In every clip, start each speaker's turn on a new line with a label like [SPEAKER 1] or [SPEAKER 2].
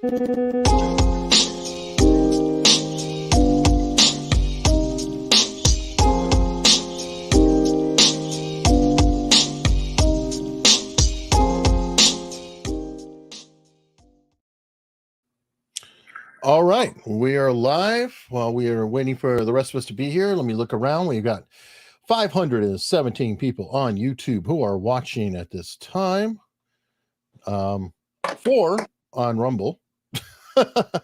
[SPEAKER 1] All right, we are live. While we are waiting for the rest of us to be here, let me look around. We've got 517 people on YouTube who are watching at this time. 4 on Rumble. A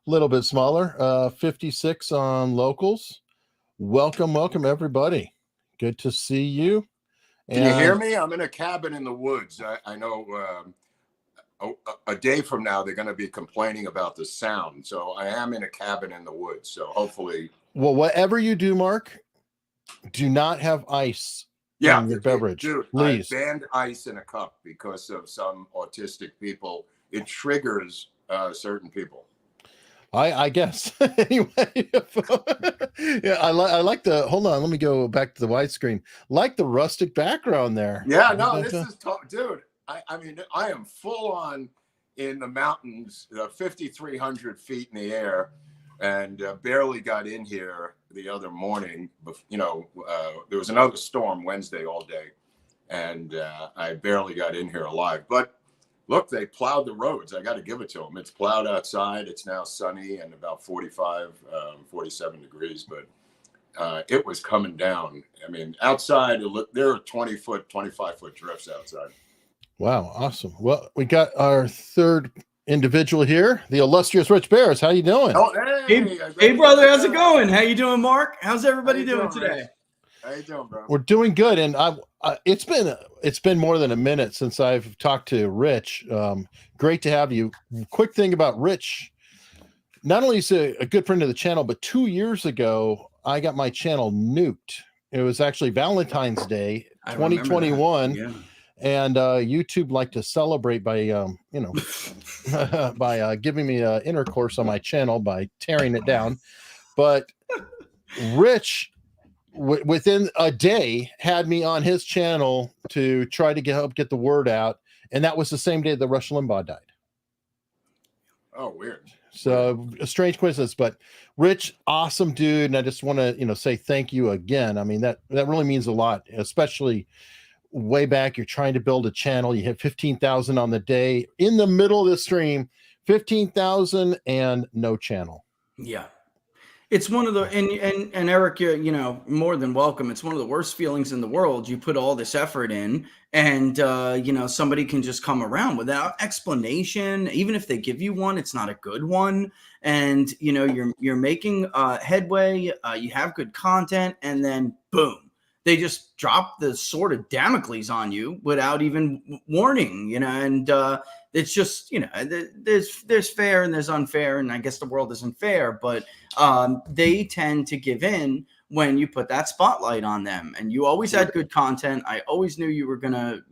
[SPEAKER 1] little bit smaller. 56 on locals. Welcome everybody. Good to see you.
[SPEAKER 2] Can you hear me? I'm in a cabin in the woods. I know a day from now they're going to be complaining about the sound. So I am in a cabin in the woods. So hopefully.
[SPEAKER 1] Well, whatever you do, Mark, do not have ice in your beverage.
[SPEAKER 2] Dude,
[SPEAKER 1] please.
[SPEAKER 2] I banned ice in a cup because of some autistic people. It triggers certain people.
[SPEAKER 1] I guess. Anyway, yeah, I like the, hold on, let me go back to the widescreen. Like the rustic background there.
[SPEAKER 2] Yeah, no, this is, dude, I mean, I am full on in the mountains, 5,300 feet in the air, and barely got in here the other morning. You know, there was another storm Wednesday all day, and I barely got in here alive. But look, they plowed the roads. I got to give it to them. It's plowed outside. It's now sunny and about 45, 47 degrees, but it was coming down. I mean, outside, there are 20-foot, 25-foot drifts outside.
[SPEAKER 1] Wow, awesome. Well, we got our third individual here, the illustrious Rich Baris. How you doing?
[SPEAKER 2] Oh,
[SPEAKER 3] hey, brother, how's it going? How you doing, Mark? How's everybody doing today?
[SPEAKER 2] Rich? How you doing, bro?
[SPEAKER 1] We're doing good, and it's been more than a minute since I've talked to Rich. Great to have you. Quick thing about Rich: not only is he a good friend of the channel, but 2 years ago I got my channel nuked. It was actually Valentine's Day, 2021.
[SPEAKER 3] Yeah.
[SPEAKER 1] And YouTube liked to celebrate by, by giving me intercourse on my channel by tearing it down. But Rich, within a day, had me on his channel to try to help get the word out. And that was the same day that Rush Limbaugh died.
[SPEAKER 2] Oh, weird.
[SPEAKER 1] So a strange coincidence, but Rich, awesome dude. And I just want to, say thank you again. I mean, that really means a lot, especially way back. You're trying to build a channel. You hit 15,000 on the day in the middle of the stream, 15,000 and no channel.
[SPEAKER 3] Yeah. It's one of the, and Eric, you're, more than welcome. It's one of the worst feelings in the world. You put all this effort in and, somebody can just come around without explanation. Even if they give you one, it's not a good one. And, you're making headway, you have good content, and then boom, they just drop the sword of Damocles on you without even warning, and it's just, there's fair and there's unfair, and I guess the world isn't fair, but they tend to give in when you put that spotlight on them. And you always had good content. I always knew you were gonna,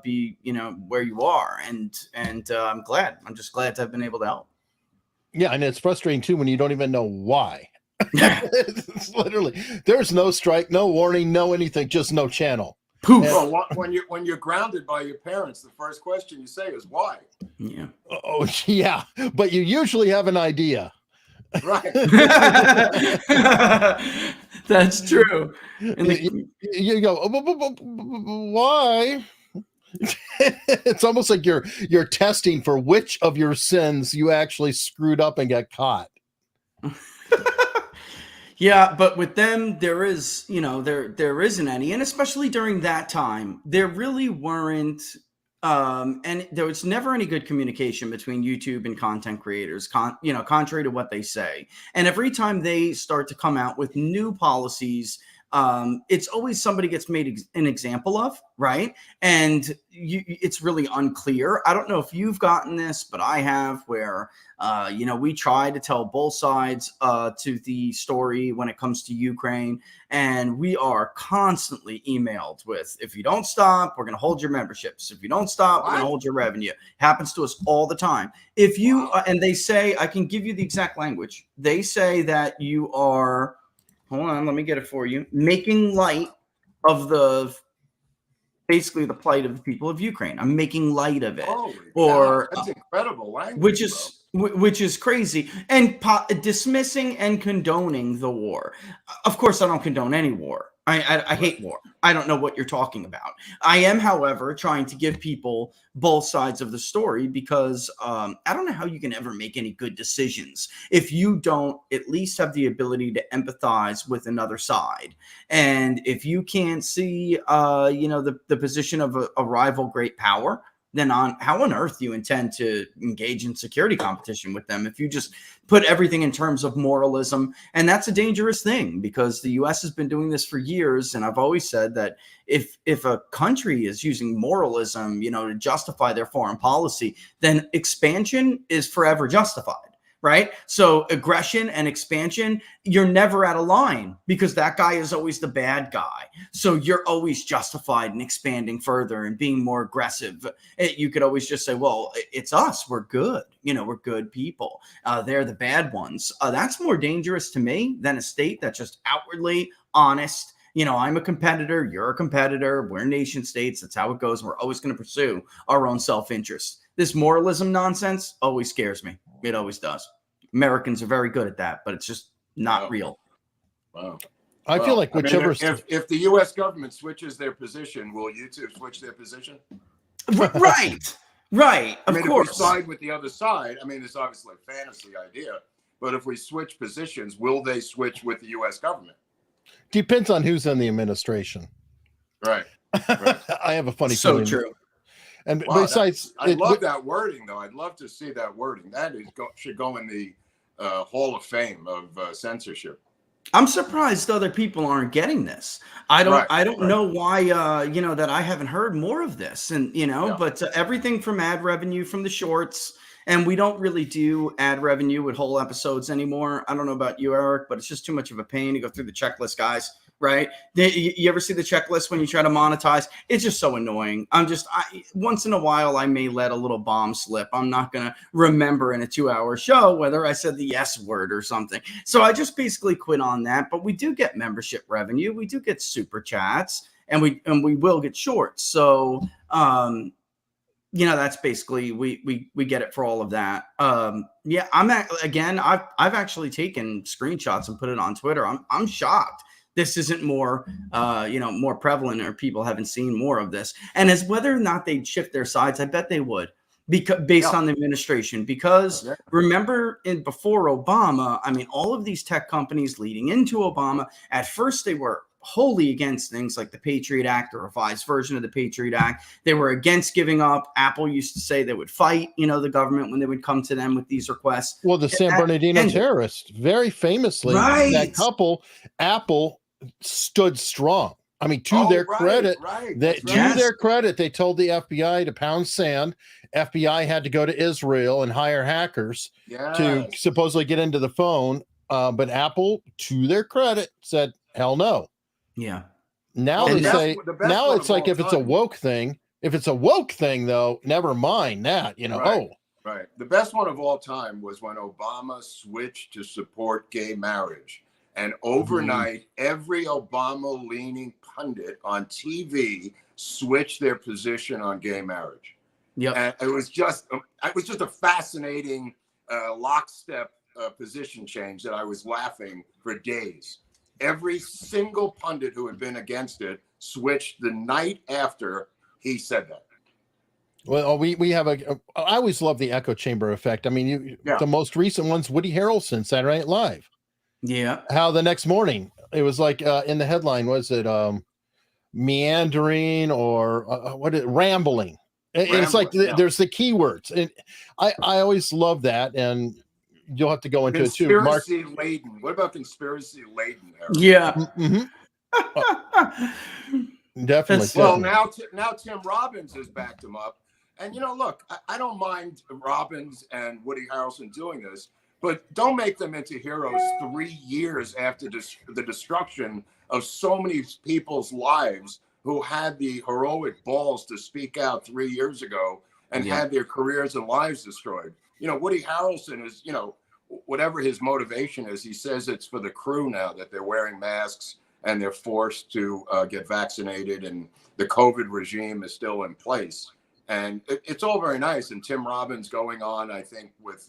[SPEAKER 3] be, where you are, and I'm glad. I'm just glad to have been able to help.
[SPEAKER 1] Yeah, and it's frustrating too when you don't even know why. It's literally, there's no strike, no warning, no anything, just no channel.
[SPEAKER 3] Poof.
[SPEAKER 2] Well, when you're grounded by your parents, the first question you say is why.
[SPEAKER 3] Yeah.
[SPEAKER 1] Oh yeah, but you usually have an idea.
[SPEAKER 2] Right.
[SPEAKER 3] That's true. And
[SPEAKER 1] you go, why? It's almost like you're testing for which of your sins you actually screwed up and got caught.
[SPEAKER 3] Yeah, but with them, there is, there isn't any. And especially during that time, there really weren't, and there was never any good communication between YouTube and content creators, contrary to what they say. And every time they start to come out with new policies, it's always somebody gets made an example of, right? And it's really unclear. I don't know if you've gotten this, but I have, where, we try to tell both sides to the story when it comes to Ukraine. And we are constantly emailed with, if you don't stop, we're going to hold your memberships. If you don't stop, we're going to hold your revenue. Happens to us all the time. If you, and they say, I can give you the exact language. They say that you are, hold on, let me get it for you, making light of the basically the plight of the people of Ukraine. I'm making light of it,
[SPEAKER 2] Holy
[SPEAKER 3] or
[SPEAKER 2] cow, that's incredible language,
[SPEAKER 3] which is crazy, and dismissing and condoning the war. Of course, I don't condone any war. I hate war. I don't know what you're talking about. I am, however, trying to give people both sides of the story, because I don't know how you can ever make any good decisions if you don't at least have the ability to empathize with another side. And if you can't see, the position of a rival great power, then how on earth do you intend to engage in security competition with them if you just put everything in terms of moralism? And that's a dangerous thing, because the U.S. has been doing this for years. And I've always said that if a country is using moralism, to justify their foreign policy, then expansion is forever justified. Right? So aggression and expansion, you're never at a line, because that guy is always the bad guy. So you're always justified in expanding further and being more aggressive. You could always just say, well, it's us. We're good. We're good people. They're the bad ones. That's more dangerous to me than a state that's just outwardly honest. I'm a competitor. You're a competitor. We're nation states. That's how it goes. We're always going to pursue our own self-interest. This moralism nonsense always scares me. It always does. Americans are very good at that, but it's just not real.
[SPEAKER 2] Wow.
[SPEAKER 1] I feel like whichever.
[SPEAKER 2] If the U.S. government switches their position, will YouTube switch their position?
[SPEAKER 3] Right. Right. Of course.
[SPEAKER 2] If we side with the other side, it's obviously a fantasy idea, but if we switch positions, will they switch with the U.S. government?
[SPEAKER 1] Depends on who's in the administration.
[SPEAKER 2] Right.
[SPEAKER 1] I have a funny
[SPEAKER 3] feeling.
[SPEAKER 1] So true. And
[SPEAKER 2] besides, I love that wording, though. I'd love to see that wording. That should go in the Hall of Fame of censorship.
[SPEAKER 3] I'm surprised other people aren't getting this. I don't know why, that I haven't heard more of this. And, but everything from ad revenue from the shorts, and we don't really do ad revenue with whole episodes anymore. I don't know about you, Eric, but it's just too much of a pain to go through the checklist, guys. Right? You ever see the checklist when you try to monetize? It's just so annoying. Once in a while, I may let a little bomb slip. I'm not going to remember in a 2-hour show whether I said the yes word or something. So I just basically quit on that. But we do get membership revenue. We do get super chats, and we will get shorts. So, that's basically, we get it for all of that. I've actually taken screenshots and put it on Twitter. I'm shocked this isn't more prevalent, or people haven't seen more of this. And as whether or not they'd shift their sides, I bet they would, because based on the administration. Because remember, before Obama, all of these tech companies leading into Obama, at first they were wholly against things like the Patriot Act, or revised version of the Patriot Act. They were against giving up. Apple used to say they would fight, the government when they would come to them with these requests.
[SPEAKER 1] Well, the San Bernardino terrorists, very famously, that couple, Apple stood strong. To their credit, their credit, they told the FBI to pound sand. FBI had to go to Israel and hire hackers to supposedly get into the phone. But Apple, to their credit, said, hell no.
[SPEAKER 3] Yeah.
[SPEAKER 1] Now they say, now it's like, if it's a woke thing, though, never mind that,
[SPEAKER 2] Right. The best one of all time was when Obama switched to support gay marriage. And overnight, every Obama-leaning pundit on TV switched their position on gay marriage.
[SPEAKER 3] Yeah,
[SPEAKER 2] and it was just a fascinating lockstep position change that I was laughing for days. Every single pundit who had been against it switched the night after he said that.
[SPEAKER 1] Well, we have I always love the echo chamber effect. The most recent one's Woody Harrelson, Saturday Night Live.
[SPEAKER 3] Yeah.
[SPEAKER 1] How the next morning it was like in the headline, was it meandering or rambling? It's like there's the keywords, and I always love that. And you'll have to go into it too.
[SPEAKER 2] Conspiracy laden. What about conspiracy laden?
[SPEAKER 3] Yeah.
[SPEAKER 1] Definitely.
[SPEAKER 2] Well, now Tim Robbins has backed him up. And, look, I don't mind Robbins and Woody Harrelson doing this, but don't make them into heroes 3 years after the destruction of so many people's lives who had the heroic balls to speak out 3 years ago and had their careers and lives destroyed. Woody Harrelson is, whatever his motivation is, he says it's for the crew now that they're wearing masks and they're forced to get vaccinated, and the COVID regime is still in place. And it's all very nice. And Tim Robbins going on, I think, with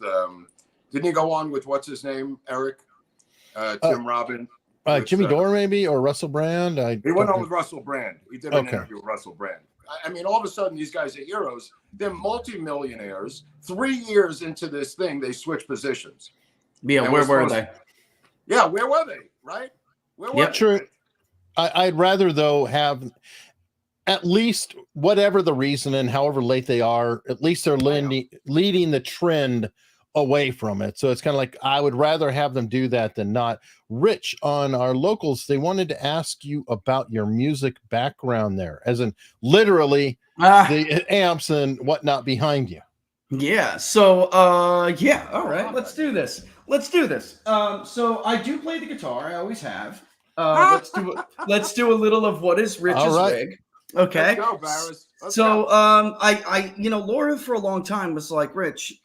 [SPEAKER 2] didn't he go on with what's his name, Eric? Tim Robbins.
[SPEAKER 1] Jimmy Dore, maybe, or Russell Brand.
[SPEAKER 2] He went on with Russell Brand. He did an interview with Russell Brand. I mean, all of a sudden, these guys are heroes. They're multimillionaires. 3 years into this thing, they switch positions.
[SPEAKER 3] Yeah,
[SPEAKER 2] and
[SPEAKER 3] where were they?
[SPEAKER 2] Yeah, where were they? Right? Where were they?
[SPEAKER 1] True. I'd rather, though, have at least whatever the reason and however late they are, at least they're leading the trend away from it. So it's kind of like I would rather have them do that than not. Rich, on our locals, they wanted to ask you about your music background there, as in literally the amps and whatnot behind you.
[SPEAKER 3] Yeah. So yeah. All right. Let's do this. So I do play the guitar. I always have. Let's do a little of what is Rich's rig. Okay.
[SPEAKER 2] Let's go, Baris.
[SPEAKER 3] I Laura for a long time was like, Rich,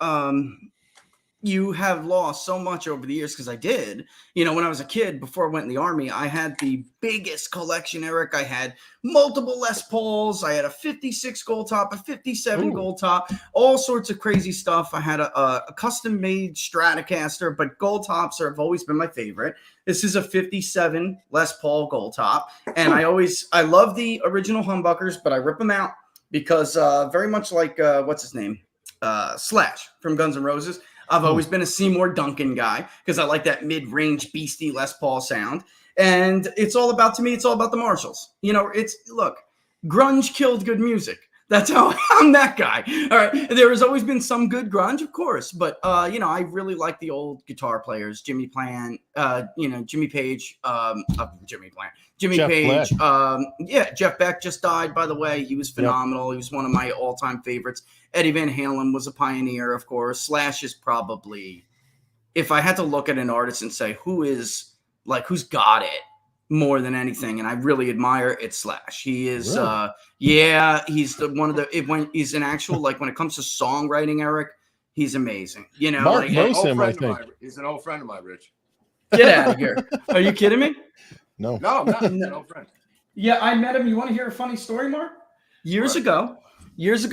[SPEAKER 3] you have lost so much over the years, because I did. When I was a kid, before I went in the Army, I had the biggest collection, Eric. I had multiple Les Pauls. I had a 56 gold top, a 57 gold top, all sorts of crazy stuff. I had a custom-made Stratocaster, but gold tops have always been my favorite. This is a 57 Les Paul gold top, and I love the original humbuckers, but I rip them out because very much like what's his name, Slash from Guns N' Roses. I've always been a Seymour Duncan guy because I like that mid-range beastie Les Paul sound. And it's all about the Marshalls. Look, grunge killed good music. That's how I'm that guy. All right. There has always been some good grunge, of course. But, I really like the old guitar players, Jimmy Page, Jimmy Page. Jeff Beck just died, by the way. He was phenomenal. He was one of my all-time favorites. Eddie Van Halen was a pioneer, of course. Slash is probably, if I had to look at an artist and say who's got it more than anything, and I really admire, it's Slash. He is, really? He's when he's an actual, when it comes to songwriting, Eric, he's amazing.
[SPEAKER 1] Mark knows him, I think.
[SPEAKER 2] He's an old friend of mine, Rich.
[SPEAKER 3] Get out of here. Are you kidding me?
[SPEAKER 1] No,
[SPEAKER 2] I'm not. He's an old friend.
[SPEAKER 3] Yeah, I met him. You want to hear a funny story, Mark? Years ago,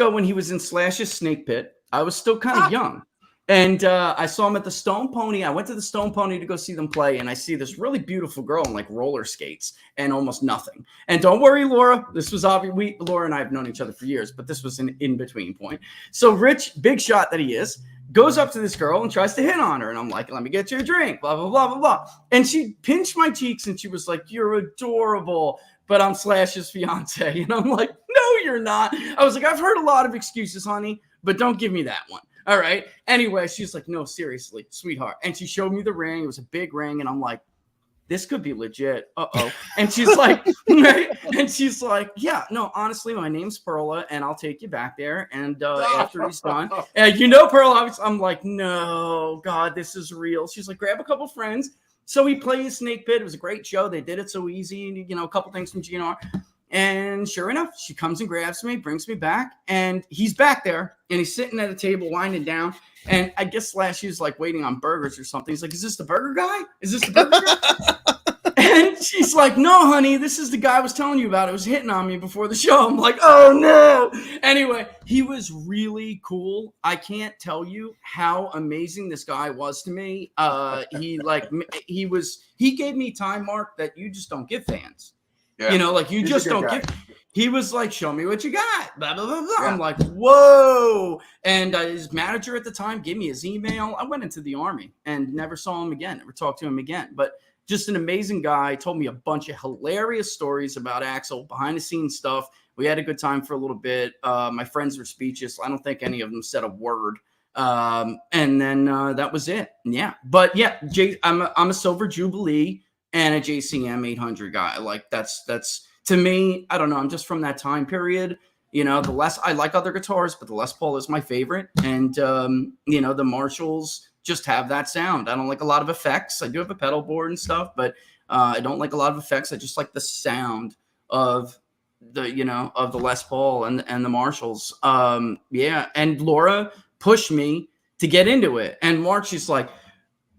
[SPEAKER 3] when he was in Slash's Snake Pit, I was still kind of young. And I saw him at the Stone Pony. I went to the Stone Pony to go see them play, and I see this really beautiful girl in roller skates and almost nothing. And don't worry, Laura, this was obvious. Laura and I have known each other for years, but this was an in-between point. So Rich, big shot that he is, goes up to this girl and tries to hit on her. And I'm like, let me get you a drink, blah, blah, blah, blah, blah. And she pinched my cheeks, and she was like, you're adorable, but I'm Slash's fiance. And I'm like, no, you're not. I was like, I've heard a lot of excuses, honey, but don't give me that one. All right. Anyway, she's like, no, seriously, sweetheart. And she showed me the ring. It was a big ring. And I'm like, this could be legit. Uh-oh. And she's like, right? And she's like, yeah, no, honestly, my name's Perla, and I'll take you back there. And after he's done, and Perla, I'm like, no, God, this is real. She's like, grab a couple friends. So we played Snake Pit. It was a great show. They did it so easy. A couple things from GNR. And sure enough, she comes and grabs me, brings me back, and he's back there, and he's sitting at a table winding down. And I guess Slash is waiting on burgers or something. He's like, is this the burger guy? Is this the burger guy? And she's like, no, honey, this is the guy I was telling you about. It was hitting on me before the show. I'm like, oh, no. Anyway, he was really cool. I can't tell you how amazing this guy was to me. He gave me time, Mark, that you just don't give fans. Yeah. You just don't give. He was like, show me what you got. Blah, blah, blah, blah. Yeah. I'm like, whoa. And his manager at the time gave me his email. I went into the Army and never saw him again, never talked to him again. But just an amazing guy. Told me a bunch of hilarious stories about Axl, behind the scenes stuff. We had a good time for a little bit. My friends were speechless. I don't think any of them said a word. And then that was it. Yeah. But yeah, I'm a Silver Jubilee and a JCM 800 guy. That's to me, I don't know. I'm just from that time period. I like other guitars, but the Les Paul is my favorite. And, the Marshalls just have that sound. I don't like a lot of effects. I do have a pedal board and stuff, but I don't like a lot of effects. I just like the sound of the Les Paul and the Marshalls. And Laura pushed me to get into it. And Mark, she's like,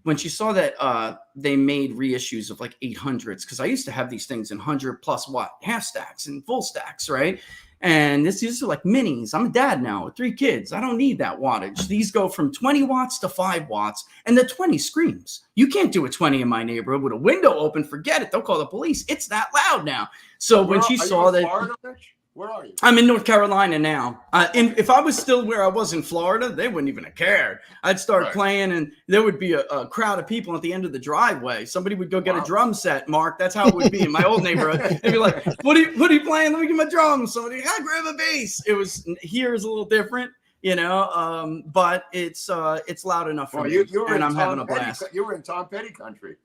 [SPEAKER 3] when she saw that they made reissues of like 800s, because I used to have these things in 100+ watt half stacks and full stacks, right? And these are like minis. I'm a dad now with 3 kids. I don't need that wattage. These go from 20 watts to 5 watts, and the 20 screams. You can't do a 20 in my neighborhood with a window open. Forget it. They'll call the police. It's that loud now. So when she saw that,
[SPEAKER 2] Florida, Rich? Where are you?
[SPEAKER 3] I'm in North Carolina now. If I was still where I was in Florida, they wouldn't even have cared. I'd start playing, and there would be a crowd of people at the end of the driveway. Somebody would go get a drum set, Mark. That's how it would be in my old neighborhood. They'd be like, what are you playing? Let me get my drums. Somebody, grab a bass. It was, here is a little different, but it's loud enough for me, and I'm having a blast.
[SPEAKER 2] You were in Tom Petty country.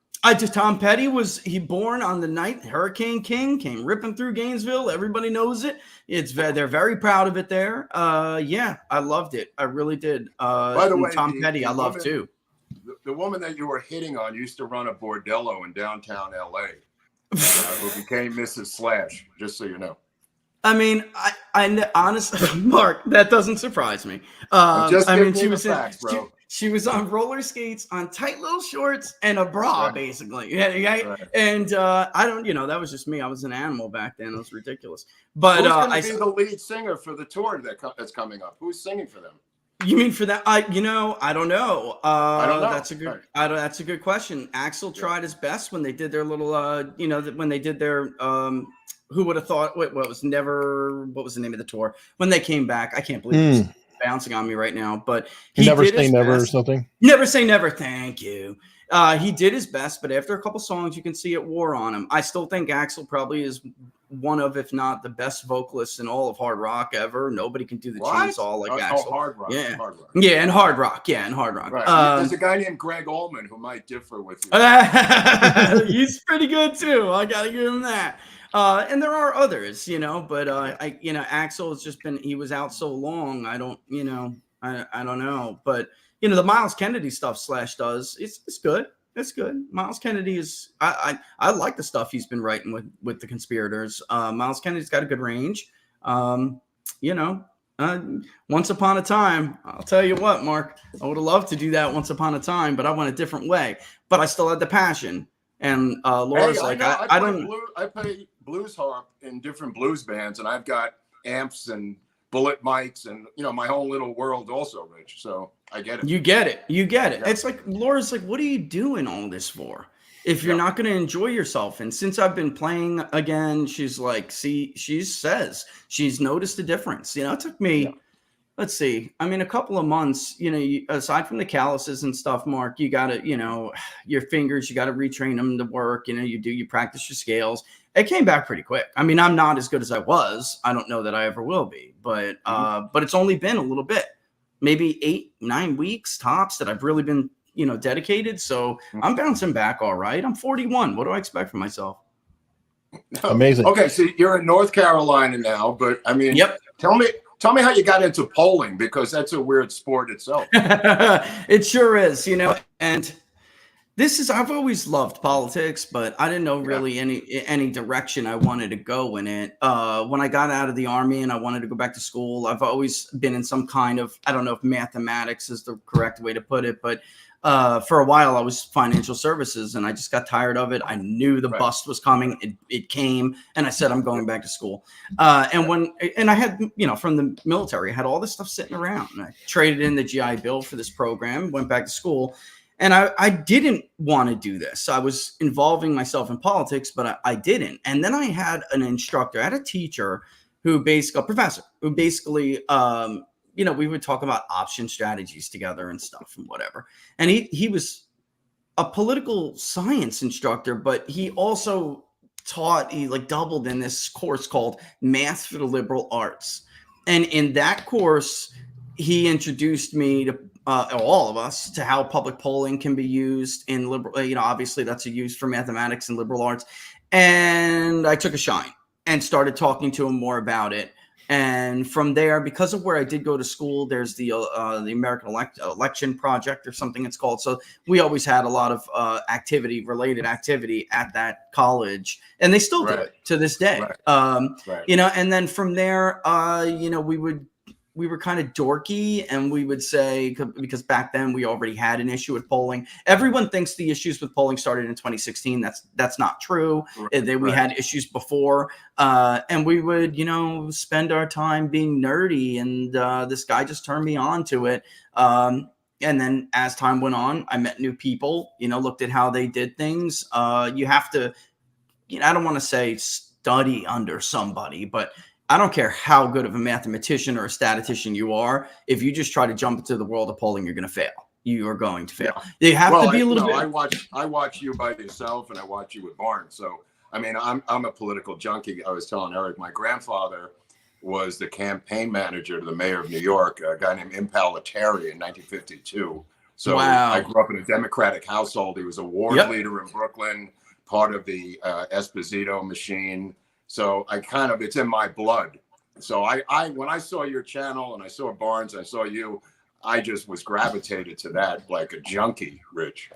[SPEAKER 3] Tom Petty he born on the night Hurricane King came ripping through Gainesville. Everybody knows it. They're very proud of it there. Yeah, I loved it. I really did.
[SPEAKER 2] By the way,
[SPEAKER 3] Tom Petty, I love too.
[SPEAKER 2] The woman that you were hitting on used to run a bordello in downtown LA, who became Mrs. Slash, just so you know.
[SPEAKER 3] I mean, I honestly, Mark, that doesn't surprise me. She was on roller skates, on tight little shorts, and a bra, basically. Yeah. Right. And I don't, that was just me. I was an animal back then. It was ridiculous. But
[SPEAKER 2] who's going to be the lead singer for the tour that's coming up? Who's singing for them?
[SPEAKER 3] You mean for that? I don't know. I don't know. That's a good question. Axl tried his best when they did their little, when they did their. Who would have thought? What was the name of the tour when they came back? I can't believe it's bouncing on me right now. But he
[SPEAKER 1] Never
[SPEAKER 3] did
[SPEAKER 1] Say
[SPEAKER 3] his
[SPEAKER 1] Never
[SPEAKER 3] best.
[SPEAKER 1] or something.
[SPEAKER 3] Never Say Never. Thank you. He did his best, but after a couple songs, you can see it wore on him. I still think Axl probably is one of, if not the best vocalists in all of hard rock ever. Nobody can do the chainsaw like Axl.
[SPEAKER 2] Hard rock.
[SPEAKER 3] Yeah.
[SPEAKER 2] Hard rock.
[SPEAKER 3] Yeah, and hard rock. Yeah, and hard rock.
[SPEAKER 2] Right. There's a guy named Greg Allman who might differ with you.
[SPEAKER 3] He's pretty good too. I gotta give him that. And there are others, but Axl has just been, he was out so long. I don't know, but the Miles Kennedy stuff Slash does, it's good. It's good. Miles Kennedy is, I like the stuff he's been writing with the Conspirators. Miles Kennedy's got a good range. Once Upon a Time, I'll tell you what, Mark, I would have loved to do that Once Upon a Time, but I went a different way, but I still had the passion. And Laura's
[SPEAKER 2] I play blues harp in different blues bands, and I've got amps and bullet mics and my whole little world also, Rich. So I get it.
[SPEAKER 3] You get it.
[SPEAKER 2] Yeah.
[SPEAKER 3] It's like Laura's like, what are you doing all this for if you're not going to enjoy yourself? And since I've been playing again, she's like, she says she's noticed a difference. It took me, let's see, a couple of months, aside from the calluses and stuff, Mark, you got to, your fingers, you got to retrain them to work. You practice your scales. It came back pretty quick. I'm not as good as I was. I don't know that I ever will be, but it's only been a little bit, maybe 8-9 weeks tops that I've really been, dedicated. So I'm bouncing back. All right. I'm 41. What do I expect from myself?
[SPEAKER 1] Amazing.
[SPEAKER 2] Okay. So you're in North Carolina now, but
[SPEAKER 3] yep.
[SPEAKER 2] Tell me how you got into polling, because that's a weird sport itself.
[SPEAKER 3] It sure is, and I've always loved politics, but I didn't know really any direction I wanted to go in it. When I got out of the Army and I wanted to go back to school, I've always been in some kind of, I don't know if mathematics is the correct way to put it, but for a while I was financial services, and I just got tired of it. I knew the bust was coming. It came, and I said, I'm going back to school. And I had, from the military, I had all this stuff sitting around, and I traded in the GI Bill for this program, went back to school. And I didn't want to do this. I was involving myself in politics, but I didn't. And then I had an instructor, I had a teacher a professor who basically, we would talk about option strategies together and stuff and whatever. And he was a political science instructor, but he also taught, he doubled in this course called Math for the Liberal Arts. And in that course, he introduced me to all of us to how public polling can be used in liberal, obviously that's a use for mathematics and liberal arts. And I took a shine and started talking to him more about it. And from there, because of where I did go to school, there's the American Election Project or something it's called. So we always had a lot of related activity at that college, and they still do it to this day. And then from there, we would kind of dorky, and we would say, because back then we already had an issue with polling. Everyone thinks the issues with polling started in 2016. That's not true. We had issues before, and we would, spend our time being nerdy, and this guy just turned me on to it. And then as time went on, I met new people, looked at how they did things. You have to, I don't want to say study under somebody, but I don't care how good of a mathematician or a statistician you are. If you just try to jump into the world of polling, you're going to fail. You are going to fail. You have to be a little bit.
[SPEAKER 2] I watch you by yourself, and I watch you with Barnes. So, I mean, I'm a political junkie. I was telling Eric, my grandfather was the campaign manager to the mayor of New York, a guy named Impallitteri in 1952. So wow. I grew up in a Democratic household. He was a ward leader in Brooklyn, part of the Esposito machine. So it's in my blood. So I when I saw your channel and I saw Barnes, I saw you, I just was gravitated to that like a junkie, Rich.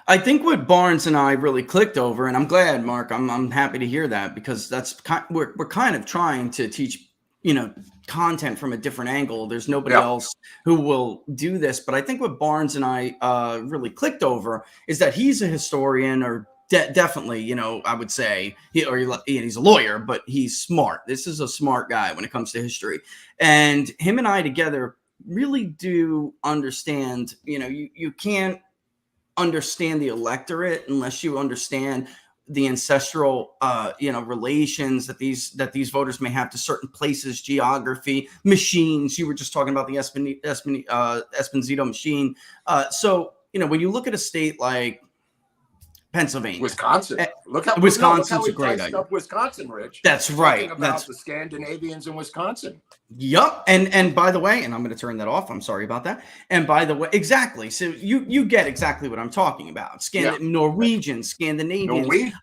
[SPEAKER 3] I think what Barnes and I really clicked over, and I'm glad, Mark, I'm happy to hear that, because we're kind of trying to teach, content from a different angle. There's nobody else who will do this. But I think what Barnes and I really clicked over is that he's a historian, or definitely, I would say he's a lawyer, but he's smart. This is a smart guy when it comes to history. And him and I together really do understand, you can't understand the electorate unless you understand the ancestral, relations that these voters may have to certain places, geography, machines. You were just talking about the Esposito machine. So, when you look at a state like Pennsylvania,
[SPEAKER 2] Wisconsin.
[SPEAKER 3] Wisconsin's a great idea.
[SPEAKER 2] Wisconsin, Rich.
[SPEAKER 3] That's right.
[SPEAKER 2] That's the Scandinavians in Wisconsin.
[SPEAKER 3] Yep. And by the way, and I'm going to turn that off. I'm sorry about that. And by the way, exactly. So you get exactly what I'm talking about. Norwegians, Scandinavians.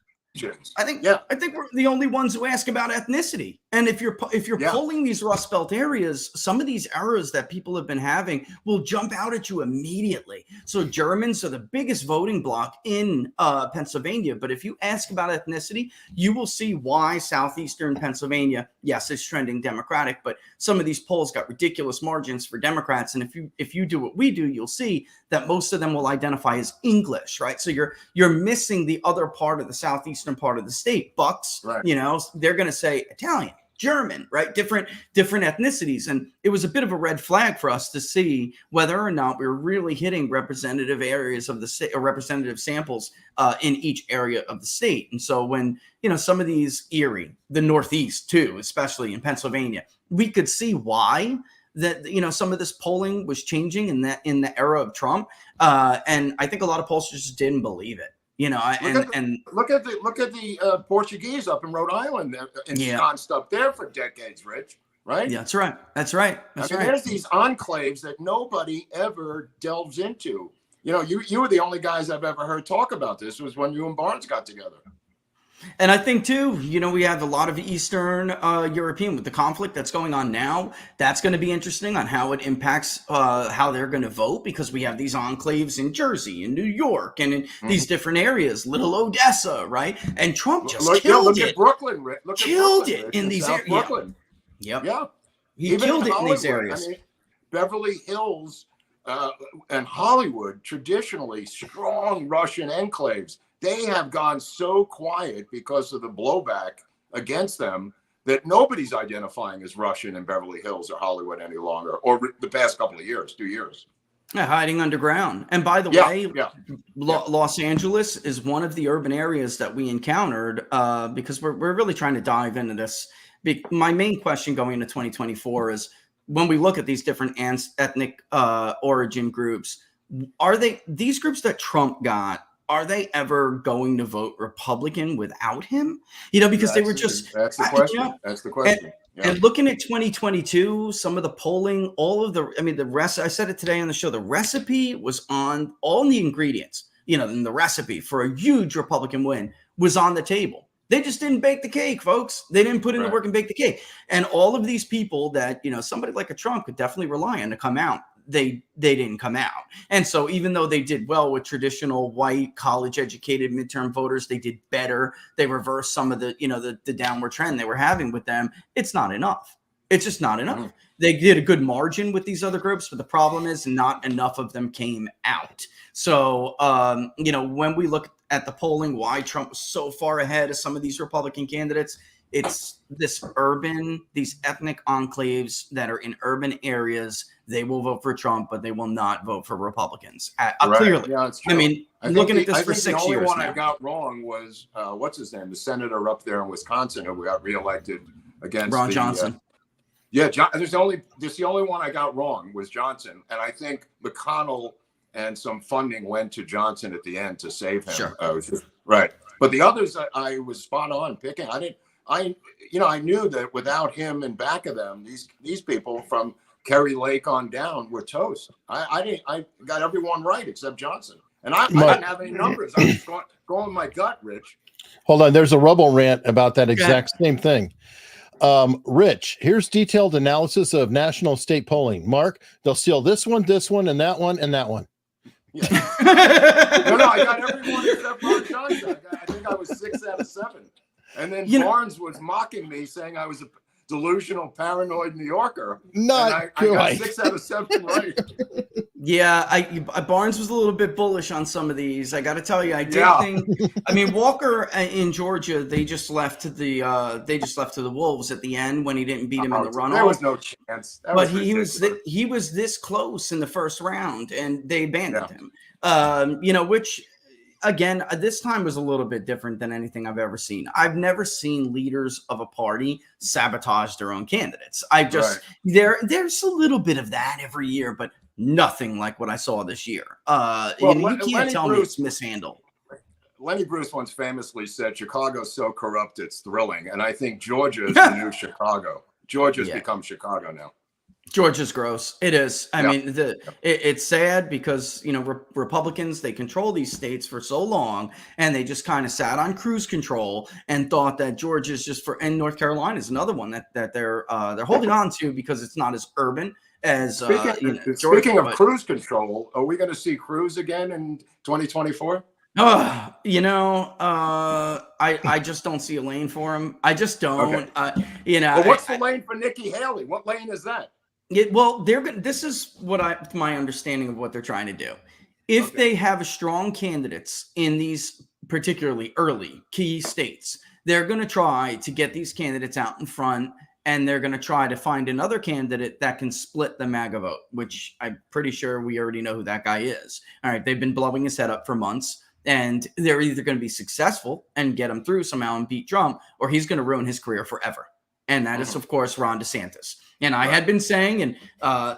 [SPEAKER 3] I think we're the only ones who ask about ethnicity. And if you're polling these Rust Belt areas, some of these errors that people have been having will jump out at you immediately. So Germans are the biggest voting bloc in Pennsylvania. But if you ask about ethnicity, you will see why southeastern Pennsylvania, yes, it's trending Democratic, but some of these polls got ridiculous margins for Democrats. And if you do what we do, you'll see that most of them will identify as English, right? So you're missing the other part of the southeastern part of the state. Bucks, right. They're going to say Italian, German, right? Different ethnicities. And it was a bit of a red flag for us to see whether or not we were really hitting representative areas of the state, or representative samples in each area of the state. And so when, some of these Erie, the Northeast too, especially in Pennsylvania, we could see why that, some of this polling was changing in the era of Trump. And I think a lot of pollsters just didn't believe it. Look at the Portuguese up in Rhode Island, ensconced up there for decades, Rich. Right? Yeah, that's right. There's these enclaves that nobody ever delves into. You were the only guys I've ever heard talk about this. Was when you and Barnes got together. And I think too, we have a lot of Eastern European with the conflict that's going on now. That's going to be interesting on how it impacts how they're going to vote, because we have these enclaves in Jersey, in New York, and in these different areas, Little Odessa, right? And Trump just killed it.
[SPEAKER 2] Look at Brooklyn, Rick.
[SPEAKER 3] Killed it in these areas.
[SPEAKER 2] Brooklyn.
[SPEAKER 3] Yep.
[SPEAKER 2] Yeah.
[SPEAKER 3] He killed it in these areas.
[SPEAKER 2] Beverly Hills and Hollywood, traditionally strong Russian enclaves. They have gone so quiet because of the blowback against them that nobody's identifying as Russian in Beverly Hills or Hollywood any longer, or the past couple of years, 2 years.
[SPEAKER 3] Yeah, hiding underground. And by the way, Los Angeles is one of the urban areas that we encountered because we're really trying to dive into this. My main question going into 2024 is, when we look at these different ethnic origin groups, are these groups that Trump got, are they ever going to vote Republican without him? Because they were just...
[SPEAKER 2] That's the question. That's the question.
[SPEAKER 3] And looking at 2022, some of the polling, the rest, I said it today on the show, the recipe was on, all the ingredients, in the recipe for a huge Republican win was on the table. They just didn't bake the cake, folks. They didn't put in the work and bake the cake. And all of these people that, somebody like a Trump could definitely rely on to come out, they didn't come out. And so even though they did well with traditional white college educated midterm voters, they did better. They reversed some of the, the downward trend they were having with them. It's not enough. It's just not enough.
[SPEAKER 2] Mhm.
[SPEAKER 3] They did a good margin with these other groups, but the problem is not enough of them came out. So, when we look at the polling, why Trump was so far ahead of some of these Republican candidates, it's these ethnic enclaves that are in urban areas. They will vote for Trump, but they will not vote for Republicans.
[SPEAKER 2] Right.
[SPEAKER 3] Clearly.
[SPEAKER 2] Yeah, it's true.
[SPEAKER 3] I mean, looking at this for 6
[SPEAKER 2] the only
[SPEAKER 3] years
[SPEAKER 2] one
[SPEAKER 3] now.
[SPEAKER 2] I got wrong was what's his name, the senator up there in Wisconsin who got reelected against
[SPEAKER 3] Ron Johnson.
[SPEAKER 2] There's the only one I got wrong was Johnson, and I think McConnell and some funding went to Johnson at the end to save him.
[SPEAKER 3] Sure.
[SPEAKER 2] Right, but the others I was spot on picking. I knew that without him in back of them, these people from Kerry Lake on down were toast. I got everyone right except Johnson, and I didn't have any numbers. I was going with my gut, Rich.
[SPEAKER 1] Hold on, there's a Rebel rant about that exact same thing. Rich, here's detailed analysis of national state polling. Mark, they'll steal this one, and that one, and that one.
[SPEAKER 2] Yeah. No, I got everyone except Ron Johnson. I think I was 6 out of 7. And then Barnes was mocking me, saying I was a delusional, paranoid New Yorker. I got 6 out of 7 right.
[SPEAKER 3] Yeah, Barnes was a little bit bullish on some of these. I got to tell you, I did think. I mean, Walker in Georgia, they just left to the Wolves at the end when he didn't beat him in the runoff.
[SPEAKER 2] There was no chance.
[SPEAKER 3] But he was this close in the first round, and they abandoned him. Which. Again, this time was a little bit different than anything I've ever seen. I've never seen leaders of a party sabotage their own candidates. There's a little bit of that every year, but nothing like what I saw this year. You can't tell me it's mishandled.
[SPEAKER 2] Lenny Bruce once famously said, "Chicago's so corrupt, it's thrilling." And I think Georgia is the new Chicago. Georgia's become Chicago now.
[SPEAKER 3] Georgia's gross. It is. I mean, it's sad because, Republicans, they control these states for so long, and they just kind of sat on cruise control and thought that Georgia's and North Carolina is another one that they're holding on to because it's not as urban as
[SPEAKER 2] Speaking of cruise control, are we going to see Cruz again in 2024?
[SPEAKER 3] I just don't see a lane for him. I just don't.
[SPEAKER 2] Okay. Well, what's the lane for Nikki Haley? What lane is that?
[SPEAKER 3] This is my understanding of what they're trying to do. If they have strong candidates in these particularly early key states, they're going to try to get these candidates out in front, and they're going to try to find another candidate that can split the MAGA vote, which I'm pretty sure we already know who that guy is. All right, they've been blowing his head up for months, and they're either going to be successful and get him through somehow and beat Trump, or he's going to ruin his career forever. And that is, of course, Ron DeSantis. And I had been saying, and I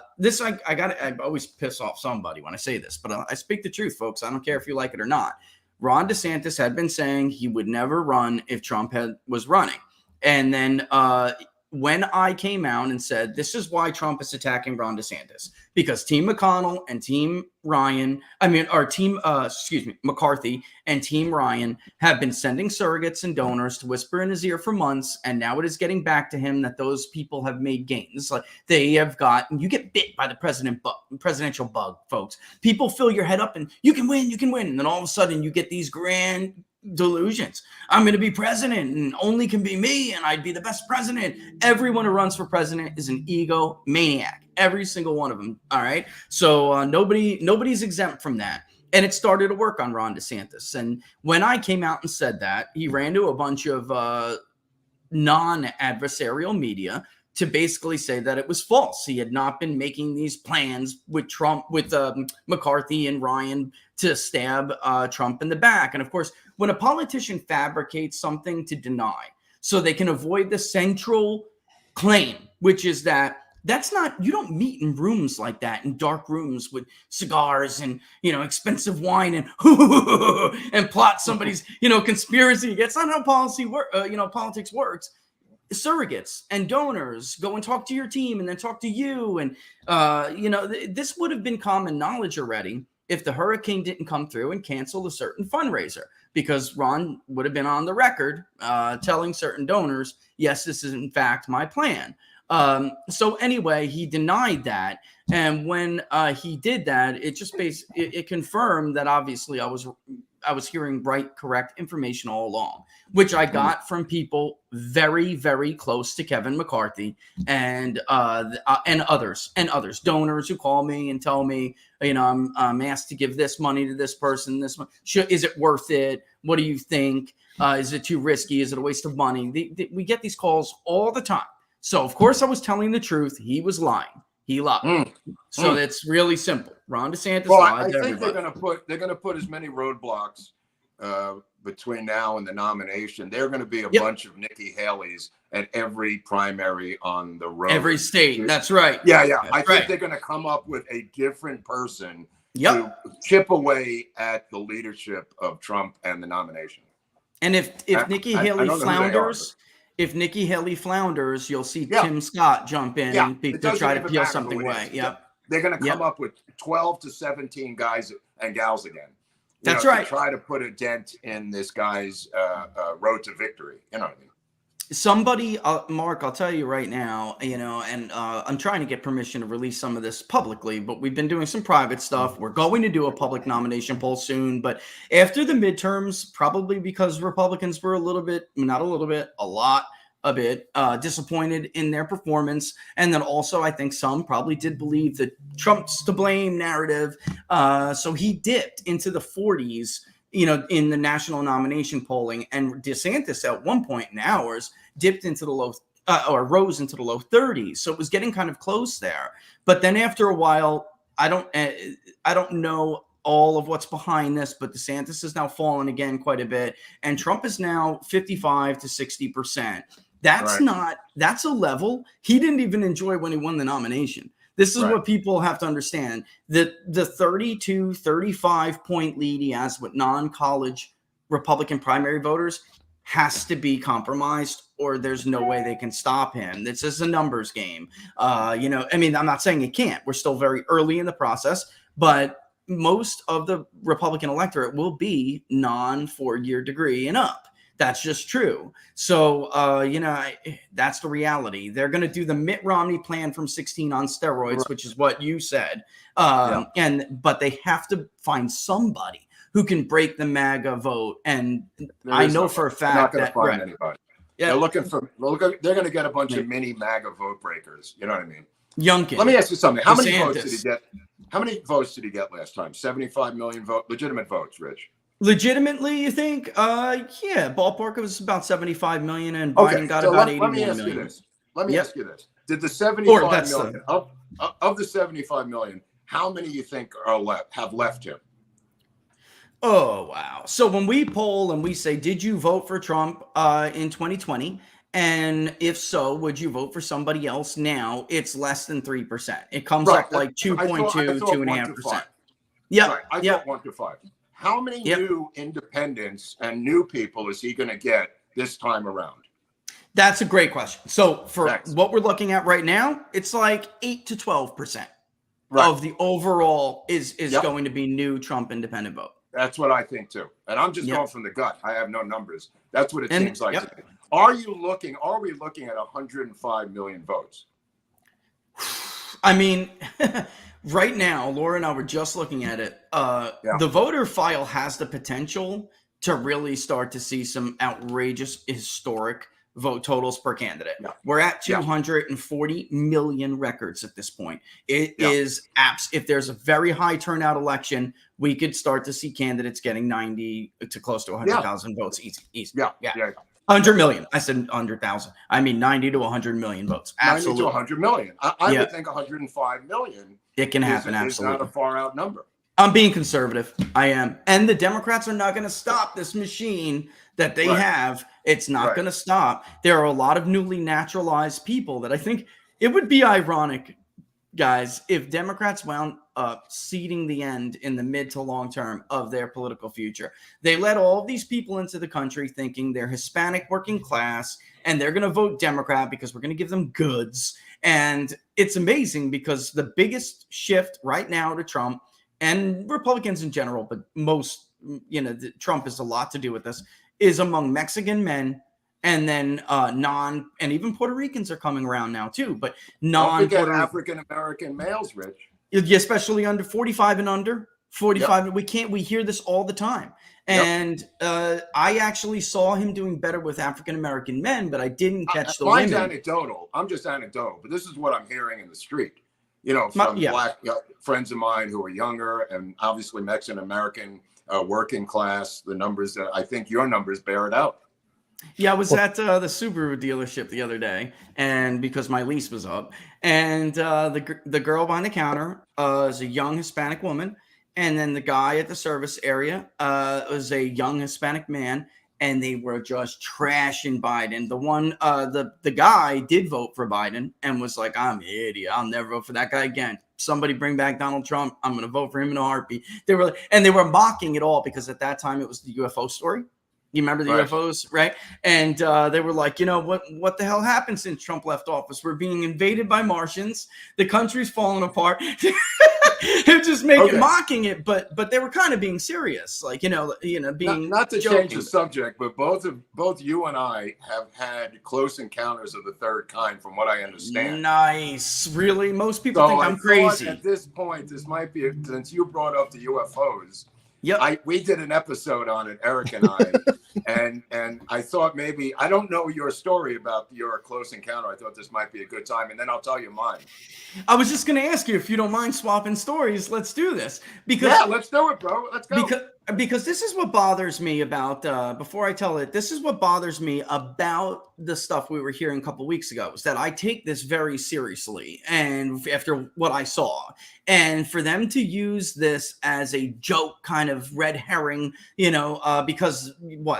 [SPEAKER 3] always piss off somebody when I say this, but I speak the truth, folks. I don't care if you like it or not. Ron DeSantis had been saying he would never run if Trump was running. And then when I came out and said, this is why Trump is attacking Ron DeSantis, because Team McConnell and Team McCarthy and Team Ryan have been sending surrogates and donors to whisper in his ear for months. And now it is getting back to him that those people have made gains. Like they have you get bit by the presidential bug, folks. People fill your head up and you can win. And then all of a sudden you get these grand delusions. I'm going to be president and only can be me, and I'd be the best president. Everyone who runs for president is an ego maniac. Every single one of them. All right. So nobody's exempt from that. And it started to work on Ron DeSantis. And when I came out and said that, he ran to a bunch of non-adversarial media to basically say that it was false. He had not been making these plans with Trump, with McCarthy and Ryan to stab Trump in the back. And of course, when a politician fabricates something to deny so they can avoid the central claim, which is that's not, you don't meet in rooms like that, in dark rooms with cigars and, expensive wine and plot somebody's, conspiracy. That's not how politics works. Surrogates and donors go and talk to your team and then talk to you. And, this would have been common knowledge already if the hurricane didn't come through and cancel a certain fundraiser, because Ron would have been on the record telling certain donors, yes, this is in fact my plan. So anyway, he denied that. And when he did that, it just it confirmed that obviously I was I was hearing right, correct information all along, which I got from people very, very close to Kevin McCarthy and others, donors who call me and tell me, I'm asked to give this money to this person. This one, is it worth it? What do you think? Is it too risky? Is it a waste of money? We get these calls all the time. So of course I was telling the truth. He was lying. He lied. So it's really simple. Ron DeSantis lied to everybody.
[SPEAKER 2] They're going to put as many roadblocks between now and the nomination. They're going to be a bunch of Nikki Haley's at every primary on the road.
[SPEAKER 3] Every state. That's right.
[SPEAKER 2] Yeah. I think they're going to come up with a different person to chip away at the leadership of Trump and the nomination.
[SPEAKER 3] And if Nikki Haley flounders. If Nikki Haley flounders, you'll see Tim Scott jump in to try to peel something away.
[SPEAKER 2] They're going to come up with 12 to 17 guys and gals again.
[SPEAKER 3] That's right.
[SPEAKER 2] To try to put a dent in this guy's road to victory. You know what I mean?
[SPEAKER 3] Somebody, Mark, I'll tell you right now, and I'm trying to get permission to release some of this publicly, but we've been doing some private stuff. We're going to do a public nomination poll soon, but after the midterms, probably because Republicans were a lot disappointed in their performance. And then also, I think some probably did believe that Trump's to blame narrative. So he dipped into the 40s, in the national nomination polling, and DeSantis at one point in ours dipped into the low rose into the low 30s. So it was getting kind of close there. But then after a while, I don't know all of what's behind this, but DeSantis has now fallen again quite a bit. And Trump is now 55 to 60%. That's a level he didn't even enjoy when he won the nomination. This is what people have to understand. The 32, 35 point lead he has with non-college Republican primary voters has to be compromised, or there's no way they can stop him. This is a numbers game. I'm not saying it can't. We're still very early in the process, but most of the Republican electorate will be non-4-year degree and up. That's just true. So, that's the reality. They're going to do the Mitt Romney plan from 16 on steroids, which is what you said. But they have to find somebody who can break the MAGA vote. And I know for a fact
[SPEAKER 2] that they're not going to find anybody. Yeah. They're going to get a bunch of mini MAGA vote breakers. You know what I mean?
[SPEAKER 3] Youngkin.
[SPEAKER 2] Let me ask you something. How many votes did he get? How many votes did he get last time? 75 million legitimate votes, Rich.
[SPEAKER 3] Legitimately, you think? Ballpark, it was about 75 million, and Biden got about 81 million.
[SPEAKER 2] Let me ask you this. Did the 75 million, of the 75 million, how many you think have left him?
[SPEAKER 3] Oh, wow. So when we poll and we say, did you vote for Trump in 2020? And if so, would you vote for somebody else now? It's less than 3%. It comes up like 2.2, 2.5%.
[SPEAKER 2] Yeah. I thought 1 to 5. How many new independents and new people is he going to get this time around?
[SPEAKER 3] That's a great question. So for what we're looking at right now, it's like 8 to 12% of the overall is going to be new Trump independent vote.
[SPEAKER 2] That's what I think too. And I'm just going from the gut. I have no numbers. That's what it seems like to me. Are we looking at 105 million votes?
[SPEAKER 3] I mean, right now, Laura and I were just looking at it. The voter file has the potential to really start to see some outrageous historic vote totals per candidate. We're at 240 million records at this point. It is apps. If there's a very high turnout election, we could start to see candidates getting 90 to close to 100,000 votes easy. 100 million. I said 100,000. I mean 90 to 100 million votes. Absolutely.
[SPEAKER 2] 90 to 100 million. I would think 105 million.
[SPEAKER 3] It can happen. Absolutely.
[SPEAKER 2] It's not a far out number.
[SPEAKER 3] I'm being conservative. I am. And the Democrats are not going to stop this machine that they have. It's not going to stop. There are a lot of newly naturalized people that I think it would be ironic, guys, if Democrats wound up seeding the end in the mid to long term of their political future. They let all of these people into the country thinking they're Hispanic working class and they're going to vote Democrat because we're going to give them goods. And it's amazing because the biggest shift right now to Trump and Republicans in general, but most, Trump has a lot to do with this, is among Mexican men. And then and even Puerto Ricans are coming around now too, but
[SPEAKER 2] African-American males, Rich.
[SPEAKER 3] Especially under 45 and under 45. We hear this all the time. And I actually saw him doing better with African American men, but I didn't catch the
[SPEAKER 2] Mine's
[SPEAKER 3] women.
[SPEAKER 2] anecdotal. I'm just anecdotal, but this is what I'm hearing in the street. From black friends of mine who are younger, and obviously Mexican American, working class. The numbers, I think your numbers bear it out.
[SPEAKER 3] Yeah, I was at the Subaru dealership the other day, and because my lease was up, and the girl behind the counter is a young Hispanic woman, and then the guy at the service area was a young Hispanic man, and they were just trashing Biden. The guy did vote for Biden and was like, "I'm an idiot. I'll never vote for that guy again. Somebody bring back Donald Trump. I'm going to vote for him in a heartbeat." They were mocking it all because at that time it was the UFO story. You remember the UFOs, right? And they were like, what the hell happened since Trump left office? We're being invaded by Martians. The country's falling apart. They're just mocking it, but they were kind of being serious, like being
[SPEAKER 2] not to
[SPEAKER 3] joking.
[SPEAKER 2] change the subject, but both you and I have had close encounters of the third kind, from what I understand.
[SPEAKER 3] Nice, really? Most people think I'm crazy.
[SPEAKER 2] At this point, this might be, since you brought up the UFOs.
[SPEAKER 3] Yep.
[SPEAKER 2] We did an episode on it, Eric and I, and I thought maybe, I don't know your story about your close encounter. I thought this might be a good time, and then I'll tell you mine.
[SPEAKER 3] I was just going to ask you, if you don't mind swapping stories, let's do this. Because
[SPEAKER 2] let's do it, bro. Let's go.
[SPEAKER 3] Because this is what bothers me about, before I tell it, this is what bothers me about the stuff we were hearing a couple of weeks ago, is that I take this very seriously. And after what I saw, and for them to use this as a joke, kind of red herring, because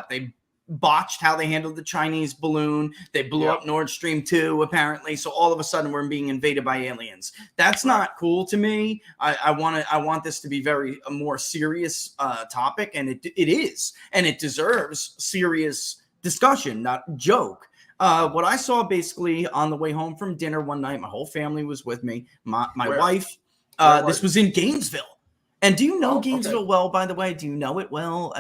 [SPEAKER 3] they botched how they handled the Chinese balloon. They blew up Nord Stream 2, apparently. So all of a sudden we're being invaded by aliens. That's not cool to me. I want this to be a more serious topic, and it is, and it deserves serious discussion, not joke. What I saw basically on the way home from dinner one night, my whole family was with me. My wife, this was in Gainesville. And do you know Gainesville well, by the way? Do you know it well?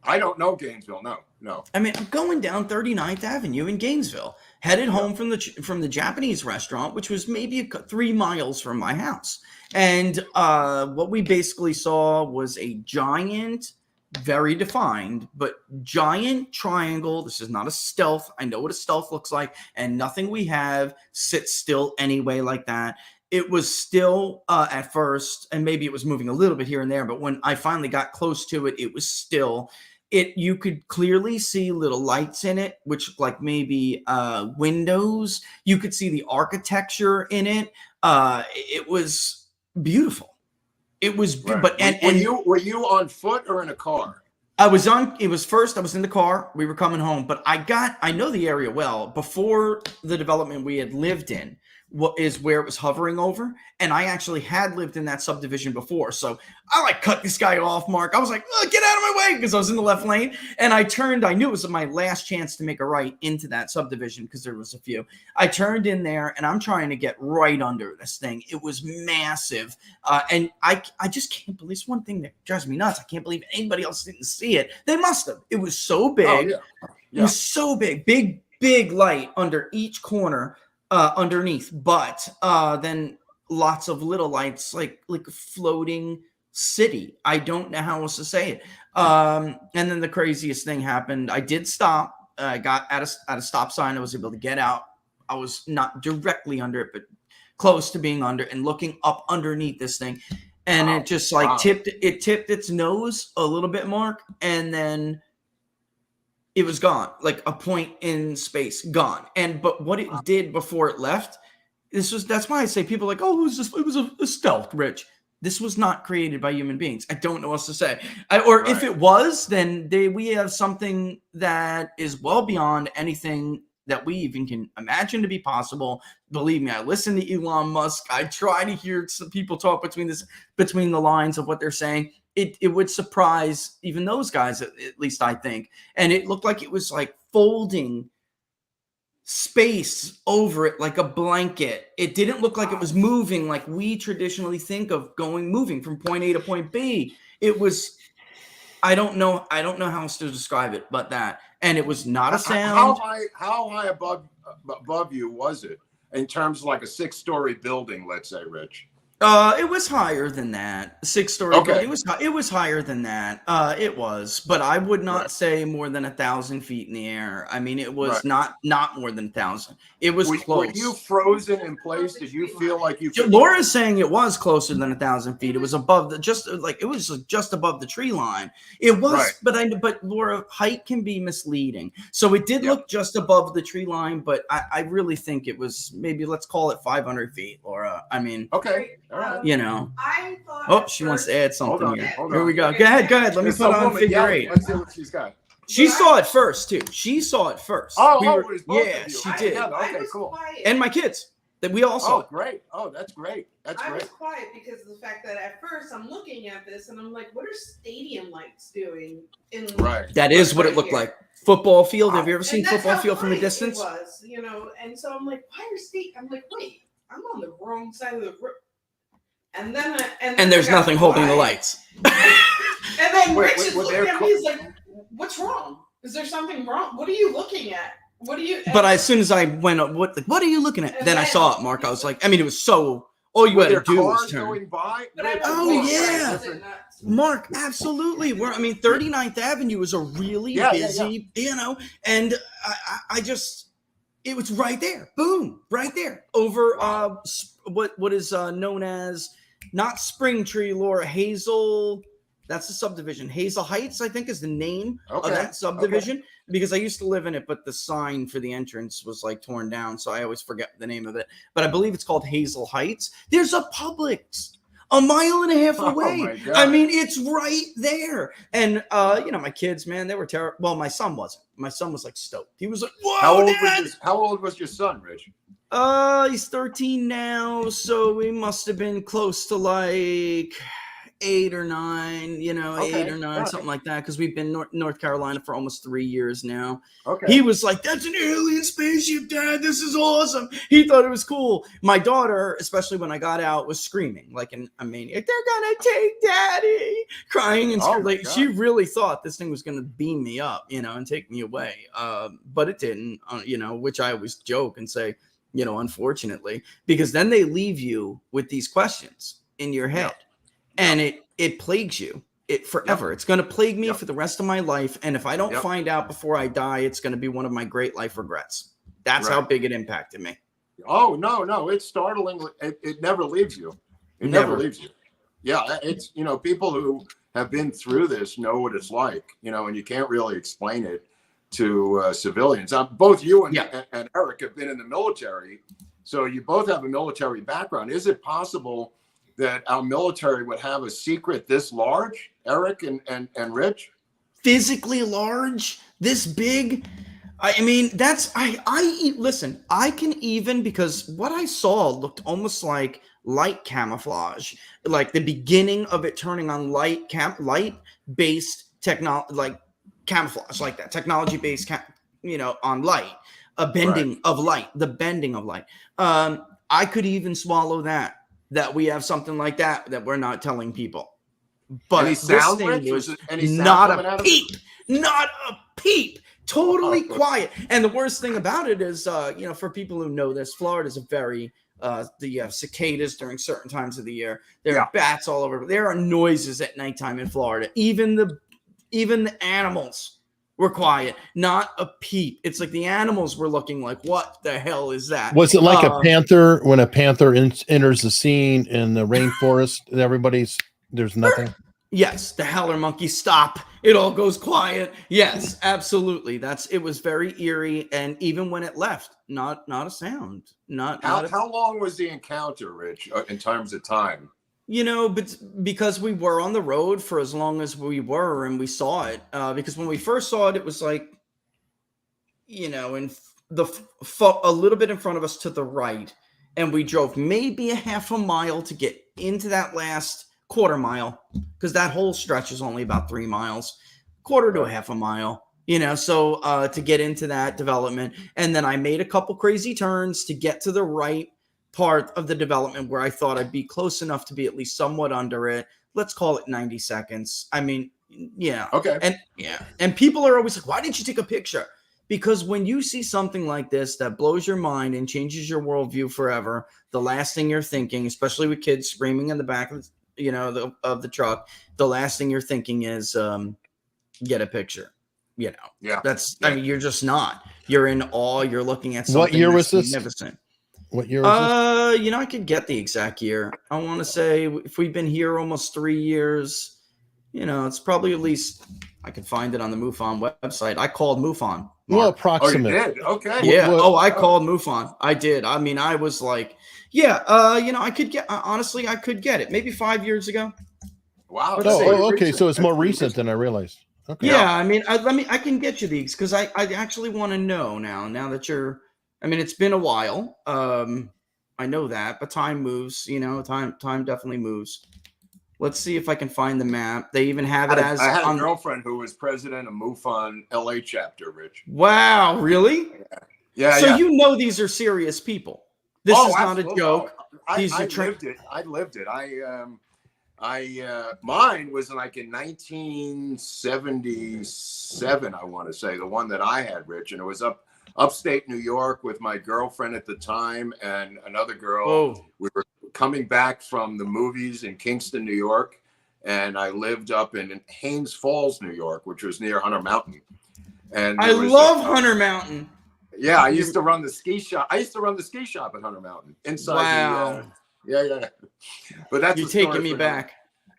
[SPEAKER 2] I don't know Gainesville. No.
[SPEAKER 3] I mean, I'm going down 39th Avenue in Gainesville, headed home from the Japanese restaurant, which was maybe 3 miles from my house. And what we basically saw was a giant, very defined, but giant triangle. This is not a stealth. I know what a stealth looks like, and nothing we have sits still anyway like that. It was still at first, and maybe it was moving a little bit here and there, but when I finally got close to it, it was still. You could clearly see little lights in it, which looked like maybe windows. You could see the architecture in it. It was beautiful. It was, but
[SPEAKER 2] were you on foot or in a car?
[SPEAKER 3] I was in the car. We were coming home, but I know the area well. Before the development we had lived in, what is where it was hovering over, and I actually had lived in that subdivision before, so I cut this guy off, Mark. I was like, get out of my way, because I was in the left lane, and I turned. I knew it was my last chance to make a right into that subdivision because there was a few. I turned in there, and I'm trying to get right under this thing. It was massive, and I just can't believe. It's one thing that drives me nuts. I can't believe anybody else didn't see it. They must have. It was so big. It was so big, big light under each corner. Underneath, but then lots of little lights, like a floating city. I don't know how else to say it. And then the craziest thing happened. I did stop. I got at a stop sign. I was able to get out. I was not directly under it, but close to being under, and looking up underneath this thing. And it just tipped its nose a little bit, Mark, and then it was gone, like a point in space, gone. But what it did before it left, that's why I say people are like, oh, it was a stealth, Rich. This was not created by human beings. I don't know what else to say. If it was, then we have something that is well beyond anything that we even can imagine to be possible. Believe me, I listen to Elon Musk. I try to hear some people talk between the lines of what they're saying. It would surprise even those guys, at least I think. And it looked like it was like folding space over it like a blanket. It didn't look like it was moving like we traditionally think of moving from point A to point B. It was, I don't know how else to describe it, but that. And it was not a sound.
[SPEAKER 2] How high above you was it in terms of like a 6-story building, let's say, Rich?
[SPEAKER 3] It was higher than that. 6-story
[SPEAKER 2] Okay.
[SPEAKER 3] building. It was higher than that. It was, but I would not
[SPEAKER 2] Right.
[SPEAKER 3] say more than 1,000 feet in the air. I mean, it was
[SPEAKER 2] Right.
[SPEAKER 3] not more than 1,000. It was
[SPEAKER 2] Were
[SPEAKER 3] close.
[SPEAKER 2] you frozen in place? Did you feel like you could?
[SPEAKER 3] Laura's saying it was closer than 1,000 feet. It was above the it was just above the tree line. It was,
[SPEAKER 2] Right.
[SPEAKER 3] but Laura, height can be misleading. So it did
[SPEAKER 2] Yeah.
[SPEAKER 3] look just above the tree line, but I really think it was maybe, let's call it 500 feet, Laura. I mean,
[SPEAKER 2] Okay. All right.
[SPEAKER 3] you know.
[SPEAKER 4] I thought.
[SPEAKER 3] Oh, she wants to add something
[SPEAKER 2] Hold on,
[SPEAKER 3] here.
[SPEAKER 2] hold
[SPEAKER 3] Here
[SPEAKER 2] on.
[SPEAKER 3] we go. Go ahead. Let me
[SPEAKER 2] There's
[SPEAKER 3] put
[SPEAKER 2] some
[SPEAKER 3] on
[SPEAKER 2] woman
[SPEAKER 3] figure
[SPEAKER 2] yelling.
[SPEAKER 3] 8.
[SPEAKER 2] Let's see what she's got.
[SPEAKER 3] She saw it first too. She saw it first.
[SPEAKER 2] Oh,
[SPEAKER 3] We were-
[SPEAKER 2] it was both
[SPEAKER 3] yeah,
[SPEAKER 2] of you.
[SPEAKER 3] she
[SPEAKER 2] I
[SPEAKER 3] did.
[SPEAKER 2] together.
[SPEAKER 4] I
[SPEAKER 2] Okay,
[SPEAKER 4] was
[SPEAKER 2] cool.
[SPEAKER 4] quiet.
[SPEAKER 3] And my kids. That we all saw
[SPEAKER 2] Oh,
[SPEAKER 3] it.
[SPEAKER 2] great. Oh, that's great. That's
[SPEAKER 4] I was
[SPEAKER 2] great.
[SPEAKER 4] quiet because of the fact that at first I'm looking at this and I'm like, what are stadium lights doing?
[SPEAKER 2] Right.
[SPEAKER 3] That is what it looked like. Football field. Have you ever seen
[SPEAKER 4] And that's
[SPEAKER 3] football
[SPEAKER 4] how
[SPEAKER 3] field from a
[SPEAKER 4] high
[SPEAKER 3] distance?
[SPEAKER 4] It was, and so I'm like, why are state? I'm like, wait, I'm on the wrong side of the room. And then
[SPEAKER 3] And there's
[SPEAKER 4] I got
[SPEAKER 3] nothing holding the
[SPEAKER 4] quiet.
[SPEAKER 3] lights.
[SPEAKER 4] And then
[SPEAKER 2] Wait,
[SPEAKER 4] Rich is
[SPEAKER 2] were
[SPEAKER 4] looking
[SPEAKER 2] there
[SPEAKER 4] at me. He's like, "What's wrong? Is there something wrong? What are you looking at? What are you?"
[SPEAKER 3] But as soon as I went up, what are you looking at?
[SPEAKER 4] And
[SPEAKER 3] Then I
[SPEAKER 4] then-
[SPEAKER 3] saw it, Mark. I was like, I mean, it was so. All you
[SPEAKER 2] Were
[SPEAKER 3] had to
[SPEAKER 2] there
[SPEAKER 3] do was
[SPEAKER 2] cars
[SPEAKER 3] turn.
[SPEAKER 2] going by?
[SPEAKER 4] But I
[SPEAKER 2] Rich,
[SPEAKER 4] was
[SPEAKER 3] Oh,
[SPEAKER 4] like,
[SPEAKER 3] yeah.
[SPEAKER 4] "Why is it nuts?"
[SPEAKER 3] Mark, absolutely. 39th Avenue is a really busy, and I just, it was right there. Boom, right there. Over what is known as not Springtree, Laura, Hazel. That's the subdivision. Hazel Heights, I think, is the name of that subdivision, because I used to live in it, but the sign for the entrance was like torn down, so I always forget the name of it. But I believe it's called Hazel Heights. There's a Publix 1.5 miles away.
[SPEAKER 2] my God.
[SPEAKER 3] I mean, it's right there. And my kids, man, they were terrible. Well, my son wasn't. My son was like stoked. He was like, "Whoa, Dad!"
[SPEAKER 2] How old was your son, Rich?
[SPEAKER 3] He's 13 now, so we must have been close to like 8 or 9, 8 or 9,
[SPEAKER 2] right.
[SPEAKER 3] something like that, because we've been North Carolina for almost 3 years now.
[SPEAKER 2] Okay.
[SPEAKER 3] He was like, "That's an alien spaceship, Dad. This is awesome." He thought it was cool. My daughter, especially when I got out, was screaming like a maniac. "They're gonna take Daddy!" Crying and
[SPEAKER 2] Oh,
[SPEAKER 3] screaming.
[SPEAKER 2] my
[SPEAKER 3] Like,
[SPEAKER 2] God.
[SPEAKER 3] she really thought this thing was gonna beam me up, and take me away. But it didn't, which I always joke and say, unfortunately, because then they leave you with these questions in your head. And it plagues you forever. It's going to plague me for the rest of my life. And if I don't find out before I die, it's going to be one of my great life regrets. That's how big it impacted me.
[SPEAKER 2] Oh, no. It's startling. It never leaves you. It never leaves you. Yeah. It's, people who have been through this know what it's like, and you can't really explain it to civilians. Both you and Eric have been in the military. So you both have a military background. Is it possible that our military would have a secret this large, Eric and Rich?
[SPEAKER 3] Physically large, this big. I mean, listen, I can even, because what I saw looked almost like light camouflage, like the beginning of it turning on light-based technology, like camouflage, like that, technology-based, on light, the bending of light. I could even swallow that we have something like that we're not telling people. But
[SPEAKER 2] Any
[SPEAKER 3] this
[SPEAKER 2] sound,
[SPEAKER 3] thing
[SPEAKER 2] Rich?
[SPEAKER 3] was
[SPEAKER 2] Any sound
[SPEAKER 3] not
[SPEAKER 2] coming out
[SPEAKER 3] a
[SPEAKER 2] of
[SPEAKER 3] peep, totally quiet. And the worst thing about it is, for people who know this, Florida is a very, the cicadas during certain times of the year. There are bats all over. There are noises at nighttime in Florida. Even the animals were quiet, not a peep. It's like the animals were looking like, what the hell is that?
[SPEAKER 1] Was it like a panther when a panther enters the scene in the rainforest and there's nothing?
[SPEAKER 3] Yes, the howler monkey stop. It all goes quiet. Yes, absolutely. It was very eerie, and even when it left, not a sound.
[SPEAKER 2] How long was the encounter, Rich, in terms of time?
[SPEAKER 3] But because we were on the road for as long as we were, and we saw it, because when we first saw it, it was like, in a little bit in front of us to the right, and we drove maybe a 1/2 mile to get into that last 1/4 mile, because that whole stretch is only about 3 miles, 1/4 to a 1/2 mile. So to get into that development, and then I made a couple crazy turns to get to the right part of the development where I thought I'd be close enough to be at least somewhat under it. Let's call it 90 seconds. I mean, yeah.
[SPEAKER 2] Okay.
[SPEAKER 3] And people are always like, "Why didn't you take a picture?" Because when you see something like this that blows your mind and changes your worldview forever, the last thing you're thinking, especially with kids screaming in the back of the truck, the last thing you're thinking is get a picture.
[SPEAKER 2] Yeah.
[SPEAKER 3] I mean, you're just not. You're in awe. You're looking at something
[SPEAKER 1] What year was this?
[SPEAKER 3] magnificent.
[SPEAKER 1] What year was this?
[SPEAKER 3] I could get the exact year. I want to say if we've been here almost 3 years, it's probably at least I could find it on the MUFON website. I called MUFON.
[SPEAKER 1] Well,
[SPEAKER 3] Mark.
[SPEAKER 1] approximate.
[SPEAKER 2] Oh, you did? Okay.
[SPEAKER 3] Yeah.
[SPEAKER 1] What-
[SPEAKER 3] I called MUFON. I did. I mean, I was like, I could get. Honestly, I could get it. Maybe 5 years ago.
[SPEAKER 2] Wow.
[SPEAKER 3] Let's see.
[SPEAKER 1] Okay. So it's more
[SPEAKER 2] That's pretty
[SPEAKER 1] recent than I realized. Okay.
[SPEAKER 3] Yeah. I mean, I can get you these because I actually want to know now that you're. I mean, it's been a while. I know that, but time moves. Time definitely moves. Let's see if I can find the map. They even have it as.
[SPEAKER 2] I had a girlfriend who was president of MUFON LA chapter, Rich.
[SPEAKER 3] Wow, really?
[SPEAKER 2] Yeah.
[SPEAKER 3] So
[SPEAKER 2] yeah.
[SPEAKER 3] these are serious people. This is not a
[SPEAKER 2] absolutely.
[SPEAKER 3] joke.
[SPEAKER 2] I
[SPEAKER 3] These are
[SPEAKER 2] lived it. I lived it. Mine was like in 1977, I want to say, the one that I had, Rich, and it was upstate New York with my girlfriend at the time and another girl.
[SPEAKER 3] Oh.
[SPEAKER 2] We were coming back from the movies in Kingston, New York, and I lived up in Haynes Falls, New York, which was near Hunter Mountain. And
[SPEAKER 3] I love Hunter Mountain.
[SPEAKER 2] Yeah, I used to run the ski shop. I used to run the ski shop at Hunter Mountain inside.
[SPEAKER 3] Wow.
[SPEAKER 2] Yeah. But that's
[SPEAKER 3] You're taking me back.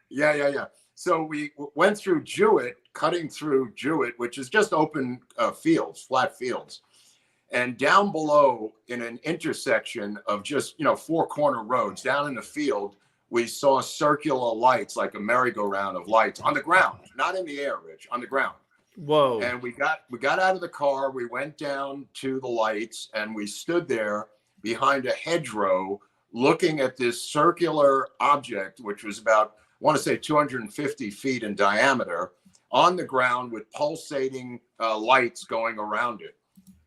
[SPEAKER 2] Yeah. So we went through Jewett, cutting through Jewett, which is just open fields, flat fields. And down below in an intersection of just, 4 corner roads down in the field, we saw circular lights, like a merry-go-round of lights on the ground, not in the air, Rich, on the ground.
[SPEAKER 3] Whoa.
[SPEAKER 2] And we got out of the car, we went down to the lights, and we stood there behind a hedgerow looking at this circular object, which was about, I want to say 250 feet in diameter, on the ground with pulsating lights going around it.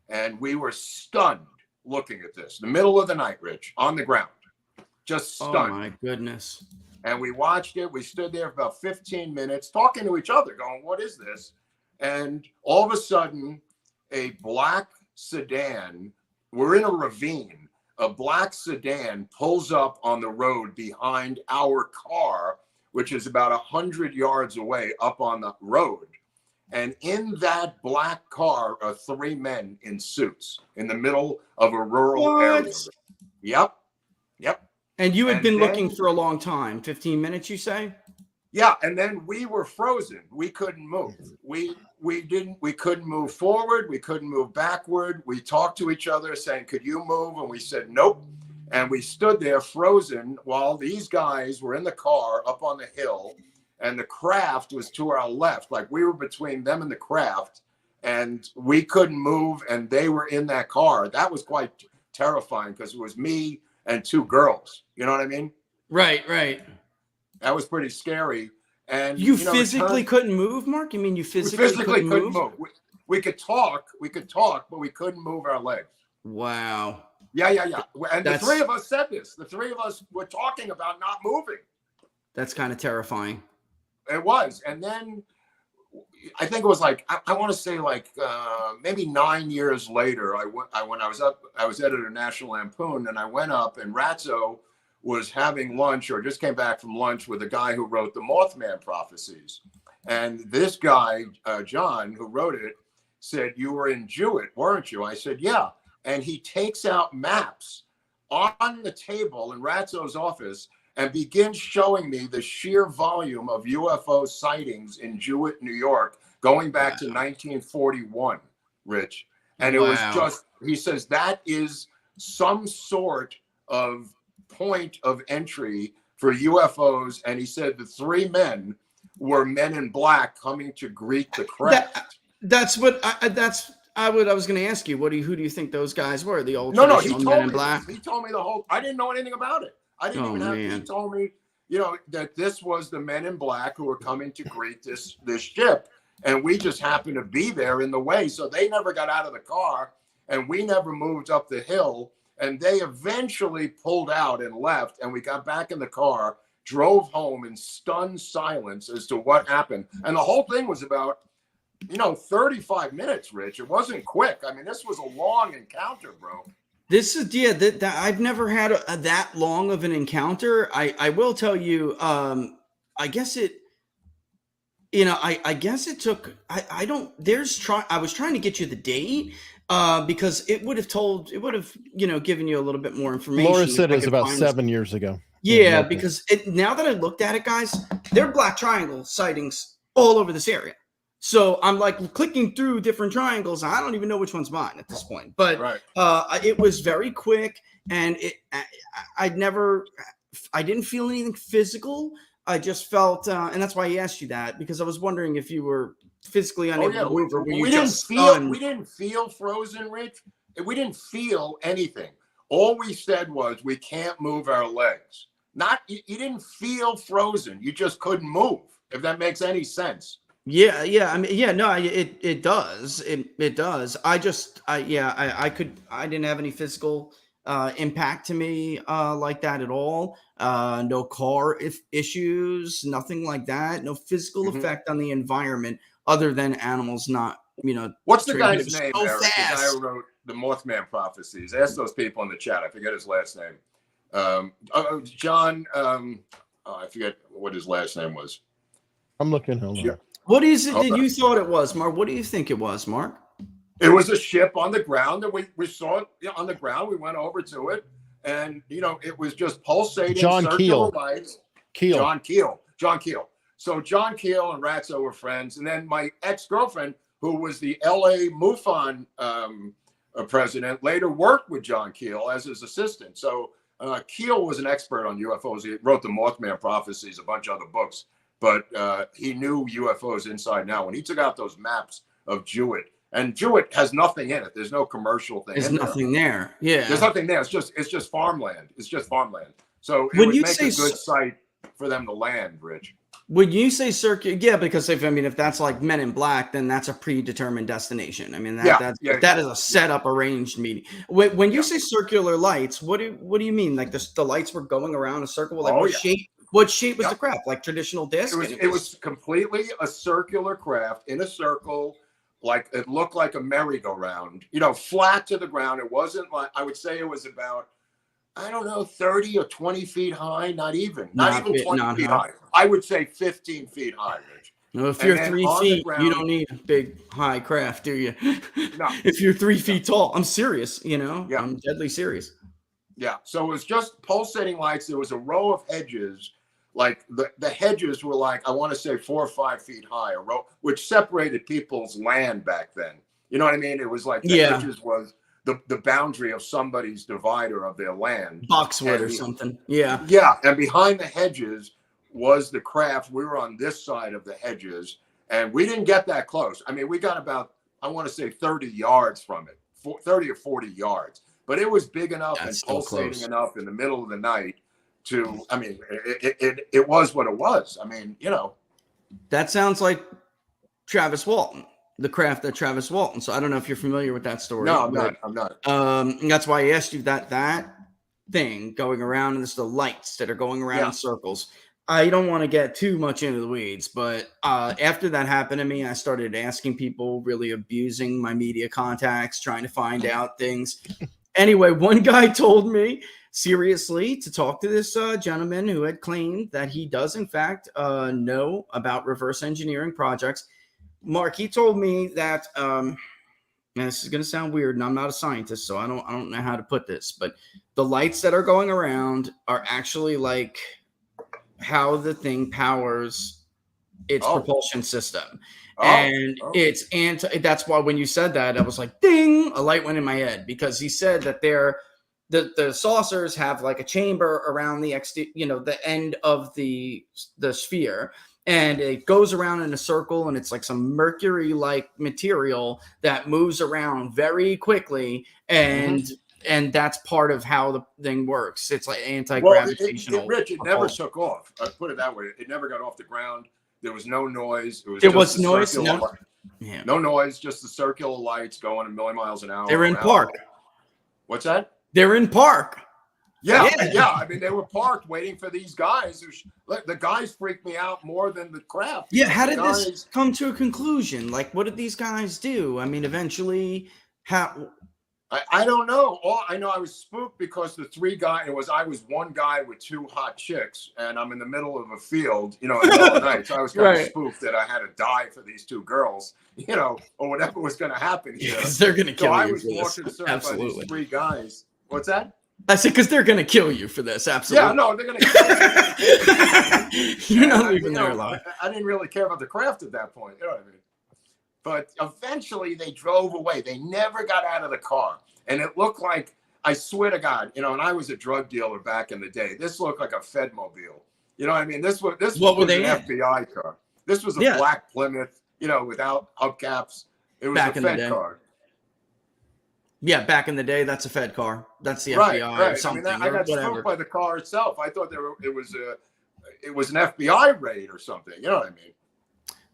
[SPEAKER 2] And we were stunned looking at this. The middle of the night, Rich, on the ground. Just stunned.
[SPEAKER 3] Oh, my goodness.
[SPEAKER 2] And we watched it. We stood there for about 15 minutes talking to each other, going, what is this? And all of a sudden, a black sedan, we're in a ravine, a black sedan pulls up on the road behind our car, which is about 100 yards away up on the road. And in that black car are 3 men in suits in the middle of a rural area. Yep.
[SPEAKER 3] And you had been looking for a long time. 15 minutes, you say?
[SPEAKER 2] Yeah. And then we were frozen. We couldn't move. We couldn't move forward. We couldn't move backward. We talked to each other saying, could you move? And we said, nope. And we stood there frozen while these guys were in the car up on the hill. And the craft was to our left, like we were between them and the craft, and we couldn't move, and they were in that car. That was quite terrifying because it was me and 2 girls. You know what I mean?
[SPEAKER 3] Right.
[SPEAKER 2] That was pretty scary. And
[SPEAKER 3] you physically couldn't move, Mark? You mean you physically couldn't move?
[SPEAKER 2] We could talk, but we couldn't move our legs.
[SPEAKER 3] Wow.
[SPEAKER 2] Yeah. And the 3 of us said this. The 3 of us were talking about not moving. That's
[SPEAKER 3] kind of terrifying.
[SPEAKER 2] It was. And then I think it was like, I want to say like maybe 9 years later, when I was editor of National Lampoon, and I went up, and Ratzo was having lunch or just came back from lunch with a guy who wrote the Mothman prophecies. And this guy, John, who wrote it, said, you were in Jewett, weren't you? I said, yeah. And he takes out maps on the table in Ratzo's office and begins showing me the sheer volume of UFO sightings in Jewett, New York, going back to 1941, Rich. And it was just, he says, that is some sort of point of entry for UFOs. And he said the 3 men were men in black coming to greet the craft.
[SPEAKER 3] That's what I was going to ask you. Who do you think those guys were? The old
[SPEAKER 2] men
[SPEAKER 3] in black?
[SPEAKER 2] He told me the whole, I didn't know anything about it. I didn't even have to. He told me, that this was the men in black who were coming to greet this ship. And we just happened to be there in the way. So they never got out of the car, and we never moved up the hill. And they eventually pulled out and left. And we got back in the car, drove home in stunned silence as to what happened. And the whole thing was about 35 minutes, Rich. It wasn't quick. I mean, this was a long encounter, bro.
[SPEAKER 3] This is that I've never had that long of an encounter. I will tell you. I guess it. I guess it took. I don't. I was trying to get you the date. Because it would have given you a little bit more information.
[SPEAKER 1] Laura said it was about 7 years ago.
[SPEAKER 3] Yeah, because now that I looked at it, guys, there are black triangle sightings all over this area. So I'm like clicking through different triangles. I don't even know which one's mine at this point. But
[SPEAKER 2] right.
[SPEAKER 3] It was very quick, and I didn't feel anything physical. I just felt, and that's why I asked you that, because I was wondering if you were physically unable to move, or
[SPEAKER 2] we didn't feel frozen, Rich. We didn't feel anything. All we said was we can't move our legs. You didn't feel frozen. You just couldn't move. If that makes any sense.
[SPEAKER 3] Yeah. I mean, yeah, no, it does. It does. I didn't have any physical impact to me like that at all. No car issues, nothing like that. No physical effect on the environment other than animals not,
[SPEAKER 2] What's the guy's name,
[SPEAKER 3] so
[SPEAKER 2] Eric?
[SPEAKER 3] fast.
[SPEAKER 2] The guy who wrote the Mothman Prophecies. Ask those people in the chat. I forget his last name. John. I forget what his last name was.
[SPEAKER 1] I'm looking. Hold on.
[SPEAKER 3] What is it that you thought it was, Mark? What do you think it was, Mark?
[SPEAKER 2] It was a ship on the ground, and we saw it on the ground. We went over to it, and it was just pulsating.
[SPEAKER 1] John Keel.
[SPEAKER 2] Lights.
[SPEAKER 1] John Keel.
[SPEAKER 2] So John Keel and Ratso were friends, and then my ex-girlfriend, who was the L.A. MUFON president, later worked with John Keel as his assistant. So Keel was an expert on UFOs. He wrote the Mothman Prophecies, a bunch of other books, but he knew UFOs inside and out. When he took out those maps of Jewett, and Jewett has nothing in it. There's no commercial thing.
[SPEAKER 3] There's nothing there. Yeah.
[SPEAKER 2] There's nothing there. It's just farmland. So it
[SPEAKER 3] when
[SPEAKER 2] would
[SPEAKER 3] you
[SPEAKER 2] make
[SPEAKER 3] say
[SPEAKER 2] a good site for them to land, Rich.
[SPEAKER 3] When you say circular, yeah, because if that's like Men in Black, then that's a predetermined destination. I mean, that is a set up, arranged meeting. When you say circular lights, what do you mean? Like the lights were going around a circle? Like what shape was the craft? Like traditional disc?
[SPEAKER 2] It was completely a circular craft in a circle. Like it looked like a merry-go-round, flat to the ground. It wasn't like, I would say it was about, I don't know, 30 or 20 feet high. Not even 20 feet high. I would say 15 feet high, Rich.
[SPEAKER 3] No, if you're 3 feet, you don't need a big high craft, do you? No. If you're 3 feet tall, I'm serious, I'm deadly serious.
[SPEAKER 2] Yeah. So it was just pulsating lights. There was a row of hedges. Like the hedges were like, I want to say 4 or 5 feet high, a row, which separated people's land back then. You know what I mean? It was like the hedges was the boundary of somebody's divider of their land.
[SPEAKER 3] Boxwood or something. Yeah.
[SPEAKER 2] Yeah. And behind the hedges was the craft. We were on this side of the hedges, and we didn't get that close. I mean, we got about, I want to say 30 yards from it, 30 or 40 yards. But it was big enough and pulsating enough in the middle of the night. It was what it was. I mean,
[SPEAKER 3] That sounds like Travis Walton, the craft that Travis Walton. So I don't know if you're familiar with that story.
[SPEAKER 2] No, I'm not.
[SPEAKER 3] That's why I asked you that thing going around, and it's the lights that are going around in circles. I don't want to get too much into the weeds, but after that happened to me, I started asking people, really abusing my media contacts, trying to find out things. Anyway, one guy told me, seriously, to talk to this gentleman who had claimed that he does, in fact, know about reverse engineering projects. Mark, he told me that, and this is going to sound weird, and I'm not a scientist, so I don't know how to put this, but the lights that are going around are actually like how the thing powers its propulsion system. It's that's why when you said that, I was like, ding, a light went in my head, because he said that the saucers have like a chamber around the the end of the sphere, and it goes around in a circle, and it's like some mercury-like material that moves around very quickly, and that's part of how the thing works. It's like anti-gravitational.
[SPEAKER 2] Rich, it never took off. I put it that way. It never got off the ground. There was no noise.
[SPEAKER 3] There was noise.
[SPEAKER 2] No noise. Just the circular lights going a million miles an hour.
[SPEAKER 3] They're in park.
[SPEAKER 2] What's that?
[SPEAKER 3] They're in park.
[SPEAKER 2] Yeah,
[SPEAKER 3] Yeah.
[SPEAKER 2] yeah. I mean, they were parked waiting for these guys. The guys freaked me out more than the craft.
[SPEAKER 3] Yeah, how
[SPEAKER 2] The
[SPEAKER 3] did this come to a conclusion? Like, what did these guys do? I mean, eventually, how?
[SPEAKER 2] I don't know. All I know, I was spooked because the three guys. I was one guy with two hot chicks, and I'm in the middle of a field, in the middle of the night. So I was kind of
[SPEAKER 3] Right.
[SPEAKER 2] spooked that I had to die for these two girls, or whatever was going to happen here.
[SPEAKER 3] Because they're gonna kill
[SPEAKER 2] So I
[SPEAKER 3] you
[SPEAKER 2] was
[SPEAKER 3] for
[SPEAKER 2] more
[SPEAKER 3] this.
[SPEAKER 2] concerned by
[SPEAKER 3] Absolutely.
[SPEAKER 2] these three guys. What's that?
[SPEAKER 3] I said because they're gonna kill you for this. Absolutely.
[SPEAKER 2] Yeah, no, they're going to kill me.
[SPEAKER 3] You're not
[SPEAKER 2] And
[SPEAKER 3] leaving there alive.
[SPEAKER 2] I didn't really care about the craft at that point. You know what I mean? But eventually they drove away. They never got out of the car. And it looked like, I swear to God, and I was a drug dealer back in the day. This looked like a Fedmobile. You know what I mean? This was
[SPEAKER 3] What were
[SPEAKER 2] an
[SPEAKER 3] they in?
[SPEAKER 2] FBI car. This was a black Plymouth, without hubcaps. It was
[SPEAKER 3] Back
[SPEAKER 2] a
[SPEAKER 3] in the
[SPEAKER 2] Fed
[SPEAKER 3] day.
[SPEAKER 2] car.
[SPEAKER 3] Yeah, back in the day, that's a Fed car. That's the
[SPEAKER 2] Right,
[SPEAKER 3] FBI
[SPEAKER 2] right.
[SPEAKER 3] or something,
[SPEAKER 2] I got
[SPEAKER 3] or whatever.
[SPEAKER 2] spooked by the car itself. I thought it was an FBI raid or something. You know what I mean?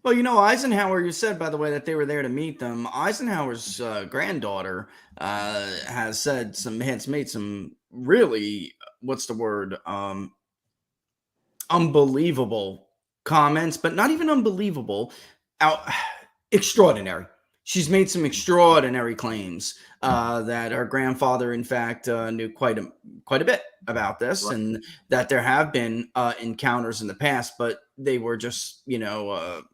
[SPEAKER 3] Well, Eisenhower, you said, by the way, that they were there to meet them. Eisenhower's granddaughter has made some really, what's the word, unbelievable comments, but not even unbelievable, extraordinary. She's made some extraordinary claims that her grandfather, in fact, knew quite a bit about this, right, and that there have been encounters in the past, but they were just,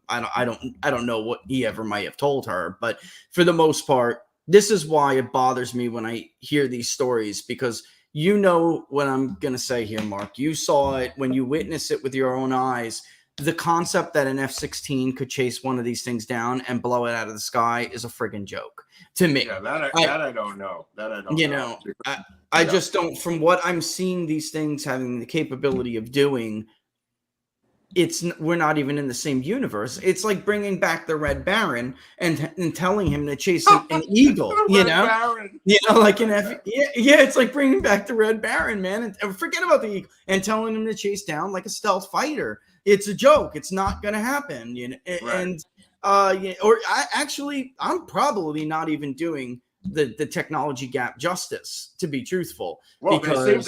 [SPEAKER 3] I don't know what he ever might have told her, but for the most part, this is why it bothers me when I hear these stories, because you know what I'm going to say here, Mark. You saw it when you witnessed it with your own eyes. The concept that an F-16 could chase one of these things down and blow it out of the sky is a friggin' joke to me.
[SPEAKER 2] Yeah, that I don't know. That I don't know.
[SPEAKER 3] I just don't, from what I'm seeing these things having the capability of doing, we're not even in the same universe. It's like bringing back the Red Baron and telling him to chase an eagle,
[SPEAKER 2] Baron.
[SPEAKER 3] Like it's like bringing back the Red Baron, man, and forget about the eagle and telling him to chase down like a stealth fighter. It's a joke. It's not going to happen,
[SPEAKER 2] Right.
[SPEAKER 3] And I'm probably not even doing the technology gap justice, to be truthful.
[SPEAKER 2] Well,
[SPEAKER 3] because
[SPEAKER 2] they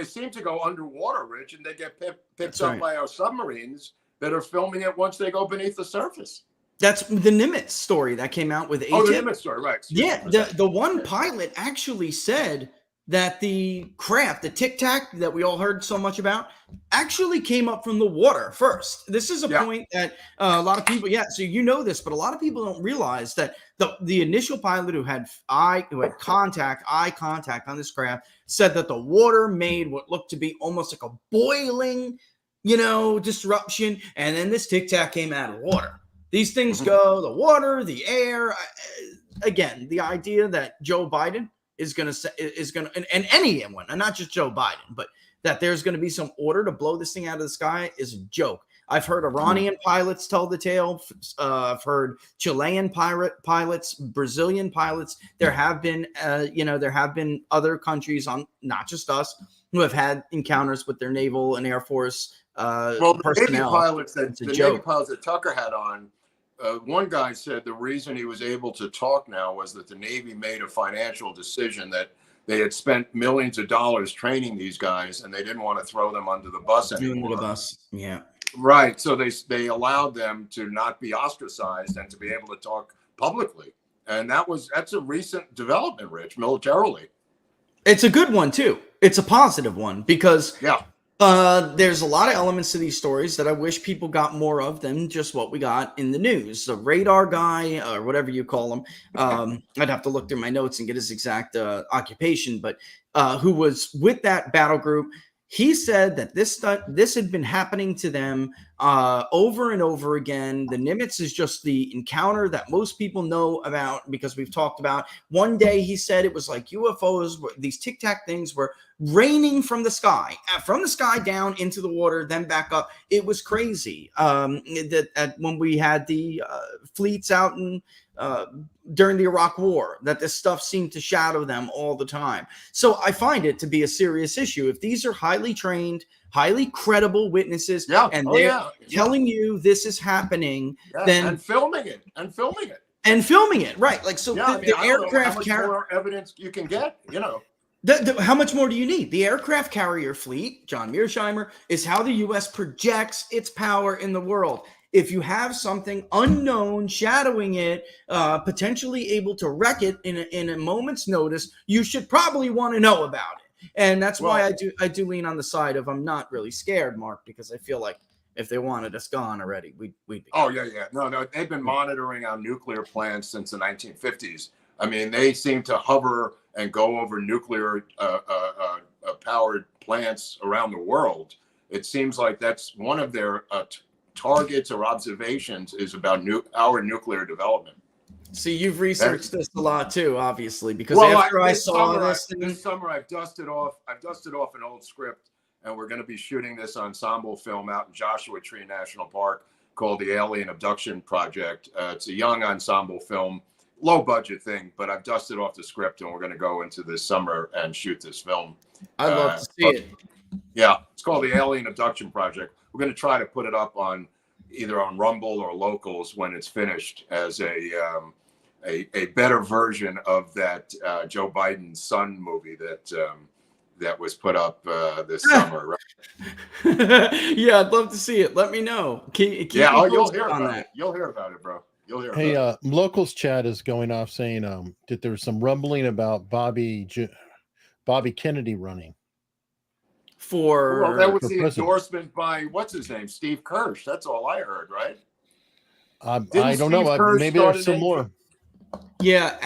[SPEAKER 2] seem to go underwater, Rich, and they get picked
[SPEAKER 3] right.
[SPEAKER 2] up by our submarines that are filming it once they go beneath the surface.
[SPEAKER 3] That's the Nimitz story that came out with
[SPEAKER 2] Oh, the Nimitz story, right?
[SPEAKER 3] The one pilot actually said that the craft, the Tic Tac that we all heard so much about, actually came up from the water first. This is a point that a lot of people, so this, but a lot of people don't realize that the initial pilot who had eye contact on this craft said that the water made what looked to be almost like a boiling, disruption, and then this Tic Tac came out of water. These things go, the water, the air. Again, the idea that Joe Biden is going to, and anyone, and not just Joe Biden, but that there's going to be some order to blow this thing out of the sky is a joke. I've heard Iranian pilots tell the tale. I've heard Chilean pilots, Brazilian pilots. There have been, other countries, on not just us, who have had encounters with their naval and air force personnel.
[SPEAKER 2] The Navy pilots that Tucker had on, one guy said the reason he was able to talk now was that the Navy made a financial decision that they had spent millions of dollars training these guys, and they didn't want to throw them under the bus anymore.
[SPEAKER 3] Yeah.
[SPEAKER 2] Right. So they allowed them to not be ostracized and to be able to talk publicly. And that's a recent development, Rich, militarily.
[SPEAKER 3] It's a good one too. It's a positive one because there's a lot of elements to these stories that I wish people got more of than just what we got in the news. The radar guy, or whatever you call him, I'd have to look through my notes and get his exact occupation, but who was with that battle group. He said that this had been happening to them over and over again. The Nimitz is just the encounter that most people know about because we've talked about. One day he said it was like UFOs, these Tic Tac things were raining from the sky down into the water, then back up. It was crazy. When we had the fleets out in during the Iraq War, that this stuff seemed to shadow them all the time. So I find it to be a serious issue. If these are highly trained, highly credible witnesses, and they're telling you this is happening, then
[SPEAKER 2] and filming it,
[SPEAKER 3] right? Like, so the
[SPEAKER 2] I
[SPEAKER 3] aircraft
[SPEAKER 2] carrier, more evidence you can get,
[SPEAKER 3] How much more do you need? The aircraft carrier fleet, John Mearsheimer, is how the U.S. projects its power in the world. If you have something unknown shadowing it, potentially able to wreck it in a moment's notice, you should probably want to know about it. And that's why I do lean on the side of I'm not really scared, Mark, because I feel like if they wanted us gone already, we'd be gone.
[SPEAKER 2] Yeah. No, they've been monitoring our nuclear plants since the 1950s. I mean, they seem to hover and go over nuclear powered plants around the world. It seems like that's one of their targets or observations is about our nuclear development.
[SPEAKER 3] See, you've researched this a lot too, obviously, because after I saw this
[SPEAKER 2] summer, I've dusted off an old script, and we're going to be shooting this ensemble film out in Joshua Tree National Park called The Alien Abduction Project. It's a young ensemble film, low budget thing, but I've dusted off the script, and we're going to go into this summer and shoot this film.
[SPEAKER 3] I'd love to see it.
[SPEAKER 2] Yeah, it's called The Alien Abduction Project. We're going to try to put it up on either on Rumble or Locals when it's finished as a better version of that Joe Biden's son movie that was put up this summer. Right?
[SPEAKER 3] Yeah, I'd love to see it. Let me know.
[SPEAKER 2] You'll hear about it. You'll hear about it, bro. You'll hear.
[SPEAKER 1] Hey, Locals chat is going off saying that there's some rumbling about Bobby Kennedy running.
[SPEAKER 2] Well, that was the endorsement by what's his name, Steve Kirsch. That's all I heard, right?
[SPEAKER 1] I don't know. Maybe there's some more.
[SPEAKER 3] Yeah,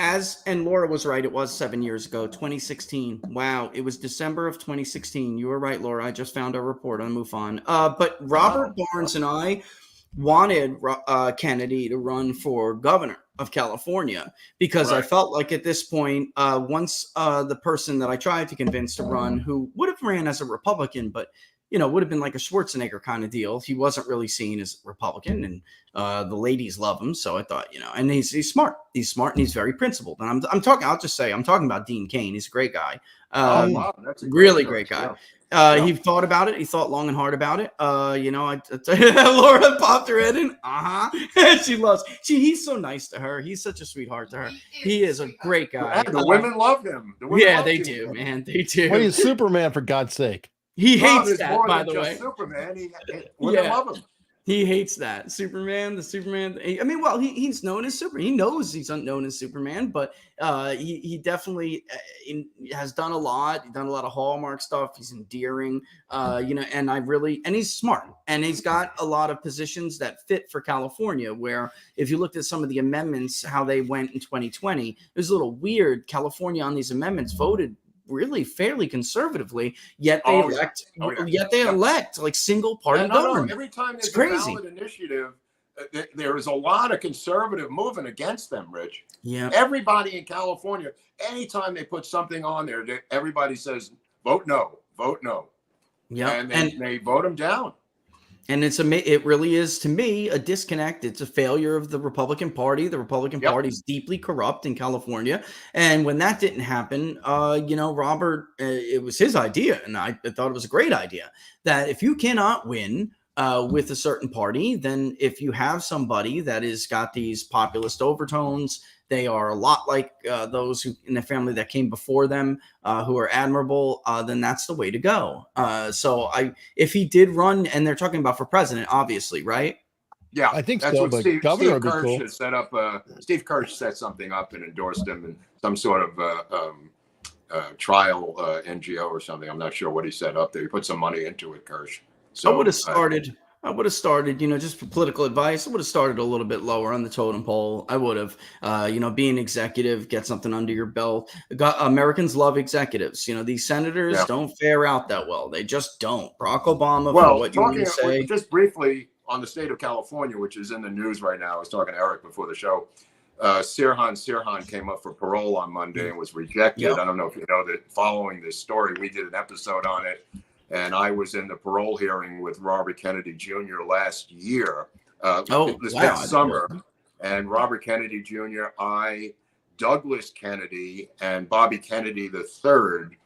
[SPEAKER 3] and Laura was right. It was 7 years ago, 2016. Wow, it was December of 2016. You were right, Laura. I just found a report on MUFON. But Robert Barnes and I wanted Kennedy to run for governor of California because I felt like at this point, once the person that I tried to convince to run, who would have ran as a Republican, but would have been like a Schwarzenegger kind of deal. He wasn't really seen as a Republican, and the ladies love him. So I thought, and he's smart. He's smart and he's very principled. And I'm talking about Dean Cain. He's a great guy.
[SPEAKER 2] That's a
[SPEAKER 3] really great guy. Yeah. He thought about it. He thought long and hard about it. Laura popped her head in. He's so nice to her. He's such a sweetheart to her. He is a great guy.
[SPEAKER 2] The women love him.
[SPEAKER 3] They do, man. They do.
[SPEAKER 1] Well, he's Superman, for God's sake.
[SPEAKER 3] He hates that, by the way.
[SPEAKER 2] Superman. Women love him.
[SPEAKER 3] He hates that. Superman. He's known as Superman. He knows he's known as Superman, but he definitely has done a lot. He's done a lot of Hallmark stuff. He's endearing, and he's smart. And he's got a lot of positions that fit for California, where if you looked at some of the amendments, how they went in 2020, it was a little weird. California on these amendments voted really fairly conservatively, yet they elect like single party government.
[SPEAKER 2] Every time there's a ballot initiative, there is a lot of conservative movement against them, Rich.
[SPEAKER 3] Yeah.
[SPEAKER 2] Everybody in California, anytime they put something on there, everybody says, vote no. Yeah. And they vote them down.
[SPEAKER 3] And it really is, to me, a disconnect. It's a failure of the Republican Party. The Republican Party is deeply corrupt in California. And when that didn't happen, Robert, it was his idea. And I thought it was a great idea that if you cannot win with a certain party, then if you have somebody that has got these populist overtones, they are a lot like those who in the family that came before them, who are admirable, then that's the way to go. If he did run, and they're talking about for president, obviously, right?
[SPEAKER 2] Yeah,
[SPEAKER 1] I think
[SPEAKER 2] that's
[SPEAKER 1] so.
[SPEAKER 2] What
[SPEAKER 1] But
[SPEAKER 2] Steve
[SPEAKER 1] Kirsch
[SPEAKER 2] cool. has set up. Steve Kirsch set something up and endorsed him in some sort of trial NGO or something. I'm not sure what he set up there. He put some money into it, Kirsch. So
[SPEAKER 3] I would have started. Just for political advice, I would have started a little bit lower on the totem pole. I would have, be an executive, get something under your belt. Americans love executives. These senators don't fare out that well. They just don't. Barack Obama, for what you want to say.
[SPEAKER 2] Just briefly on the state of California, which is in the news right now. I was talking to Eric before the show. Sirhan came up for parole on Monday and was rejected. Yep. I don't know if you know that following this story, we did an episode on it. And I was in the parole hearing with Robert Kennedy Jr. last year, past summer. And Robert Kennedy Jr., Douglas Kennedy, and Bobby Kennedy III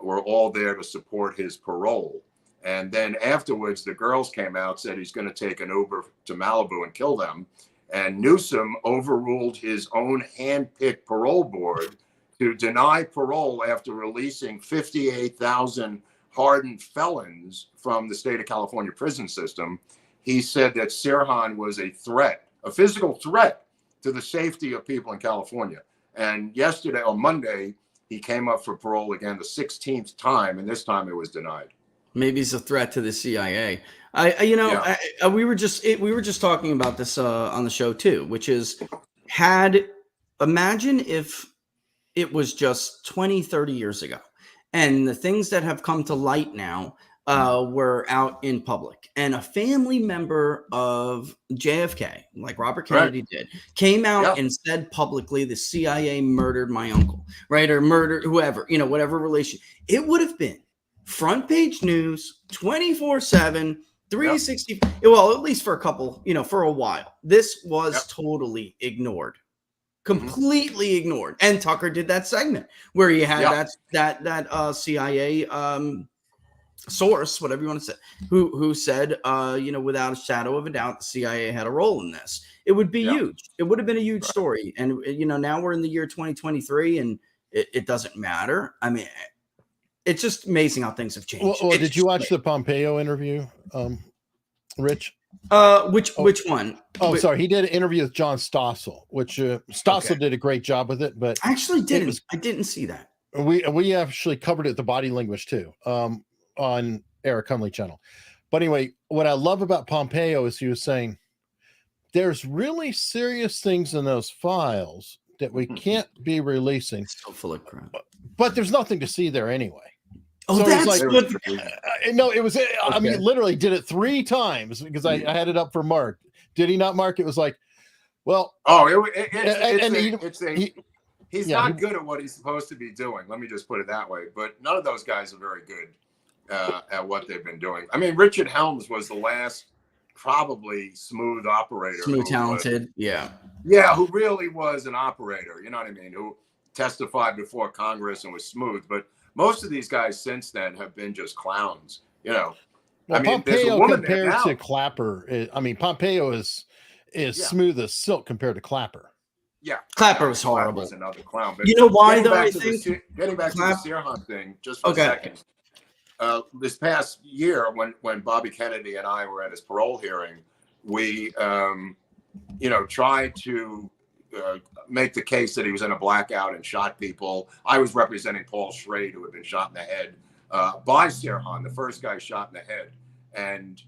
[SPEAKER 2] were all there to support his parole. And then afterwards, the girls came out, said he's going to take an Uber to Malibu and kill them. And Newsom overruled his own hand-picked parole board to deny parole after releasing 58,000 hardened felons from the state of California prison system. He said that Sirhan was a threat, a physical threat to the safety of people in California. And yesterday, on Monday, he came up for parole again the 16th time, and this time it was denied.
[SPEAKER 3] Maybe he's a threat to the CIA. We were just talking about this on the show too, which is imagine if it was just 20, 30 years ago, and the things that have come to light now were out in public, and a family member of JFK, like Robert Kennedy did, came out and said publicly, the CIA murdered my uncle, right? Or murdered whoever, whatever relation. It would have been front page news, 24/7, 360. Well, at least for a couple, for a while. This was totally ignored. Completely ignored. And Tucker did that segment where he had that CIA source, whatever you want to say, who said, without a shadow of a doubt, the CIA had a role in this. It would be huge. It would have been a huge story. And, now we're in the year 2023 and it doesn't matter. I mean, it's just amazing how things have changed.
[SPEAKER 1] Well, did you watch the Pompeo interview, Rich?
[SPEAKER 3] Which one?
[SPEAKER 1] Oh, sorry. He did an interview with John Stossel, which Stossel did a great job with it, but
[SPEAKER 3] I actually didn't. I didn't see that.
[SPEAKER 1] We actually covered it, the body language too, on Eric Hunley channel. But anyway, what I love about Pompeo is he was saying there's really serious things in those files that we can't be releasing.
[SPEAKER 3] It's so full of crap.
[SPEAKER 1] But there's nothing to see there anyway.
[SPEAKER 3] Oh,
[SPEAKER 1] so
[SPEAKER 3] that's
[SPEAKER 1] like,
[SPEAKER 3] what.
[SPEAKER 1] No, it was. I mean, literally did it 3 times because I had it up for Mark. Did he not, Mark? It was like, well.
[SPEAKER 2] Oh, he's not good at what he's supposed to be doing. Let me just put it that way. But none of those guys are very good at what they've been doing. I mean, Richard Helms was the last probably smooth operator.
[SPEAKER 3] Smooth, talented.
[SPEAKER 2] Yeah, who really was an operator. You know what I mean? Who testified before Congress and was smooth. But most of these guys since then have been just clowns,
[SPEAKER 1] Well,
[SPEAKER 2] I mean,
[SPEAKER 1] Pompeo compared to Clapper, Pompeo is smooth as silk compared to Clapper.
[SPEAKER 3] Yeah, Clapper was horrible.
[SPEAKER 2] Was another clown. But
[SPEAKER 3] you know why, though?
[SPEAKER 2] Getting back to the Sirhan thing, just for a second. This past year, when Bobby Kennedy and I were at his parole hearing, we, tried to make the case that he was in a blackout and shot people. I was representing Paul Schrade, who had been shot in the head by Sirhan, the first guy shot in the head. And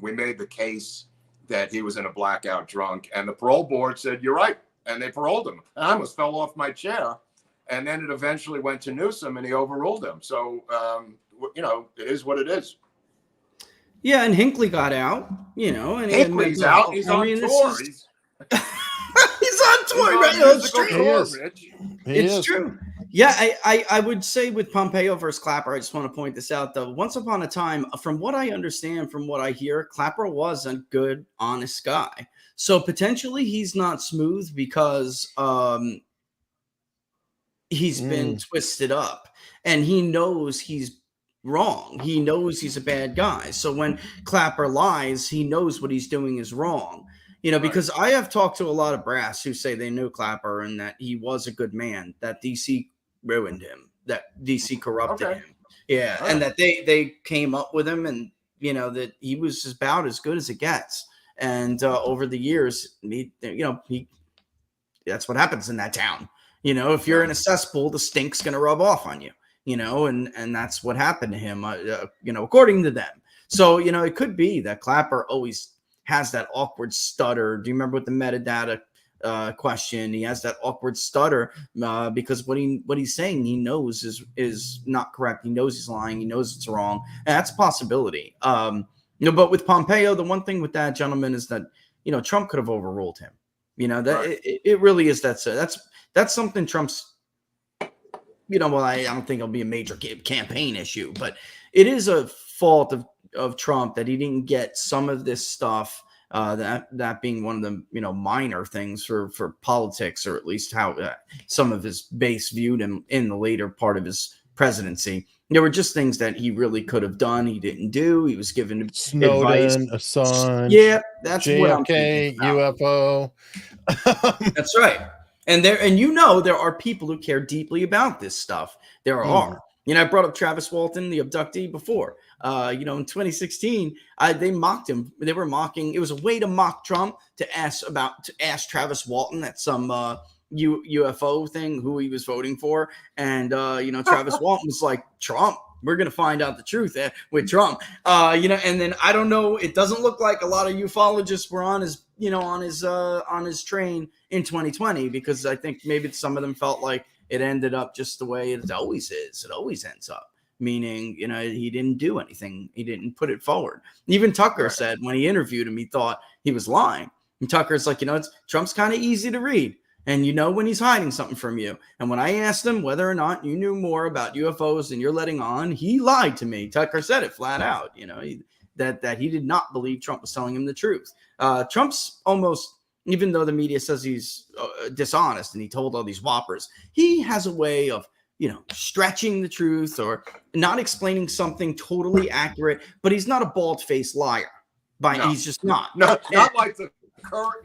[SPEAKER 2] we made the case that he was in a blackout drunk. And the parole board said, you're right. And they paroled him. And I almost fell off my chair. And then it eventually went to Newsom and he overruled him. So, it is what it is.
[SPEAKER 3] Yeah, and Hinckley got out, and
[SPEAKER 2] Hinckley's out. He's on tour.
[SPEAKER 3] He's on tour, right? It's true. Yeah, I would say with Pompeo versus Clapper, I just want to point this out, though. Once upon a time, from what I understand, from what I hear, Clapper was a good, honest guy. So potentially he's not smooth because he's been twisted up. And he knows he's wrong. He knows he's a bad guy. So when Clapper lies, he knows what he's doing is wrong. Because I have talked to a lot of brass who say they knew Clapper and that he was a good man, that DC ruined him, that DC corrupted him. Yeah. Right. And that they came up with him and, that he was about as good as it gets. And over the years, that's what happens in that town. If you're in a cesspool, the stink's going to rub off on you, and that's what happened to him, according to them. So, it could be that Clapper always has that awkward stutter. Do you remember with the metadata question? He has that awkward stutter because what he's saying, he knows is not correct. He knows he's lying. He knows it's wrong. And that's a possibility. But with Pompeo, the one thing with that gentleman is that, Trump could have overruled him. It really is. That's something Trump's, I don't think it'll be a major campaign issue, but it is a fault of Trump that he didn't get some of this stuff, that being one of the, minor things for politics, or at least how some of his base viewed him in the later part of his presidency. There were just things that he really could have done. He didn't do. He was given
[SPEAKER 1] Snowden,
[SPEAKER 3] advice.
[SPEAKER 1] Assange.
[SPEAKER 3] Yeah, that's
[SPEAKER 1] JFK,
[SPEAKER 3] what I'm thinking about.
[SPEAKER 1] UFO.
[SPEAKER 3] That's right. And there are people who care deeply about this stuff. There are. I brought up Travis Walton, the abductee, before. In 2016, they mocked him. They were mocking. It was a way to mock Trump to ask Travis Walton at some UFO thing who he was voting for, and Travis Walton was like, Trump. We're gonna find out the truth with Trump. And then I don't know. It doesn't look like a lot of ufologists were on his train in 2020, because I think maybe some of them felt like it ended up just the way it always is. It always ends up. Meaning, he didn't do anything. He didn't put it forward. Even Tucker said when he interviewed him, he thought he was lying. And Tucker's like, Trump's kind of easy to read. And when he's hiding something from you. And when I asked him whether or not you knew more about UFOs than you're letting on, he lied to me. Tucker said it flat out, that he did not believe Trump was telling him the truth. Trump's almost, even though the media says he's dishonest and he told all these whoppers, he has a way of, stretching the truth or not explaining something totally accurate, but he's not a bald-faced liar. He's just not.
[SPEAKER 2] Not like the current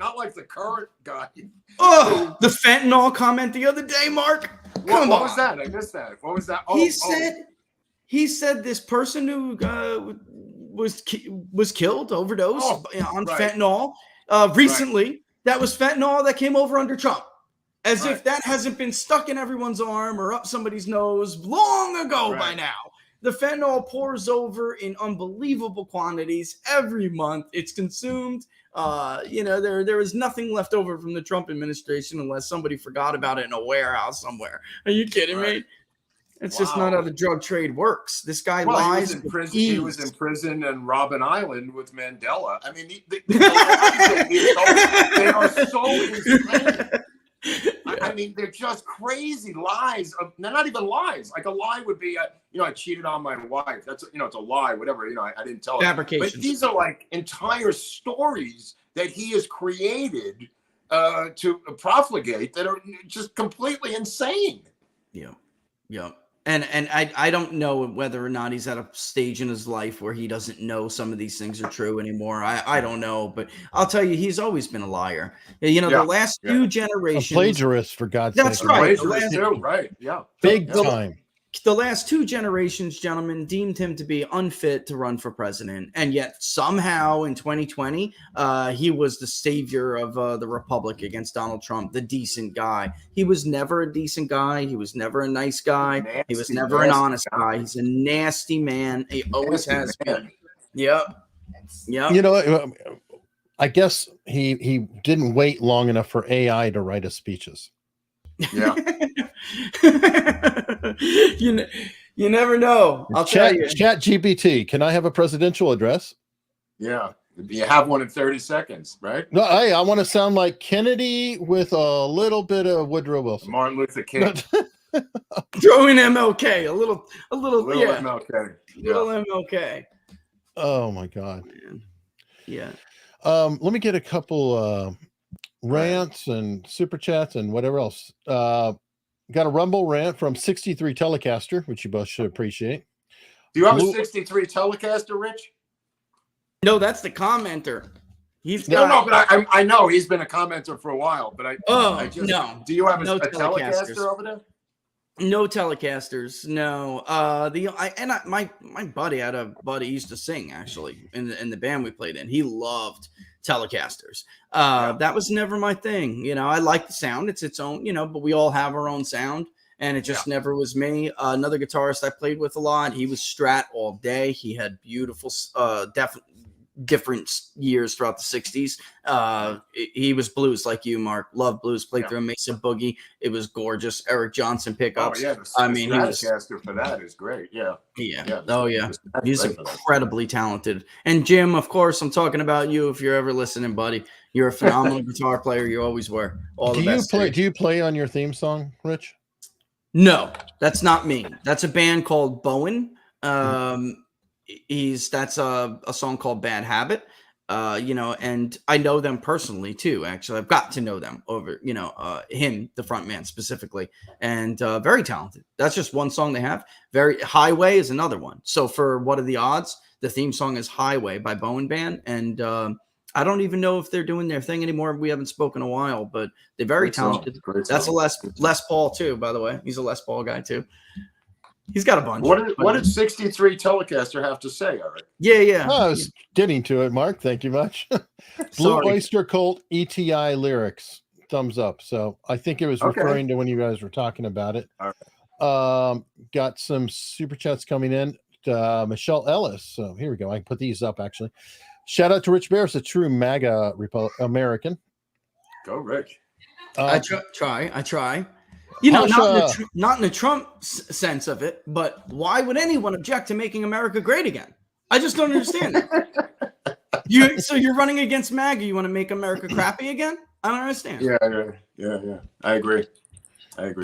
[SPEAKER 2] guy.
[SPEAKER 3] Oh, the fentanyl comment the other day, Mark.
[SPEAKER 2] What was that? I missed that. What was that?
[SPEAKER 3] He said this person who was killed, overdosed on fentanyl recently. That was fentanyl that came over under Trump. As if that hasn't been stuck in everyone's arm or up somebody's nose long ago by now. The fentanyl pours over in unbelievable quantities every month. It's consumed. There is nothing left over from the Trump administration unless somebody forgot about it in a warehouse somewhere. Are you kidding me? It's just not how the drug trade works. This guy lies.
[SPEAKER 2] He was in prison in Robben Island with Mandela. I mean, they are so insane. I mean, they're just crazy lies. They're not even lies. Like a lie would be, I cheated on my wife. That's, it's a lie, whatever. I didn't tell her.
[SPEAKER 3] Fabrications.
[SPEAKER 2] But these are like entire stories that he has created to profligate that are just completely insane.
[SPEAKER 3] Yeah. And I don't know whether or not he's at a stage in his life where he doesn't know some of these things are true anymore. I don't know, but I'll tell you, he's always been a liar. The last few generations,
[SPEAKER 1] a plagiarist, for God's sake.
[SPEAKER 3] That's right.
[SPEAKER 2] Right. Yeah.
[SPEAKER 1] Big time.
[SPEAKER 3] The last two generations, gentlemen, deemed him to be unfit to run for president. And yet somehow in 2020, he was the savior of the Republic against Donald Trump, the decent guy. He was never a decent guy. He was never a nice guy. He was never an honest guy. He's a nasty man. He always has been. Yep.
[SPEAKER 1] I guess he didn't wait long enough for AI to write his speeches.
[SPEAKER 2] Yeah.
[SPEAKER 3] You never know. I'll tell you.
[SPEAKER 1] Chat GPT. Can I have a presidential address?
[SPEAKER 2] Yeah. You have one in 30 seconds, right?
[SPEAKER 1] No, I want to sound like Kennedy with a little bit of Woodrow Wilson.
[SPEAKER 2] Martin Luther King.
[SPEAKER 3] Throw in MLK. A little
[SPEAKER 2] MLK.
[SPEAKER 3] Little MLK.
[SPEAKER 1] Oh my God.
[SPEAKER 3] Man. Yeah.
[SPEAKER 1] Let me get a couple rants and super chats and whatever else. Got a Rumble rant from 63 Telecaster, which you both should appreciate.
[SPEAKER 2] Do you have a 63 Telecaster, Rich?
[SPEAKER 3] No, that's the commenter.
[SPEAKER 2] But I know he's been a commenter for a while. But
[SPEAKER 3] no.
[SPEAKER 2] Do you have a Telecaster over there?
[SPEAKER 3] No Telecasters. No. My buddy had a buddy used to sing actually in the band we played in. He loved Telecasters. That was never my thing. I like the sound. It's its own, but we all have our own sound, and it just never was me. Another guitarist I played with a lot, he was Strat all day. He had beautiful, different years throughout the 60s. He was blues like you, Mark. Loved blues. Played through a Mesa Boogie. It was gorgeous. Eric Johnson pickups.
[SPEAKER 2] Oh, yeah. The Stratocaster for that is great. Yeah.
[SPEAKER 3] Oh, yeah. He's incredibly talented. And Jim, of course, I'm talking about you. If you're ever listening, buddy, you're a phenomenal guitar player. You always were. Do
[SPEAKER 1] you play on your theme song, Rich?
[SPEAKER 3] No, that's not me. That's a band called Bowen. That's a song called Bad Habit, and I know them personally too. Actually, I've got to know them over, him, the front man specifically, and very talented. That's just one song they have. Highway is another one. So for What Are the Odds? The theme song is Highway by Bowen Band, and I don't even know if they're doing their thing anymore. We haven't spoken in a while, but they're very talented. That's a Les Paul too, by the way. He's a Les Paul guy too. He's got a bunch.
[SPEAKER 2] What did 63 Telecaster have to say, Eric?
[SPEAKER 3] Yeah.
[SPEAKER 1] I was getting to it, Mark. Thank you much. Blue Oyster Cult ETI lyrics. Thumbs up. So I think it was referring to when you guys were talking about it.
[SPEAKER 2] All right.
[SPEAKER 1] Got some super chats coming in. Michelle Ellis. So here we go. I can put these up actually. Shout out to Rich Baris, a true MAGA American.
[SPEAKER 2] Go, Rich.
[SPEAKER 3] I try. You know, not in the Trump sense of it, but why would anyone object to making America great again? I just don't understand that. So you're running against MAGA. You want to make America crappy again? I don't understand.
[SPEAKER 2] Yeah. I agree.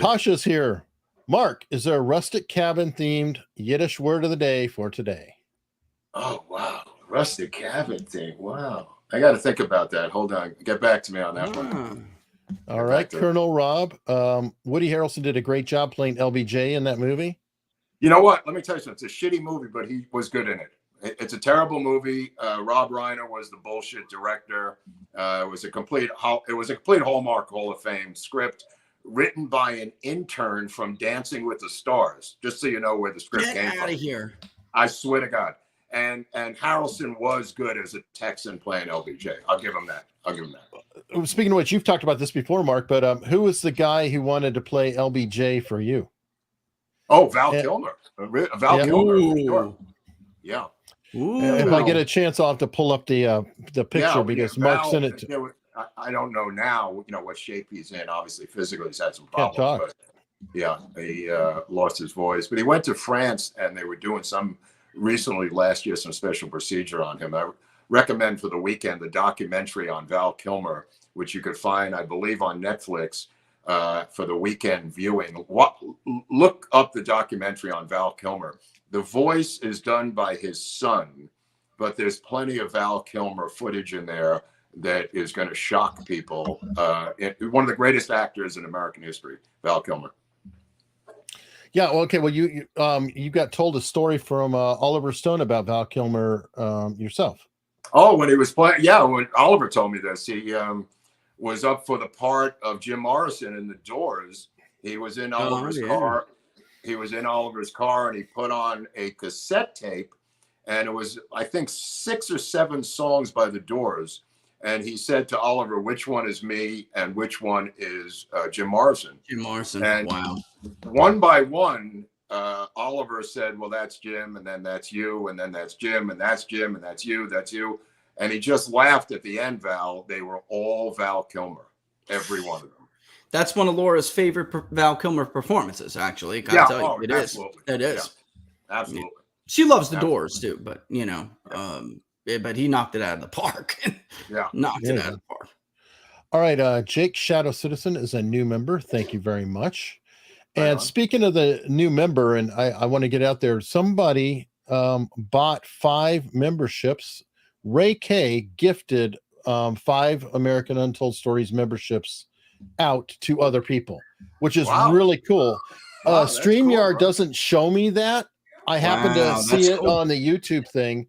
[SPEAKER 1] Pasha's here. Mark, is there a rustic cabin themed Yiddish word of the day for today?
[SPEAKER 2] Oh, wow. Rustic cabin thing. Wow. I got to think about that. Hold on. Get back to me on that one.
[SPEAKER 1] All right, Colonel Rob. Woody Harrelson did a great job playing LBJ in that movie.
[SPEAKER 2] You know what? Let me tell you something. It's a shitty movie, but he was good in it. It's a terrible movie. Rob Reiner was the bullshit director. It was a complete Hallmark Hall of Fame script written by an intern from Dancing with the Stars. Just so you know where the script came from.
[SPEAKER 3] Get out of here!
[SPEAKER 2] I swear to God. And Harrelson was good as a Texan playing LBJ. I'll give him that.
[SPEAKER 1] Speaking of which, you've talked about this before, Mark, but who was the guy who wanted to play LBJ for you?
[SPEAKER 2] Oh, Val Kilmer. Kilmer. Sure. Yeah.
[SPEAKER 1] If I get a chance, I'll have to pull up the picture because Mark sent it.
[SPEAKER 2] I don't know now, what shape he's in. Obviously, physically, he's had some problems. But yeah, he lost his voice. But he went to France, and they were doing last year, some special procedure on him. I recommend for the weekend the documentary on Val Kilmer, which you could find, I believe, on Netflix for the weekend viewing. Look up the documentary on Val Kilmer. The voice is done by his son, but there's plenty of Val Kilmer footage in there that is going to shock people. One of the greatest actors in American history, Val Kilmer.
[SPEAKER 1] Yeah. Well, okay. Well, you got told a story from Oliver Stone about Val Kilmer yourself.
[SPEAKER 2] Oh, when he was playing. Yeah. When Oliver told me this, he was up for the part of Jim Morrison in The Doors. He was in Oliver's car. He was in Oliver's car and he put on a cassette tape and it was, I think, 6 or 7 songs by The Doors. And he said to Oliver, which one is me and which one is Jim Morrison?
[SPEAKER 3] Jim Morrison.
[SPEAKER 2] And
[SPEAKER 3] wow.
[SPEAKER 2] One by one, Oliver said, well, that's Jim, and then that's you, and then that's Jim, and that's Jim, and that's you, that's you. And he just laughed at the end, Val. They were all Val Kilmer, every one of them.
[SPEAKER 3] That's one of Laura's favorite Val Kilmer performances, actually. It is. It is.
[SPEAKER 2] Yeah, absolutely.
[SPEAKER 3] She loves The Doors, too, but, but he knocked it out of the park. Knocked it out of the park.
[SPEAKER 1] All right. Jake Shadow Citizen is a new member. Thank you very much. And speaking of the new member, and I want to get out there, somebody bought 5 memberships. Ray K gifted 5 American Untold Stories memberships out to other people, which is really cool. StreamYard doesn't show me that. I happen to see it on the YouTube thing.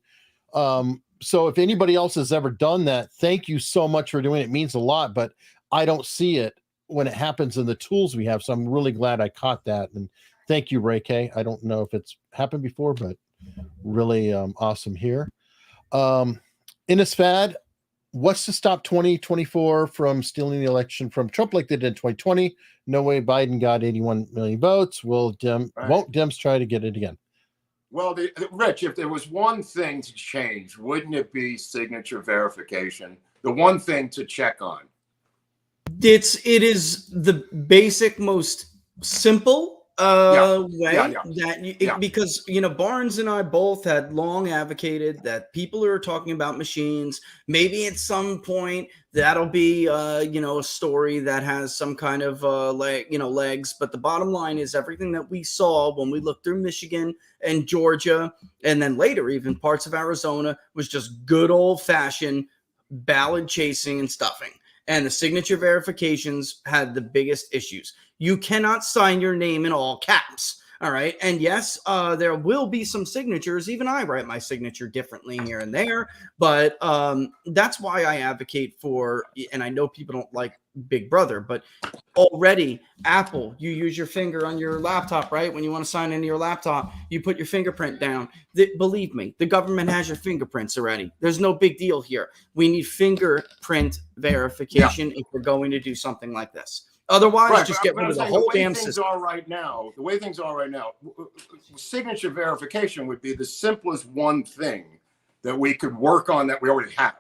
[SPEAKER 1] So if anybody else has ever done that, thank you so much for doing it. It means a lot, but I don't see it when it happens in the tools we have. So I'm really glad I caught that. And thank you, Ray K. I don't know if it's happened before, but really awesome here. Innis Fad, what's to stop 2024 from stealing the election from Trump like they did in 2020? No way Biden got 81 million votes. Won't Dems try to get it again?
[SPEAKER 2] Well, Rich, if there was one thing to change, wouldn't it be signature verification? The one thing to check on.
[SPEAKER 3] It is the basic, most simple way because Barnes and I both had long advocated that people are talking about machines. Maybe at some point that'll be a story that has some kind of legs. But the bottom line is everything that we saw when we looked through Michigan and Georgia, and then later even parts of Arizona, was just good old fashioned ballot chasing and stuffing. And the signature verifications had the biggest issues. You cannot sign your name in all caps. All right. And yes, there will be some signatures. Even I write my signature differently here and there. But that's why I advocate for, and I know people don't like Big Brother, but already Apple, you use your finger on your laptop, right? When you want to sign into your laptop, you put your fingerprint down. Believe me, the government has your fingerprints already. There's no big deal here. We need fingerprint verification if we're going to do something like this. Otherwise, just get rid of the whole damn system.
[SPEAKER 2] The way things are right now, signature verification would be the simplest one thing that we could work on that we already have.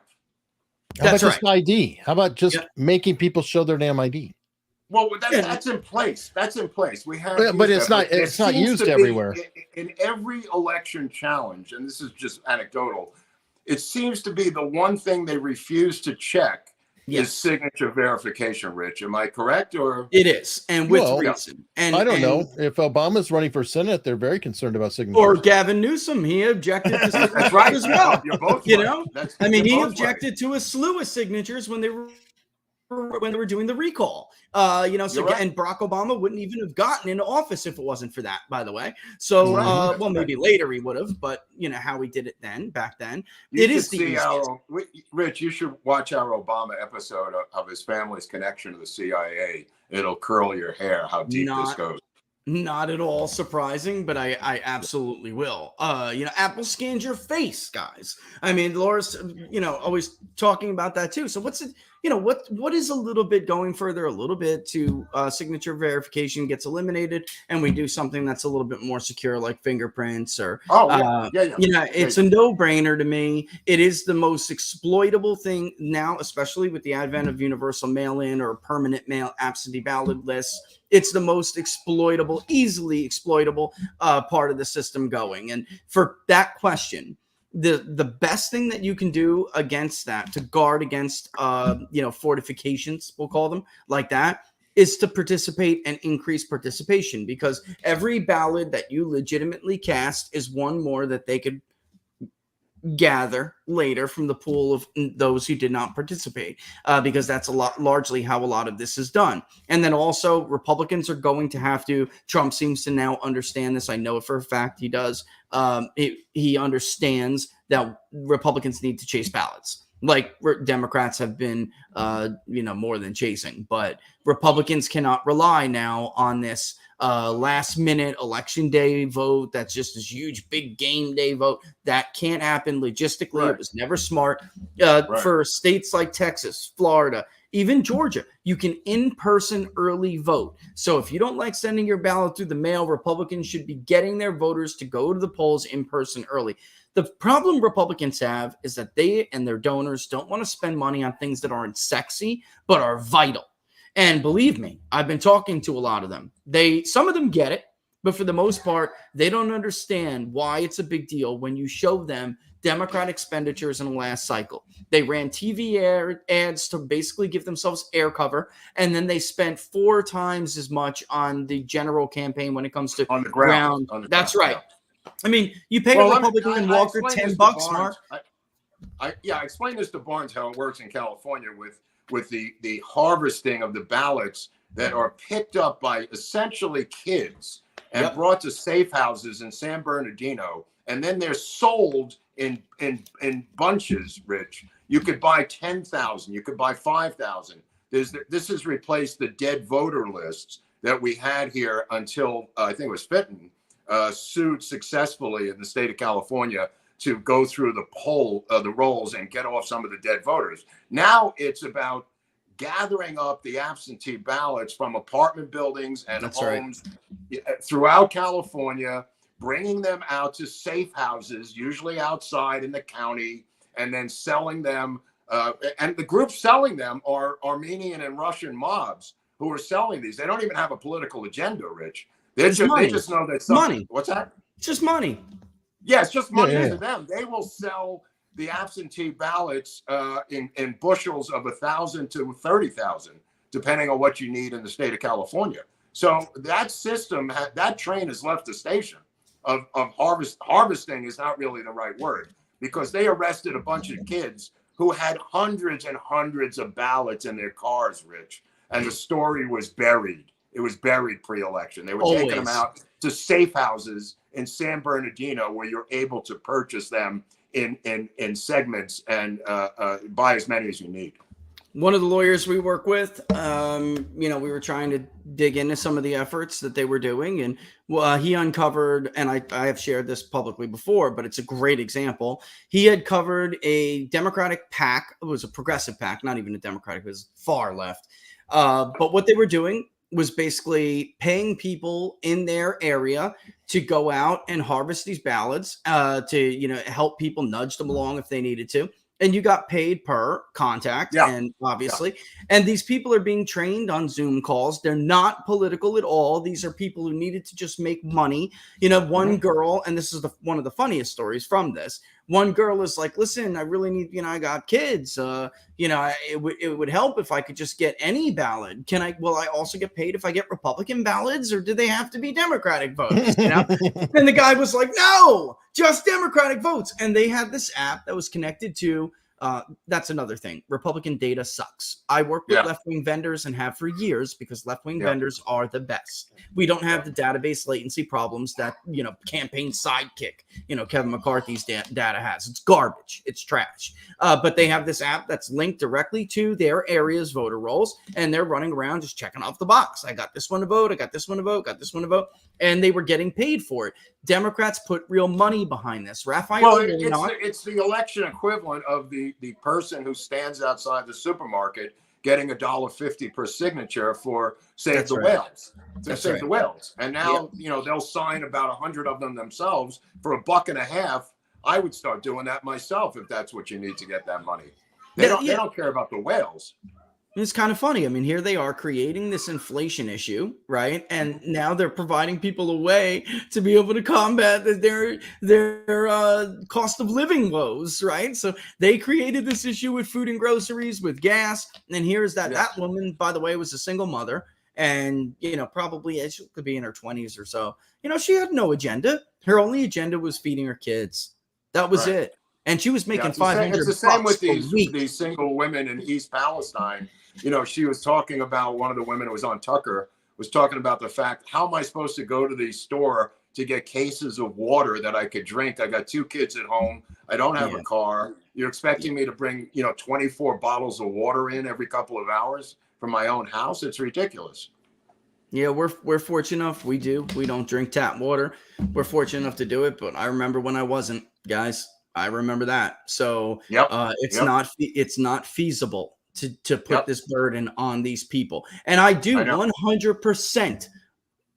[SPEAKER 1] How about just ID? How about just making people show their damn ID?
[SPEAKER 2] Well, that's in place. That's in place. We have,
[SPEAKER 1] but it's not. It's not used everywhere.
[SPEAKER 2] In every election challenge, and this is just anecdotal, it seems to be the one thing they refuse to check is signature verification. Rich, am I correct? Or
[SPEAKER 3] it is, and with reason. And
[SPEAKER 1] I don't know if Obama's running for Senate, they're very concerned about signature.
[SPEAKER 3] Or Gavin Newsom, he objected to signatures as well.
[SPEAKER 2] You're both
[SPEAKER 3] you know, I mean, he objected to a slew of signatures when they were doing the recall. And Barack Obama wouldn't even have gotten into office if it wasn't for that, by the way. So, maybe later he would have, but you know how he did it back then.
[SPEAKER 2] Rich, you should watch our Obama episode of his family's connection to the CIA. It'll curl your hair how deep this goes.
[SPEAKER 3] Not at all surprising, but I absolutely will. Apple scans your face, guys. I mean, Laura's, always talking about that too. So what's it, what is a little bit going further, a little bit to signature verification gets eliminated and we do something that's a little bit more secure like fingerprints or, it's a no-brainer to me. It is the most exploitable thing now, especially with the advent of universal mail-in or permanent mail absentee ballot lists. It's the most easily exploitable part of the system going. And for that question, the best thing that you can do against that, to guard against, fortifications, we'll call them like that, is to participate and increase participation, because every ballot that you legitimately cast is one more that they could gather later from the pool of those who did not participate, because that's largely how a lot of this is done. And then also Republicans are going to have to, Trump seems to now understand this. I know it for a fact he does. He understands that Republicans need to chase ballots like Democrats have been, more than chasing, but Republicans cannot rely now on this last minute election day vote. That's just this huge, big game day vote. That can't happen logistically. Right. It was never smart. For states like Texas, Florida, even Georgia, you can in-person early vote. So if you don't like sending your ballot through the mail, Republicans should be getting their voters to go to the polls in person early. The problem Republicans have is that they and their donors don't want to spend money on things that aren't sexy, but are vital. And believe me, I've been talking to a lot of them. Some of them get it, but for the most part, they don't understand why it's a big deal when you show them Democrat expenditures in the last cycle. They ran TV ads to basically give themselves air cover, and then they spent 4 times as much on the general campaign when it comes to
[SPEAKER 2] on the ground.
[SPEAKER 3] That's right. I mean, you pay a Republican Walker $10, Mark.
[SPEAKER 2] I explained this to Barnes how it works in California with the harvesting of the ballots that are picked up by essentially kids and brought to safe houses in San Bernardino, and then they're sold in bunches. Rich, you could buy 10,000, you could buy 5,000. This has replaced the dead voter lists that we had here until I think it was Fitton sued successfully in the state of California to go through the rolls and get off some of the dead voters. Now it's about gathering up the absentee ballots from apartment buildings and homes throughout California, bringing them out to safe houses, usually outside in the county, and then selling them. And the groups selling them are Armenian and Russian mobs who are selling these. They don't even have a political agenda, Rich. They just know that
[SPEAKER 3] money.
[SPEAKER 2] What's that?
[SPEAKER 3] It's just money.
[SPEAKER 2] Yeah, it's just money to them. They will sell the absentee ballots in bushels of 1,000 to 30,000, depending on what you need in the state of California. So that system, that train has left the station. Of harvesting is not really the right word, because they arrested a bunch of kids who had hundreds and hundreds of ballots in their cars, Rich, and the story was buried. it was buried pre-election. They were taking them out to safe houses in San Bernardino where you're able to purchase them in segments and buy as many as you need.
[SPEAKER 3] One of the lawyers we work with, we were trying to dig into some of the efforts that they were doing, and he uncovered, and I have shared this publicly before, but it's a great example. He had covered a Democratic PAC. It was a progressive PAC, not even a Democratic, it was far left. But what they were doing was basically paying people in their area to go out and harvest these ballots to, help people, nudge them along if they needed to. And you got paid per contact, and obviously, and these people are being trained on Zoom calls. They're not political at all. These are people who needed to just make money. One girl, and this is one of the funniest stories from this. One girl is like, listen, I really need, I got kids. It would help if I could just get any ballot. Will I also get paid if I get Republican ballots, or do they have to be Democratic votes? And the guy was like, no, just Democratic votes. And they had this app that was connected to, that's another thing. Republican data sucks. I work with left-wing vendors and have for years because left-wing vendors are the best. We don't have the database latency problems that, campaign sidekick, Kevin McCarthy's data has. It's garbage. It's trash. But they have this app that's linked directly to their area's voter rolls, and they're running around just checking off the box. I got this one to vote. I got this one to vote. Got this one to vote. And they were getting paid for it. Democrats put real money behind this.
[SPEAKER 2] It's the election equivalent of the person who stands outside the supermarket getting $1.50 per signature for Save the Whales. Save the Whales. And now, they'll sign about 100 of them themselves for $1.50. I would start doing that myself if that's what you need to get that money. They don't care about the whales.
[SPEAKER 3] It's kind of funny. I mean, here they are creating this inflation issue, right? And now they're providing people a way to be able to combat their cost of living woes, right? So they created this issue with food and groceries, with gas. And here's that woman, by the way, was a single mother. And, probably she could be in her 20s or so. She had no agenda. Her only agenda was feeding her kids. That was it. And she was making $500.
[SPEAKER 2] It's the same with these single women in East Palestine. She was talking about, one of the women who was on Tucker was talking about the fact, how am I supposed to go to the store to get cases of water that I could drink? I got 2 kids at home. I don't have a car. You're expecting me to bring, 24 bottles of water in every couple of hours from my own house? It's ridiculous.
[SPEAKER 3] Yeah, we're fortunate enough. We don't drink tap water. We're fortunate enough to do it. But I remember when I wasn't, guys. I remember that. So it's not feasible to put this burden on these people. And I do 100%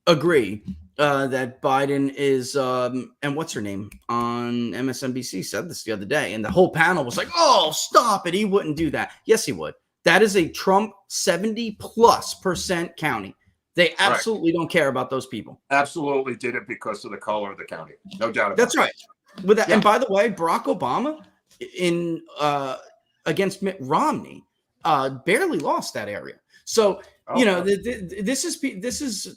[SPEAKER 3] agree that Biden is, and what's her name on MSNBC said this the other day, and the whole panel was like, oh, stop it. He wouldn't do that. Yes, he would. That is a Trump 70+% county. They absolutely don't care about those people.
[SPEAKER 2] Absolutely did it because of the color of the county. No doubt about it.
[SPEAKER 3] That's right. With that, and by the way, Barack Obama in against Mitt Romney barely lost that area. So this is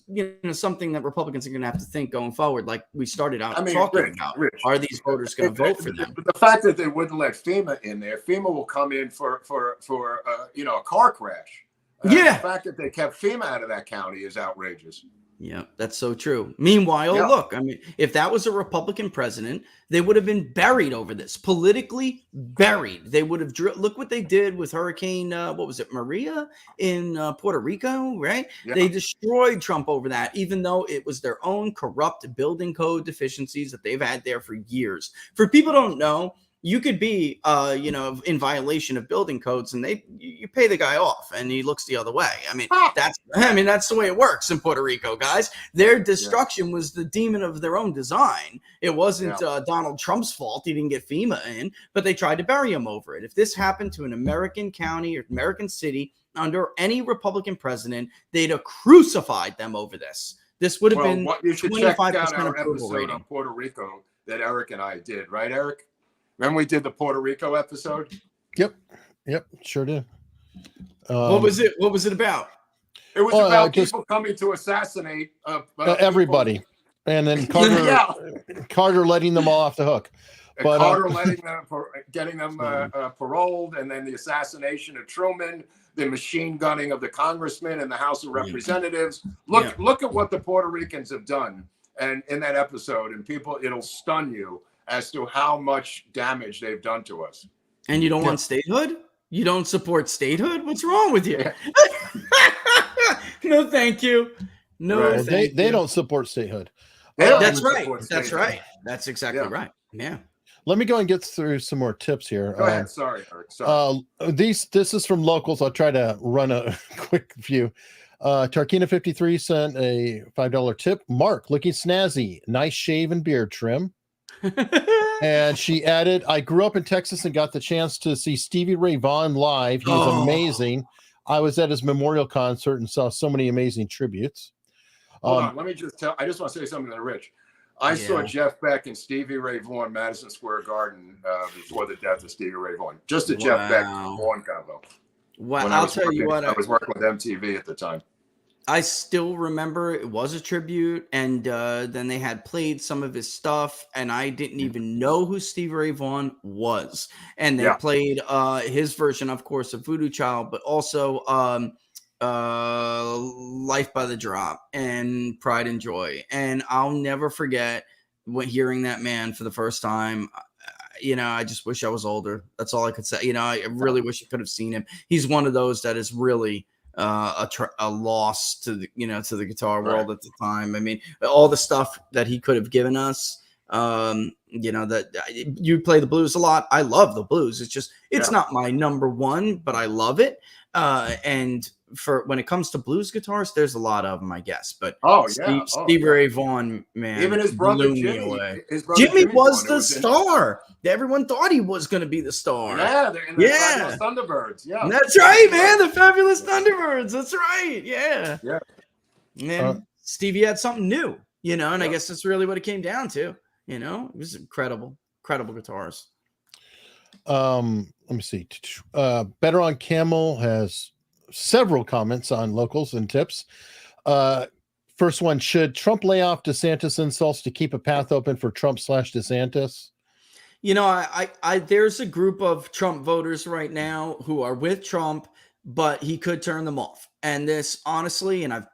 [SPEAKER 3] something that Republicans are going to have to think going forward. Like we started out talking about, are these voters going to vote for them?
[SPEAKER 2] The fact that they wouldn't let FEMA in there, FEMA will come in for a car crash. The fact that they kept FEMA out of that county is outrageous.
[SPEAKER 3] Yeah, that's so true. Meanwhile, look, I mean, if that was a Republican president, they would have been buried over this, politically buried. They would have look what they did with Hurricane, Maria in Puerto Rico, right? Yeah. They destroyed Trump over that, even though it was their own corrupt building code deficiencies that they've had there for years. For people who don't know, you could be, in violation of building codes, and you pay the guy off, and he looks the other way. I mean, that's the way it works in Puerto Rico, guys. Their destruction was the demon of their own design. It wasn't Donald Trump's fault. He didn't get FEMA in, but they tried to bury him over it. If this happened to an American county or American city under any Republican president, they'd have crucified them over this. This would have been 25% approval rating
[SPEAKER 2] on Puerto Rico that Eric and I did, right, Eric? Remember we did the Puerto Rico episode?
[SPEAKER 1] Yep, sure did.
[SPEAKER 3] What was it? What was it about?
[SPEAKER 2] It was about people coming to assassinate
[SPEAKER 1] everybody, and then Carter letting them all off the hook.
[SPEAKER 2] But Carter letting them, getting them paroled, and then the assassination of Truman. the machine gunning of the congressmen and the House of Representatives. Look at what the Puerto Ricans have done, and in that episode, and it'll stun you as to how much damage they've done to us.
[SPEAKER 3] And you don't want statehood? You don't support statehood? What's wrong with you?
[SPEAKER 2] Yeah.
[SPEAKER 3] No, thank you. No,
[SPEAKER 1] Well, they don't support statehood.
[SPEAKER 3] That's right. That's right. That's exactly right. Yeah.
[SPEAKER 1] Let me go and get through some more tips here.
[SPEAKER 2] Go ahead. Sorry, Eric. Sorry.
[SPEAKER 1] This is from locals. I'll try to run a quick few. Tarkina53 sent a $5 tip. Mark, looking snazzy. Nice shave and beard trim. And she added, I grew up in Texas and got the chance to see Stevie Ray Vaughan live. He's amazing. I was at his memorial concert and saw so many amazing tributes.
[SPEAKER 2] Hold on. Let me just I just want to say something to Rich. I saw Jeff Beck and Stevie Ray Vaughan, Madison Square Garden, before the death of Stevie Ray Vaughan. Just a Jeff Beck Vaughan combo.
[SPEAKER 3] Wow. I'll tell you what.
[SPEAKER 2] I was working with MTV at the time.
[SPEAKER 3] I still remember it was a tribute, and then they had played some of his stuff, and I didn't even know who Stevie Ray Vaughan was. And they played his version, of course, of Voodoo Child, but also Life by the Drop and Pride and Joy. And I'll never forget hearing that man for the first time. I just wish I was older. That's all I could say. I really wish I could have seen him. He's one of those that is really a loss to the guitar world at the time. I mean, all the stuff that he could have given us. That you play the blues a lot. I love the blues. It's not my number one, but I love it. And for when it comes to blues guitars, there's a lot of them, I guess. But Stevie Ray Vaughan, man,
[SPEAKER 2] even his brother Jimmy,
[SPEAKER 3] Jimmy was the star. Everyone thought he was going to be the star.
[SPEAKER 2] Yeah, they're in the Fabulous Thunderbirds. Yeah,
[SPEAKER 3] that's right, man. The Fabulous Thunderbirds. That's right. Yeah. And Stevie had something new, and I guess that's really what it came down to. It was incredible guitars.
[SPEAKER 1] Let me see. Better on Camel has several comments on locals and tips. First one, should Trump lay off DeSantis insults to keep a path open for Trump/DeSantis?
[SPEAKER 3] I there's a group of Trump voters right now who are with Trump, but he could turn them off. And this, honestly, and I've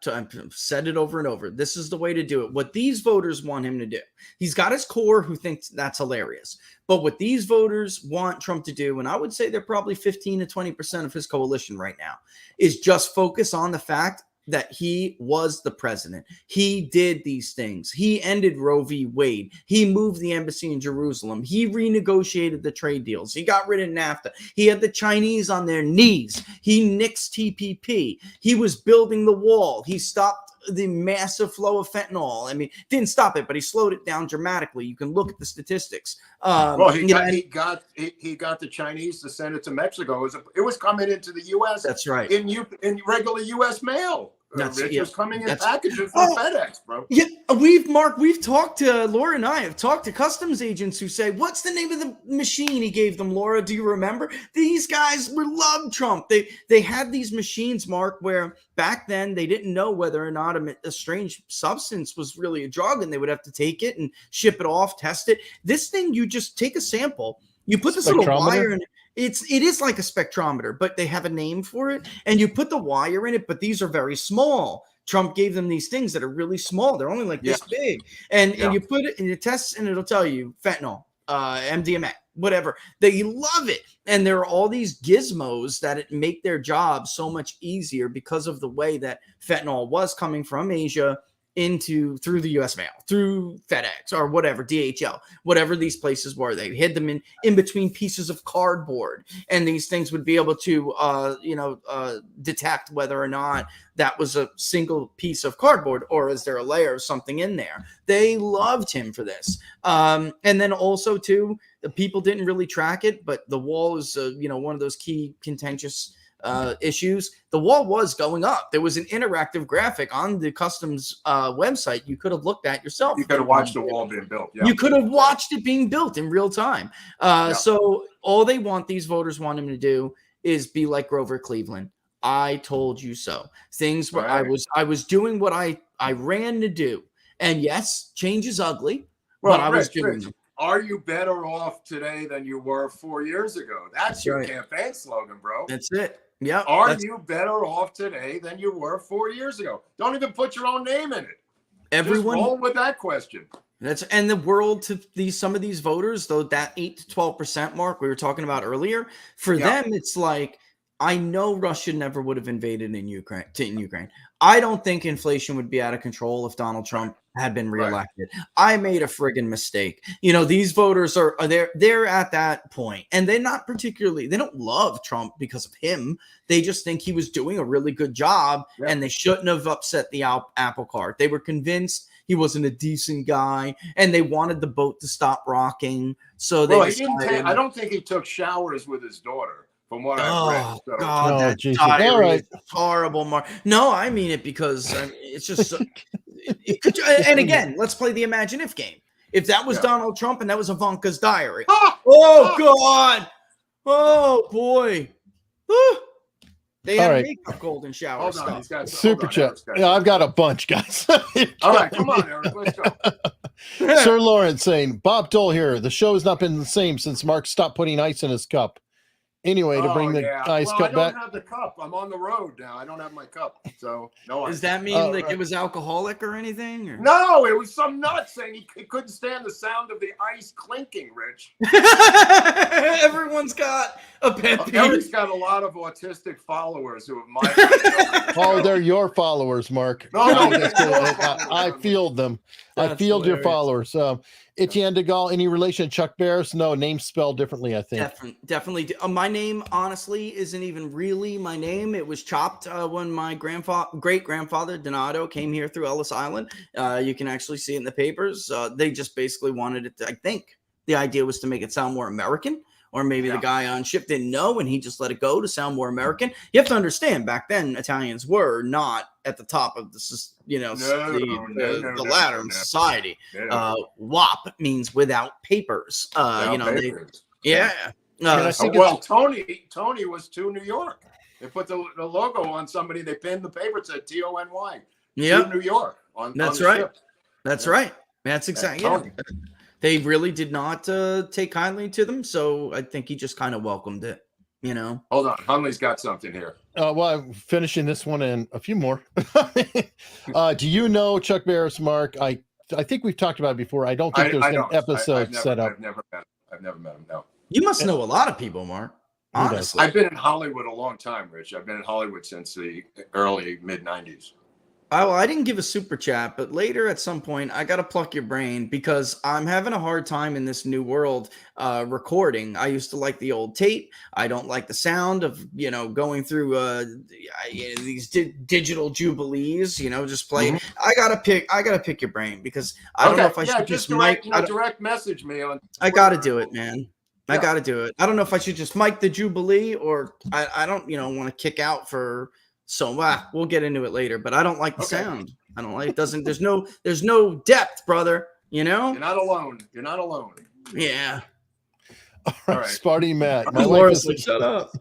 [SPEAKER 3] said it over and over, this is the way to do it. What these voters want him to do, he's got his core who thinks that's hilarious. But what these voters want Trump to do, and I would say they're probably 15 to 20% of his coalition right now, is just focus on the fact that he was the president. He did these things. He ended Roe v. Wade. He moved the embassy in Jerusalem. He renegotiated the trade deals. He got rid of NAFTA. He had the Chinese on their knees. He nixed TPP. He was building the wall. He stopped the massive flow of fentanyl. I mean, didn't stop it, but he slowed it down dramatically. You can look at the statistics.
[SPEAKER 2] He got the Chinese to send it to Mexico. It was coming into the U.S.
[SPEAKER 3] That's right.
[SPEAKER 2] In regular U.S. mail. It was coming in packages from FedEx, bro.
[SPEAKER 3] Yeah, we've talked to Laura and I have talked to customs agents who say, "What's the name of the machine he gave them, Laura? Do you remember?" These guys loved Trump. They had these machines, Mark, where back then they didn't know whether or not a strange substance was really a drug, and they would have to take it and ship it off, test it. This thing, you just take a sample, you put this little wire in it. It is like a spectrometer, but they have a name for it, and you put the wire in it, but these are very small. Trump gave them these things that are really small. They're only like this big. And you put it in the tests, and it'll tell you fentanyl, MDMA, whatever. They love it. And there are all these gizmos that make their job so much easier because of the way that fentanyl was coming from Asia through the U.S. mail, through FedEx or whatever, DHL, whatever these places were. They hid them in between pieces of cardboard, and these things would be able to, detect whether or not that was a single piece of cardboard or is there a layer of something in there. They loved him for this. And then also too, the people didn't really track it, but the wall is, one of those key contentious issues. The wall was going up. There was an interactive graphic on the customs website you could have looked at yourself.
[SPEAKER 2] You could have watched the wall being built. Yeah.
[SPEAKER 3] You could have watched it being built in real time. So all these voters want him to do is be like Grover Cleveland. I told you so. Things where I was doing what I ran to do. And yes, change is ugly.
[SPEAKER 2] Well,
[SPEAKER 3] but I was doing it.
[SPEAKER 2] Are you better off today than you were 4 years ago? That's your campaign slogan, bro.
[SPEAKER 3] That's it. Yeah.
[SPEAKER 2] Are you better off today than you were 4 years ago? Don't even put your own name in it.
[SPEAKER 3] Everyone
[SPEAKER 2] Just roll with that question.
[SPEAKER 3] And the world to some of these voters, though, that 8 to 12% mark we were talking about earlier, for them, it's like, I know Russia never would have invaded in Ukraine. I don't think inflation would be out of control if Donald Trump had been reelected. Right. I made a friggin' mistake. These voters are they're at that point, and they're not particularly, they don't love Trump because of him. They just think he was doing a really good job, and they shouldn't have upset the apple cart. They were convinced he wasn't a decent guy, and they wanted the boat to stop rocking. So they
[SPEAKER 2] I don't think he took showers with his daughter, from what I've read. So.
[SPEAKER 3] God, that diary is horrible, Mark. No, I mean it because it's just. And again, let's play the imagine if game. If that was Donald Trump and that was Ivanka's diary. God. Oh, boy. They had to make a golden shower stuff.
[SPEAKER 1] Super chat. Yeah, I've got a bunch, guys.
[SPEAKER 2] All right, come on, Eric. Let's go.
[SPEAKER 1] Sir Lawrence saying, Bob Dole here. The show has not been the same since Mark stopped putting ice in his cup. Anyway, to bring the ice cup back.
[SPEAKER 2] I don't have the cup. I'm on the road now. I don't have my cup. So, no ice.
[SPEAKER 3] Does that mean it was alcoholic or anything? Or?
[SPEAKER 2] No, it was some nut saying he couldn't stand the sound of the ice clinking, Rich.
[SPEAKER 3] Everyone's got a pet peeve.
[SPEAKER 2] Eric's got a lot of autistic followers who have migrated.
[SPEAKER 1] They're your followers, Mark.
[SPEAKER 2] No,
[SPEAKER 1] I field them. That's I field hilarious. Your followers. Etienne de Gaulle, any relation to Chuck Baris? No, name spelled differently, I think.
[SPEAKER 3] Definitely. My name, honestly, isn't even really my name. It was chopped when my great-grandfather, Donato, came here through Ellis Island. You can actually see it in the papers. They just basically wanted it to, I think the idea was to make it sound more American. Or maybe the guy on ship didn't know and he just let it go to sound more American. You have to understand, back then, Italians were not at the top of the ladder in society. WAP means without papers.
[SPEAKER 2] Papers. Tony was to New York. They put the logo on somebody. They pinned the paper. It said TONY. To New York.
[SPEAKER 3] That's
[SPEAKER 2] on
[SPEAKER 3] right.
[SPEAKER 2] Ship.
[SPEAKER 3] That's right. That's exactly. They really did not take kindly to them, so I think he just kind of welcomed it,
[SPEAKER 2] Hold on. Hunley's got something here.
[SPEAKER 1] Well, I'm finishing this one and a few more. Do you know Chuck Baris, Mark? I think we've talked about it before. I don't think there's an episode set up.
[SPEAKER 2] I've never met him, no.
[SPEAKER 3] You must know a lot of people, Mark. Honestly.
[SPEAKER 2] I've been in Hollywood a long time, Rich. I've been in Hollywood since the early, mid-'90s.
[SPEAKER 3] I didn't give a super chat, but later at some point, I got to pluck your brain because I'm having a hard time in this new world recording. I used to like the old tape. I don't like the sound of, going through these digital jubilees, just play. Mm-hmm. I gotta pick your brain because I don't know if I should just
[SPEAKER 2] direct message me on Twitter.
[SPEAKER 3] I got to do it, man. I got to do it. I don't know if I should just mic the Jubilee or I don't, want to kick out for. So we'll get into it later, but I don't like the sound. I don't like it. There's no depth, brother.
[SPEAKER 2] You're not alone.
[SPEAKER 3] Yeah.
[SPEAKER 1] All right. Sparty Matt.
[SPEAKER 3] My wife is like, shut up.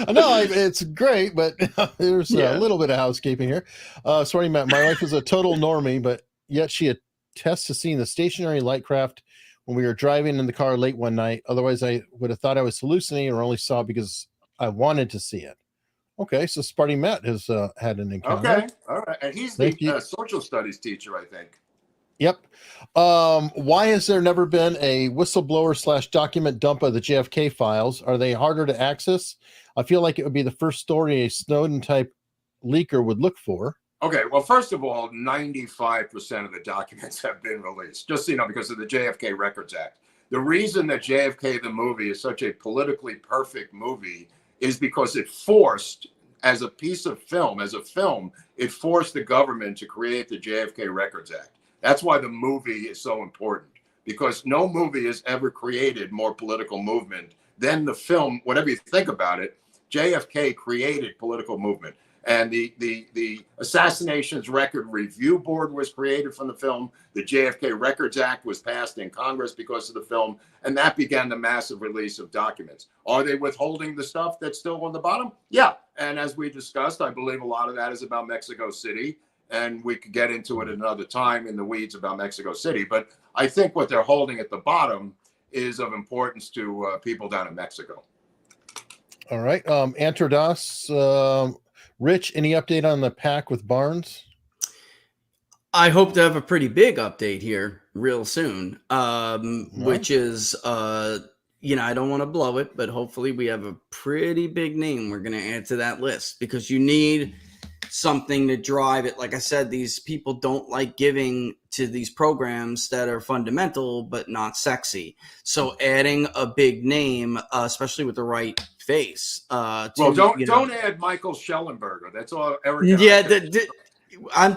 [SPEAKER 1] No, it's great, but there's a little bit of housekeeping here. Sparty Matt, my wife is a total normie, but yet she attests to seeing the stationary light craft when we were driving in the car late one night. Otherwise, I would have thought I was hallucinating or only saw it because I wanted to see it. Okay, so Sparty Matt has had an encounter.
[SPEAKER 2] Okay, all right. And he's the social studies teacher, I think.
[SPEAKER 1] Yep. Why has there never been a whistleblower / document dump of the JFK files? Are they harder to access? I feel like it would be the first story a Snowden-type leaker would look for.
[SPEAKER 2] Okay, well, first of all, 95% of the documents have been released, just because of the JFK Records Act. The reason that JFK the movie is such a politically perfect movie is because it forced, as a piece of film, it forced the government to create the JFK Records Act. That's why the movie is so important, because no movie has ever created more political movement than the film. Whatever you think about it, JFK created political movement. And the Assassinations Record Review Board was created from the film. The JFK Records Act was passed in Congress because of the film. And that began the massive release of documents. Are they withholding the stuff that's still on the bottom? Yeah. And as we discussed, I believe a lot of that is about Mexico City. And we could get into it another time in the weeds about Mexico City. But I think what they're holding at the bottom is of importance to people down in Mexico.
[SPEAKER 1] All right. Antrodas, Rich, any update on the pack with Barnes?
[SPEAKER 3] I hope to have a pretty big update here real soon, which is, I don't want to blow it, but hopefully we have a pretty big name we're going to add to that list, because you need something to drive it. Like I said, these people don't like giving to these programs that are fundamental but not sexy. So adding a big name, especially with the right face.
[SPEAKER 2] Don't add Michael Schellenberger. That's all Eric.
[SPEAKER 3] Yeah, I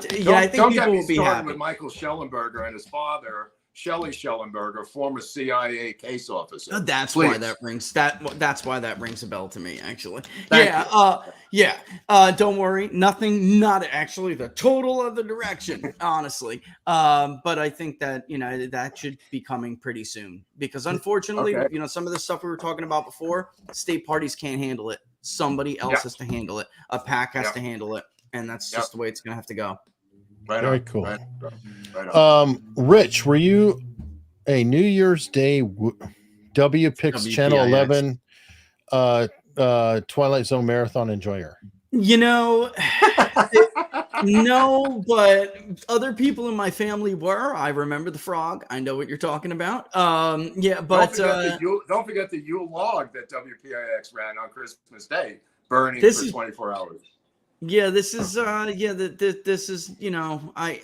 [SPEAKER 3] think people will be happy
[SPEAKER 2] with Michael Schellenberger and his father, Shelley Schellenberger, former CIA case officer.
[SPEAKER 3] That's why that rings a bell to me, actually.
[SPEAKER 2] Thank you.
[SPEAKER 3] Don't worry, not actually the total of the direction, honestly. But I think that that should be coming pretty soon, because unfortunately, some of the stuff we were talking about before, state parties can't handle it. Somebody else has to handle it. A PAC has to handle it. And that's just the way it's going to have to go.
[SPEAKER 1] Very cool. Right Rich, were you a New Year's Day WPIX Channel 11 Twilight Zone marathon enjoyer?
[SPEAKER 3] No, but other people in my family were. I remember the frog. I know what you're talking about. But
[SPEAKER 2] don't forget the Yule log that WPIX ran on Christmas Day, burning for 24 hours.
[SPEAKER 3] Yeah, this is this is, I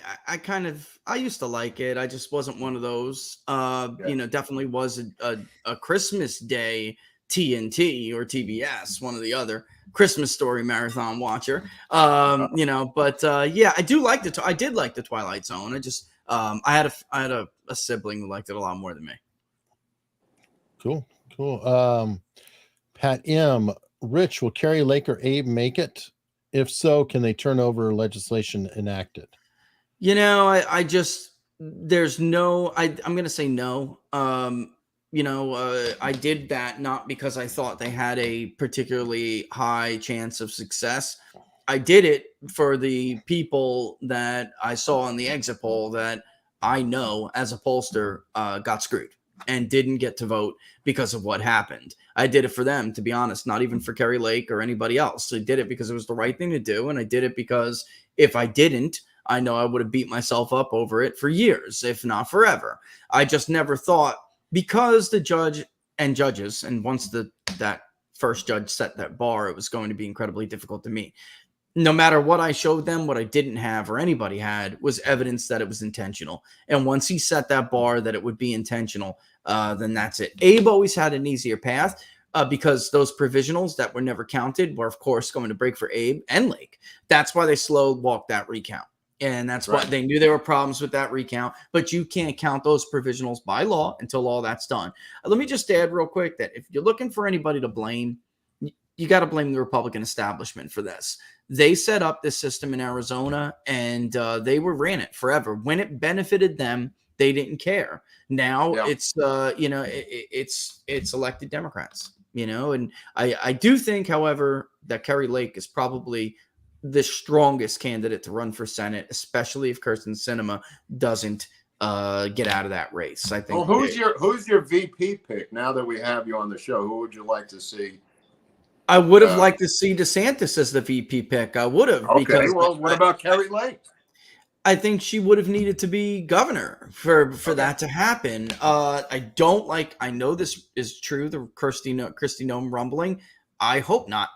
[SPEAKER 3] used to like it. I just wasn't one of those. Definitely was a Christmas Day TNT or TBS, one or the other. Christmas Story marathon watcher. I do like I did like the Twilight Zone. I just I had a sibling who liked it a lot more than me.
[SPEAKER 1] Cool. Pat M. Rich, will Carrie Lake or Abe make it? If so, can they turn over legislation enacted?
[SPEAKER 3] I'm going to say no. I did that not because I thought they had a particularly high chance of success. I did it for the people that I saw in the exit poll that I know as a pollster got screwed and didn't get to vote because of what happened. I did it for them, to be honest, not even for Carrie Lake or anybody else. I did it because it was the right thing to do. And I did it because if I didn't, I know I would have beat myself up over it for years, if not forever. I just never thought, because the judge and judges, and once that first judge set that bar, it was going to be incredibly difficult to me. No matter what I showed them, what I didn't have or anybody had was evidence that it was intentional. And once he set that bar that it would be intentional, then that's it. Abe always had an easier path because those provisionals that were never counted were, of course, going to break for Abe and Lake. That's why they slow walked that recount. And that's why they knew there were problems with that recount. But you can't count those provisionals by law until all that's done. Let me just add real quick that if you're looking for anybody to blame, you got to blame the Republican establishment for this. They set up this system in Arizona, and they ran it forever. When it benefited them, they didn't care. Now it's elected Democrats, and I do think, however, that Carrie Lake is probably the strongest candidate to run for Senate, especially if Kirsten Sinema doesn't get out of that race. I think.
[SPEAKER 2] Well, who's your VP pick? Now that we have you on the show, who would you like to see?
[SPEAKER 3] I would have liked to see DeSantis as the VP pick. I would have.
[SPEAKER 2] Okay. Because what about Carrie Lake?
[SPEAKER 3] I think she would have needed to be governor for that to happen. I don't like. I know this is true. The Kristi Noem rumbling. I hope not.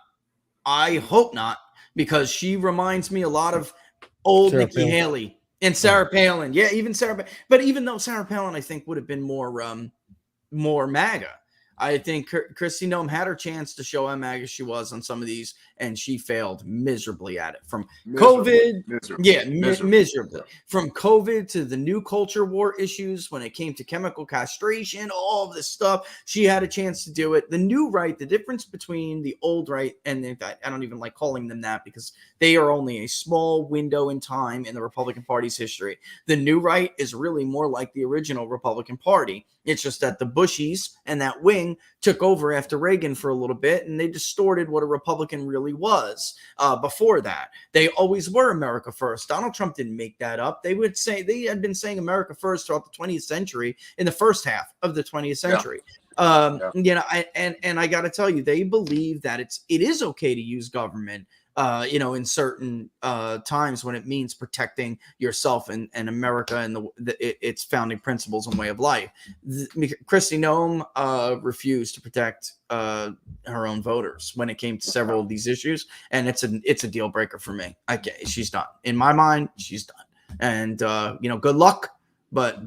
[SPEAKER 3] Because she reminds me a lot of old
[SPEAKER 1] Sarah
[SPEAKER 3] Nikki
[SPEAKER 1] Palin.
[SPEAKER 3] Haley and Sarah Palin. Yeah, even Sarah. But even though Sarah Palin, I think, would have been more MAGA. I think Kristi Noem had her chance to show how MAGA she was on some of these, and she failed miserably at it. From COVID, miserably. From COVID to the new culture war issues when it came to chemical castration, all of this stuff, she had a chance to do it. The new right, the difference between the old right, and I don't even like calling them that because they are only a small window in time in the Republican Party's history. The new right is really more like the original Republican Party. It's just that the Bushies and that wing took over after Reagan for a little bit, and they distorted what a Republican really was before that. They always were America first. Donald Trump didn't make that up. They had been saying America first throughout the 20th century in the first half of the 20th century. You know, and I got to tell you, they believe that it is okay to use government, you know, in certain times when it means protecting yourself and America and its founding principles and way of life. Kristi Noem refused to protect her own voters when it came to several of these issues, and it's a deal breaker for me. She's done. In my mind, she's done. And you know, good luck, but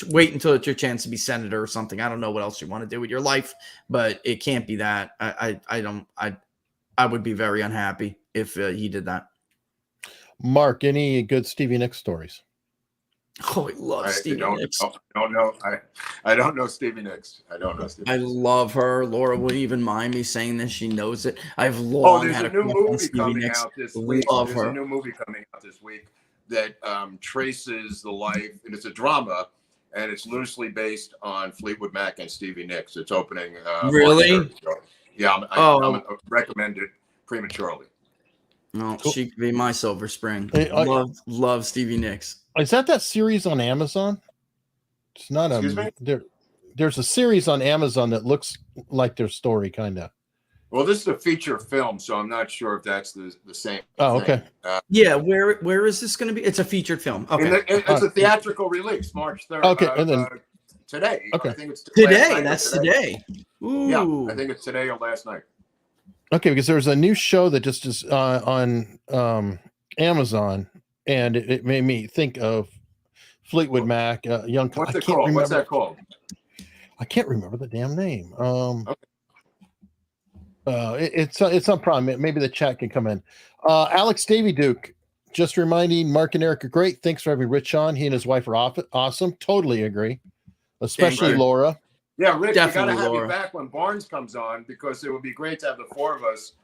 [SPEAKER 3] wait until it's your chance to be senator or something. I don't know what else you want to do with your life, but it can't be that. I would be very unhappy if he did that.
[SPEAKER 1] Mark, any good Stevie Nicks stories?
[SPEAKER 3] Oh, I love Stevie Nicks.
[SPEAKER 2] I don't know. I don't know Stevie Nicks. I don't know Stevie
[SPEAKER 3] I
[SPEAKER 2] Nicks.
[SPEAKER 3] love her. Laura wouldn't even mind me saying this. She knows it. I've long
[SPEAKER 2] there's
[SPEAKER 3] had
[SPEAKER 2] a new movie coming
[SPEAKER 3] Nicks.
[SPEAKER 2] out this week.
[SPEAKER 3] Love
[SPEAKER 2] There's
[SPEAKER 3] her.
[SPEAKER 2] a new movie coming out this week that traces the life, and it's a drama, and it's loosely based on Fleetwood Mac and Stevie Nicks. It's opening.
[SPEAKER 3] Really?
[SPEAKER 2] Yeah, I'm gonna recommend it prematurely.
[SPEAKER 3] No, she could be my Silver Spring.
[SPEAKER 1] Hey,
[SPEAKER 3] love Stevie Nicks.
[SPEAKER 1] Is that series on Amazon? It's not there's a series on Amazon that looks like their story, kind of.
[SPEAKER 2] Well, this is a feature film, so I'm not sure if that's the same.
[SPEAKER 1] Oh,
[SPEAKER 2] thing.
[SPEAKER 1] okay.
[SPEAKER 3] Yeah, where is this going to be? It's a featured film. Okay,
[SPEAKER 2] it's a theatrical release, March 3rd.
[SPEAKER 1] Okay, and then
[SPEAKER 2] today.
[SPEAKER 1] Okay,
[SPEAKER 2] I think it's
[SPEAKER 3] today. That's today. Ooh.
[SPEAKER 2] Yeah, I think it's today or last night.
[SPEAKER 1] Okay, because there's a new show that just is on Amazon, and it made me think of Fleetwood Mac. Young.
[SPEAKER 2] What's it called? What's that called?
[SPEAKER 1] I can't remember the damn name. It's not problem. Maybe the chat can come in. Alex Davy Duke, just reminding Mark and Eric are great. Thanks for having Rich on. He and his wife are awesome. Totally agree. Especially Laura.
[SPEAKER 2] Yeah, Rich,
[SPEAKER 3] Definitely
[SPEAKER 2] we got to have
[SPEAKER 3] Laura.
[SPEAKER 2] you back when Barnes comes on, because it would be great to have the four of us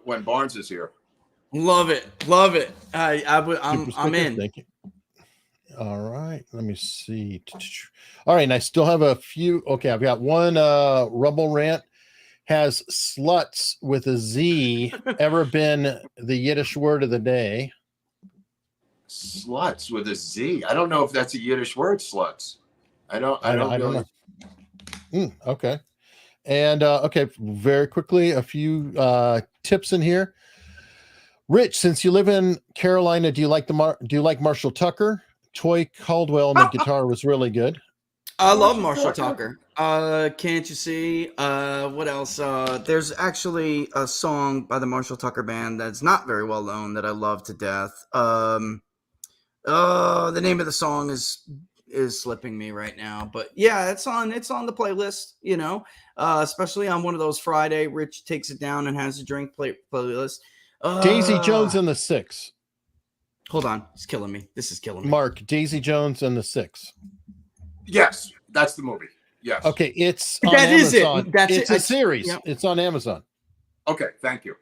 [SPEAKER 2] when Barnes is here.
[SPEAKER 3] Love it. I'm in.
[SPEAKER 1] Thank you. All right, let me see. All right, and I still have a few. Okay, I've got one. Rumble Rant has sluts with a Z ever been the Yiddish word of the day?
[SPEAKER 2] Sluts with a Z. I don't know if that's a Yiddish word. Sluts. I don't really
[SPEAKER 1] know. Okay, and okay, very quickly, a few tips in here. Rich, since you live in Carolina, do you like Marshall Tucker? Troy Caldwell on the guitar was really good.
[SPEAKER 3] I love Marshall Tucker. Can't you see? What else? There's actually a song by the Marshall Tucker Band that's not very well known that I love to death. The name of the song is slipping me right now, but yeah, it's on the playlist. You know, especially on one of those Friday, Rich takes it down and has a drink playlist.
[SPEAKER 1] Daisy Jones and the Six.
[SPEAKER 3] Hold on, it's killing me. This is killing me.
[SPEAKER 1] Mark, Daisy Jones and the Six.
[SPEAKER 2] Yes, that's the movie. Yes.
[SPEAKER 1] Okay, it's on Amazon. It's a series. Yep. It's on Amazon.
[SPEAKER 2] Okay, thank you.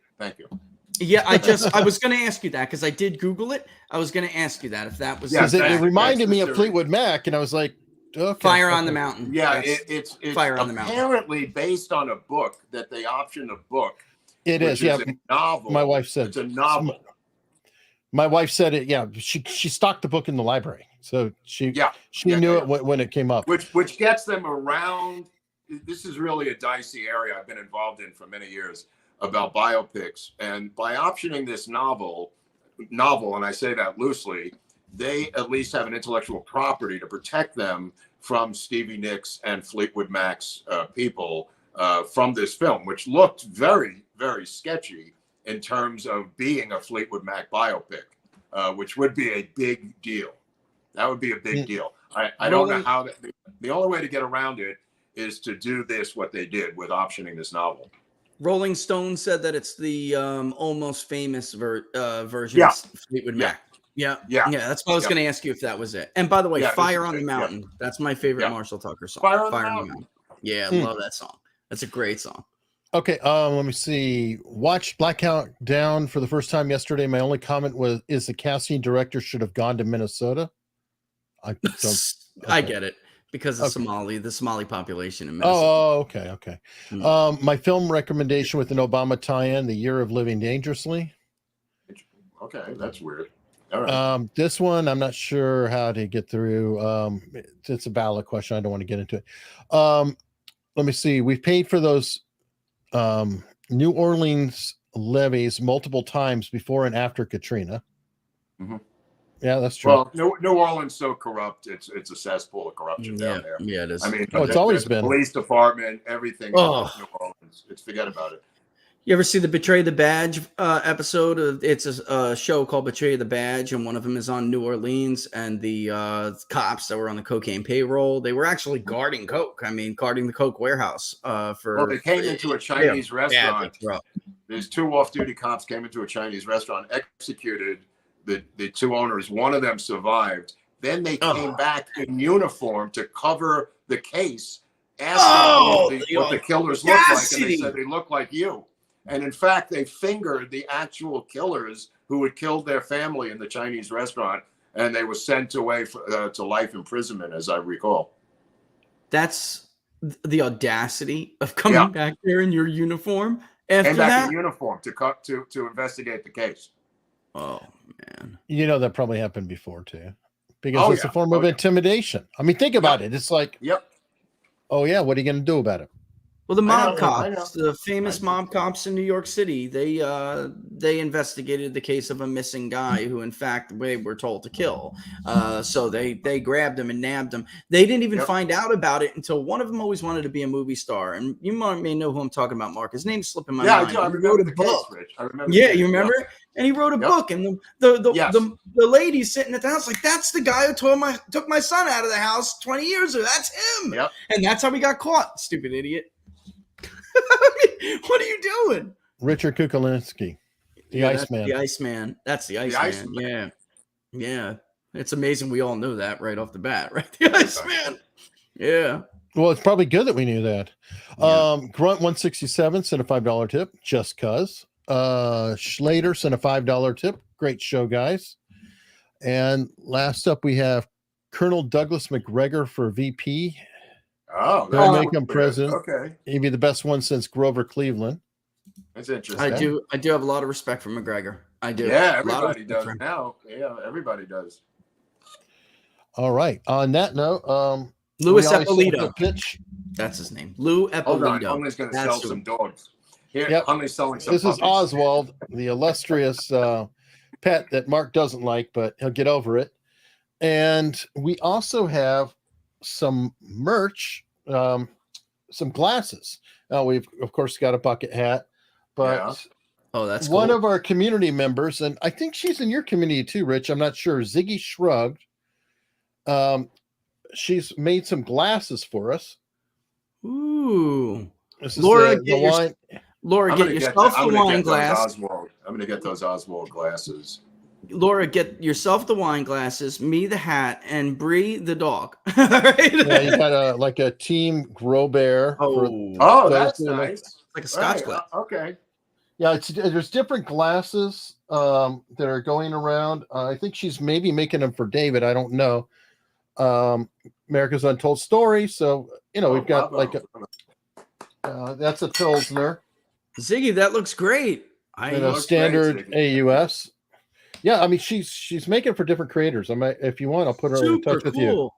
[SPEAKER 3] Yeah, I was going to ask you that because I did Google it. I was going to ask you that if that was.
[SPEAKER 1] Because it reminded me of Fleetwood Mac, and I was like, okay.
[SPEAKER 3] Fire on the Mountain.
[SPEAKER 2] Yeah, it's
[SPEAKER 3] Fire on the Mountain.
[SPEAKER 2] Apparently based on a book that they optioned a book.
[SPEAKER 1] It is, yeah.
[SPEAKER 2] A novel.
[SPEAKER 1] My wife said
[SPEAKER 2] it's a novel.
[SPEAKER 1] My wife said it. Yeah, she stocked the book in the library, so she knew it when it came up.
[SPEAKER 2] Which gets them around. This is really a dicey area I've been involved in for many years about biopics, and by optioning this novel, and I say that loosely, they at least have an intellectual property to protect them from Stevie Nicks and Fleetwood Mac's people from this film, which looked very, very sketchy in terms of being a Fleetwood Mac biopic, which would be a big deal. That would be a big deal. I don't know how the only way to get around it is to do what they did with optioning this novel.
[SPEAKER 3] Rolling Stone said that it's the almost famous version of Fleetwood Mac. Yeah. That's what I was going to ask you if that was it. And by the way, Fire on the Mountain. That's my favorite Marshall Tucker song.
[SPEAKER 2] Fire on the Mountain.
[SPEAKER 3] Yeah, love that song. That's a great song.
[SPEAKER 1] Okay, let me see. Watched Blackout Down for the first time yesterday. My only comment is the casting director should have gone to Minnesota. I
[SPEAKER 3] get it because of the Somali population in
[SPEAKER 1] Minnesota. Okay. My film recommendation with an Obama tie-in, The Year of Living Dangerously.
[SPEAKER 2] Okay, that's weird. All right.
[SPEAKER 1] This one, I'm not sure how to get through. It's a ballot question. I don't want to get into it. Let me see. We've paid for those New Orleans levees multiple times before and after Katrina.
[SPEAKER 2] Mhm.
[SPEAKER 1] Yeah, that's true.
[SPEAKER 2] Well, New Orleans so corrupt. It's a cesspool of corruption down there.
[SPEAKER 3] Yeah, it is.
[SPEAKER 2] I mean,
[SPEAKER 1] it's always been.
[SPEAKER 2] Police department, everything.
[SPEAKER 3] Oh.
[SPEAKER 2] In New Orleans. Forget about it.
[SPEAKER 3] You ever see the Betray the Badge episode? It's a show called Betray the Badge, and one of them is on New Orleans, and the cops that were on the cocaine payroll, they were actually guarding coke. I mean, guarding the coke warehouse for.
[SPEAKER 2] Well, they came into a Chinese restaurant.
[SPEAKER 3] Yeah,
[SPEAKER 2] There's 2 off-duty cops came into a Chinese restaurant, executed the 2 owners. One of them survived. Then they came back in uniform to cover the case, asking what the killers looked like, and they said they look like you. And in fact, they fingered the actual killers who had killed their family in the Chinese restaurant, and they were sent away to life imprisonment, as I recall.
[SPEAKER 3] That's the audacity of coming back there in your uniform after
[SPEAKER 2] Came back
[SPEAKER 3] that.
[SPEAKER 2] in uniform to investigate the case.
[SPEAKER 3] Oh man!
[SPEAKER 1] You know that probably happened before too, because it's a form of intimidation. I mean, think about it. It's like, oh yeah, what are you going to do about it?
[SPEAKER 3] Well, the mob cops, the famous mob cops in New York City, they investigated the case of a missing guy who, in fact, they were told to kill. So they grabbed him and nabbed him. They didn't even find out about it until one of them always wanted to be a movie star. And you may know who I'm talking about, Mark. His name's slipping my mind.
[SPEAKER 2] I do. I remember the book. Rich. I remember.
[SPEAKER 3] Yeah, you remember? And he wrote a book, and the lady sitting at the house like, that's the guy who took my son out of the house 20 years ago. That's him.
[SPEAKER 2] Yep.
[SPEAKER 3] And that's how we got caught. Stupid idiot. What are you doing?
[SPEAKER 1] Richard Kukulinski, the Iceman.
[SPEAKER 3] The Iceman. That's the Iceman. Yeah. It's amazing we all knew that right off the bat, right? The Iceman. Yeah.
[SPEAKER 1] Well, it's probably good that we knew that. Grunt 167 sent a $5 tip, just cuz. Schlater sent a $5 tip. Great show, guys. And last up, we have Colonel Douglas McGregor for VP.
[SPEAKER 2] Oh,
[SPEAKER 1] they'll make him president.
[SPEAKER 2] Okay,
[SPEAKER 1] he'd be the best one since Grover Cleveland.
[SPEAKER 2] That's interesting.
[SPEAKER 3] I do have a lot of respect for McGregor. I do.
[SPEAKER 2] Yeah, everybody does now. Yeah, everybody does.
[SPEAKER 1] All right. On that note,
[SPEAKER 3] Louis Eppolito.
[SPEAKER 1] Pitch.
[SPEAKER 3] That's his name. Lou Eppolito.
[SPEAKER 2] Hold on, Hunley's going to sell some dogs. Here, Hunley's selling some
[SPEAKER 1] This
[SPEAKER 2] puppies.
[SPEAKER 1] is Oswald, the illustrious pet that Mark doesn't like, but he'll get over it. And we also have some merch, some glasses. Now we've of course got a bucket hat, but
[SPEAKER 3] that's
[SPEAKER 1] one
[SPEAKER 3] cool.
[SPEAKER 1] of our community members, and I think she's in your community too, Rich. I'm not sure. Ziggy Shrugged. She's made some glasses for us.
[SPEAKER 3] Ooh,
[SPEAKER 1] This
[SPEAKER 3] Laura,
[SPEAKER 1] is the wine.
[SPEAKER 3] Laura, get yourself the wine glass.
[SPEAKER 2] I'm going to get those Oswald glasses.
[SPEAKER 3] Laura, get yourself the wine glasses, me the hat, and Bree the dog. All right?
[SPEAKER 1] Yeah, you got a team Groubert.
[SPEAKER 2] Oh, that's nice.
[SPEAKER 3] Like a Scotch glass.
[SPEAKER 2] Okay.
[SPEAKER 1] Yeah, there's different glasses that are going around. I think she's maybe making them for David. I don't know. America's Untold Story. So we've got that's a Pilsner.
[SPEAKER 3] Ziggy, that looks great.
[SPEAKER 1] Standard AUS. Yeah, I mean she's making for different creators. If you want, I'll put her in touch with you.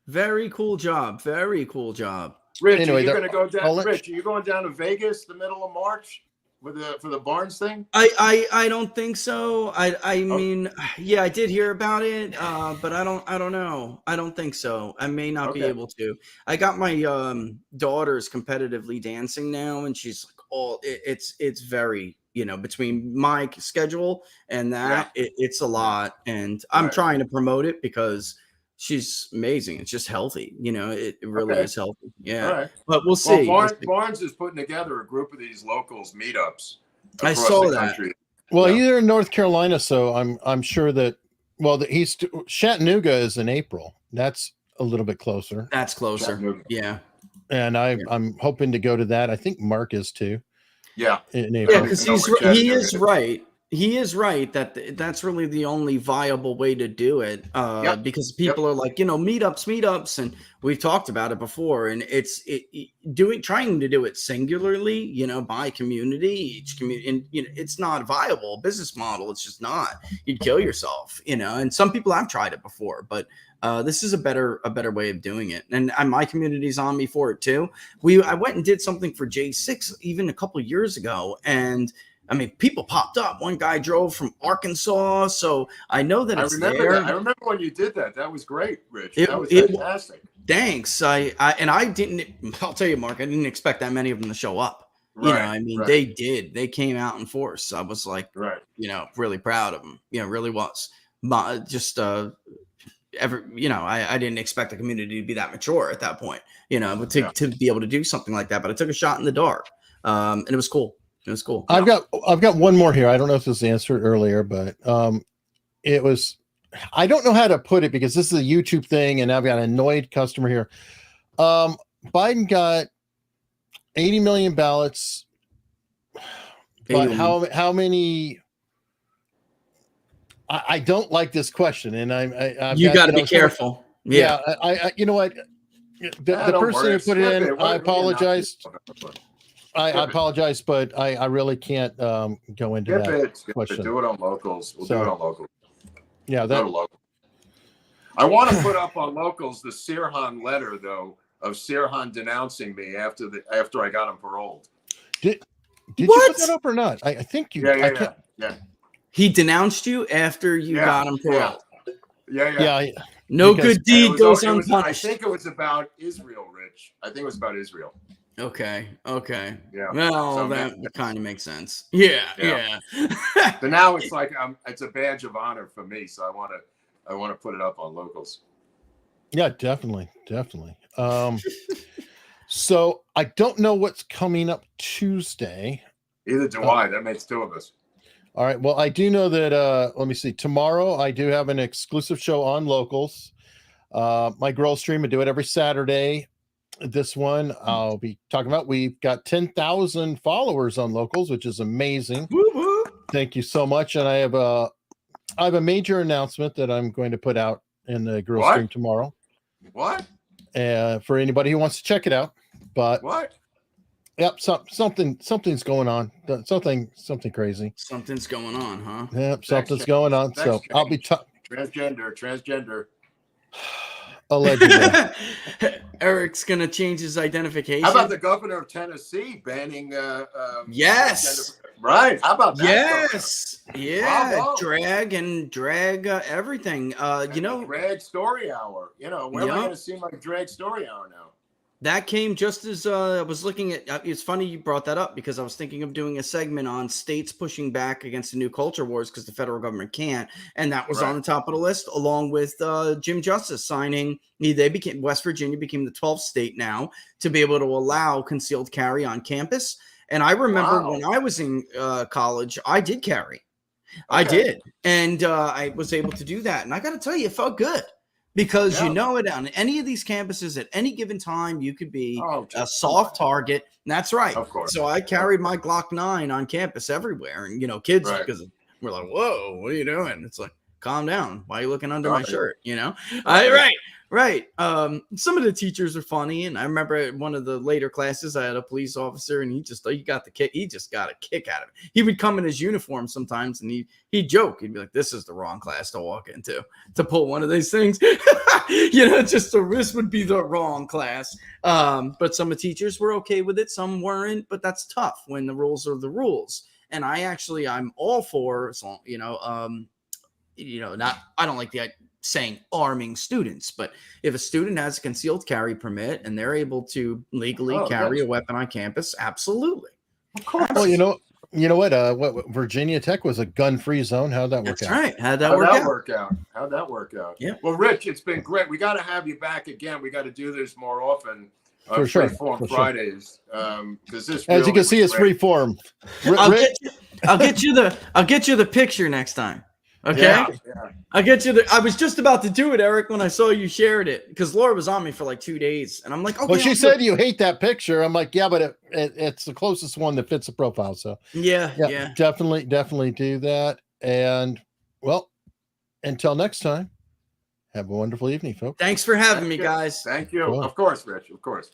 [SPEAKER 3] Very cool job. Very cool job.
[SPEAKER 2] Rich, anyway, are you going to go down? Rich, are you going down to Vegas the middle of March for the Barnes thing?
[SPEAKER 3] I don't think so. I mean, yeah, I did hear about it, but I don't know. I don't think so. I may not be able to. I got my daughters competitively dancing now, and she's like, it's very. Between my schedule and that, it's a lot. And I'm trying to promote it because she's amazing. It's just healthy. It really is healthy. Yeah.
[SPEAKER 2] Right.
[SPEAKER 3] But we'll see.
[SPEAKER 2] Barnes is putting together a group of these locals meetups.
[SPEAKER 3] I saw that.
[SPEAKER 1] Well, you're in North Carolina, so I'm sure that, Chattanooga is in April. That's a little bit closer.
[SPEAKER 3] That's closer. Yeah.
[SPEAKER 1] And I'm hoping to go to that. I think Mark is too.
[SPEAKER 2] Yeah,
[SPEAKER 1] in April.
[SPEAKER 3] Yeah, because he is right. he is right that that's really the only viable way to do it,
[SPEAKER 2] Yep.
[SPEAKER 3] because people are like, meetups, and we've talked about it before, and trying to do it singularly, by community, each community, and it's not a viable business model. It's just not. You'd kill yourself, and some people have tried it before, but this is a better way of doing it, and my community's on me for it too. I went and did something for J6 even a couple of years ago, and I mean, people popped up. One guy drove from Arkansas, so I know that it's there.
[SPEAKER 2] I remember when you did that. That was great, Rich. That was fantastic.
[SPEAKER 3] Thanks. I didn't. I'll tell you, Mark. I didn't expect that many of them to show up.
[SPEAKER 2] Right,
[SPEAKER 3] They did. They came out in force. I was like,
[SPEAKER 2] right.
[SPEAKER 3] Really proud of them. Really was. Just I didn't expect the community to be that mature at that point. But to be able to do something like that. But I took a shot in the dark, and it was cool. It was cool.
[SPEAKER 1] I've got one more here. I don't know if this was answered earlier, but it was. I don't know how to put it because this is a YouTube thing, and I've got an annoyed customer here. Biden got 80 million ballots, but how many? I don't like this question, and I've
[SPEAKER 3] you got to be careful.
[SPEAKER 1] Yeah, I you know what? The person who put it in, I apologize. I apologize, but I really can't go into that question.
[SPEAKER 2] Do it on locals. We'll do it on locals.
[SPEAKER 1] Yeah,
[SPEAKER 2] I want to put up on locals the Sirhan letter, though, of Sirhan denouncing me after I got him paroled.
[SPEAKER 1] Did you put that up or not? I think you.
[SPEAKER 2] Yeah.
[SPEAKER 3] He denounced you after you got him paroled.
[SPEAKER 2] Yeah.
[SPEAKER 3] No good deed goes unpunished.
[SPEAKER 2] I think it was about Israel, Rich. I think it was about Israel.
[SPEAKER 3] Okay.
[SPEAKER 2] Yeah.
[SPEAKER 3] Well, so that kind of makes sense. Yeah.
[SPEAKER 2] So now it's like it's a badge of honor for me. So I want to put it up on locals.
[SPEAKER 1] Yeah, definitely. So I don't know what's coming up Tuesday.
[SPEAKER 2] Either do I. That makes two of us.
[SPEAKER 1] All right. Well, I do know that. Let me see. Tomorrow I do have an exclusive show on locals. My girl stream. I do it every Saturday. This one I'll be talking about. We've got 10,000 followers on locals, which is amazing.
[SPEAKER 3] Woo-hoo.
[SPEAKER 1] Thank you so much. And I have a major announcement that I'm going to put out in the girl stream tomorrow.
[SPEAKER 2] What?
[SPEAKER 1] For anybody who wants to check it out. But
[SPEAKER 2] what?
[SPEAKER 1] Yep, something's going on. Something crazy.
[SPEAKER 3] Something's going on, huh?
[SPEAKER 1] Yep, something's going on. So I'll be
[SPEAKER 2] transgender.
[SPEAKER 1] Allegedly.
[SPEAKER 3] Eric's gonna change his identification.
[SPEAKER 2] How about the governor of Tennessee banning
[SPEAKER 3] yes.
[SPEAKER 2] Right. How about that?
[SPEAKER 3] Yes. Yeah. Bravo. Drag everything.
[SPEAKER 2] Drag story hour. When am I gonna see my drag story hour now?
[SPEAKER 3] That came just as I was looking at. It's funny you brought that up because I was thinking of doing a segment on states pushing back against the new culture wars because the federal government can't, and that was on the top of the list, along with Jim Justice signing. West Virginia became the 12th state now to be able to allow concealed carry on campus. And I remember when I was in college, I did carry. Okay. I did, and I was able to do that, and I got to tell you, it felt good. Because on any of these campuses at any given time, you could be a soft target. And that's right.
[SPEAKER 2] Of course.
[SPEAKER 3] So I carried my Glock 9 on campus everywhere. And, kids, because we're like, whoa, what are you doing? It's like, calm down. Why are you looking under my shirt? Right. Some of the teachers are funny. And I remember at one of the later classes, I had a police officer and he just got a kick out of it. He would come in his uniform sometimes and he'd joke. He'd be like, this is the wrong class to walk into to pull one of these things. This would be the wrong class. But some of the teachers were okay with it. Some weren't, but that's tough when the rules are the rules. And I'm all for, I don't like the saying arming students, but if a student has a concealed carry permit and they're able to legally carry a weapon on campus, absolutely.
[SPEAKER 1] Of course. Well, you know what? Virginia Tech was a gun-free zone. How'd that work out?
[SPEAKER 3] That's right. How'd that work out?
[SPEAKER 2] Yeah. Well, Rich, it's been great. We got to have you back again. We got to do this more often.
[SPEAKER 1] For sure.
[SPEAKER 2] Freeform Fridays. Because this,
[SPEAKER 1] as you can see, it's freeform.
[SPEAKER 3] I'll get you the picture next time. Okay.
[SPEAKER 2] Yeah.
[SPEAKER 3] I'll get you I was just about to do it, Eric, when I saw you shared it, because Laura was on me for like 2 days, and I'm like, okay.
[SPEAKER 1] Well, she
[SPEAKER 3] I'll do
[SPEAKER 1] said
[SPEAKER 3] it.
[SPEAKER 1] you hate that picture. I'm like, yeah, but it's the closest one that fits the profile. So
[SPEAKER 3] Yeah.
[SPEAKER 1] definitely do that. And well, until next time, have a wonderful evening, folks.
[SPEAKER 3] Thanks for having
[SPEAKER 2] Thank
[SPEAKER 3] me,
[SPEAKER 2] you.
[SPEAKER 3] guys.
[SPEAKER 2] Thank you.
[SPEAKER 1] Cool.
[SPEAKER 2] Of course, Rich. Of course.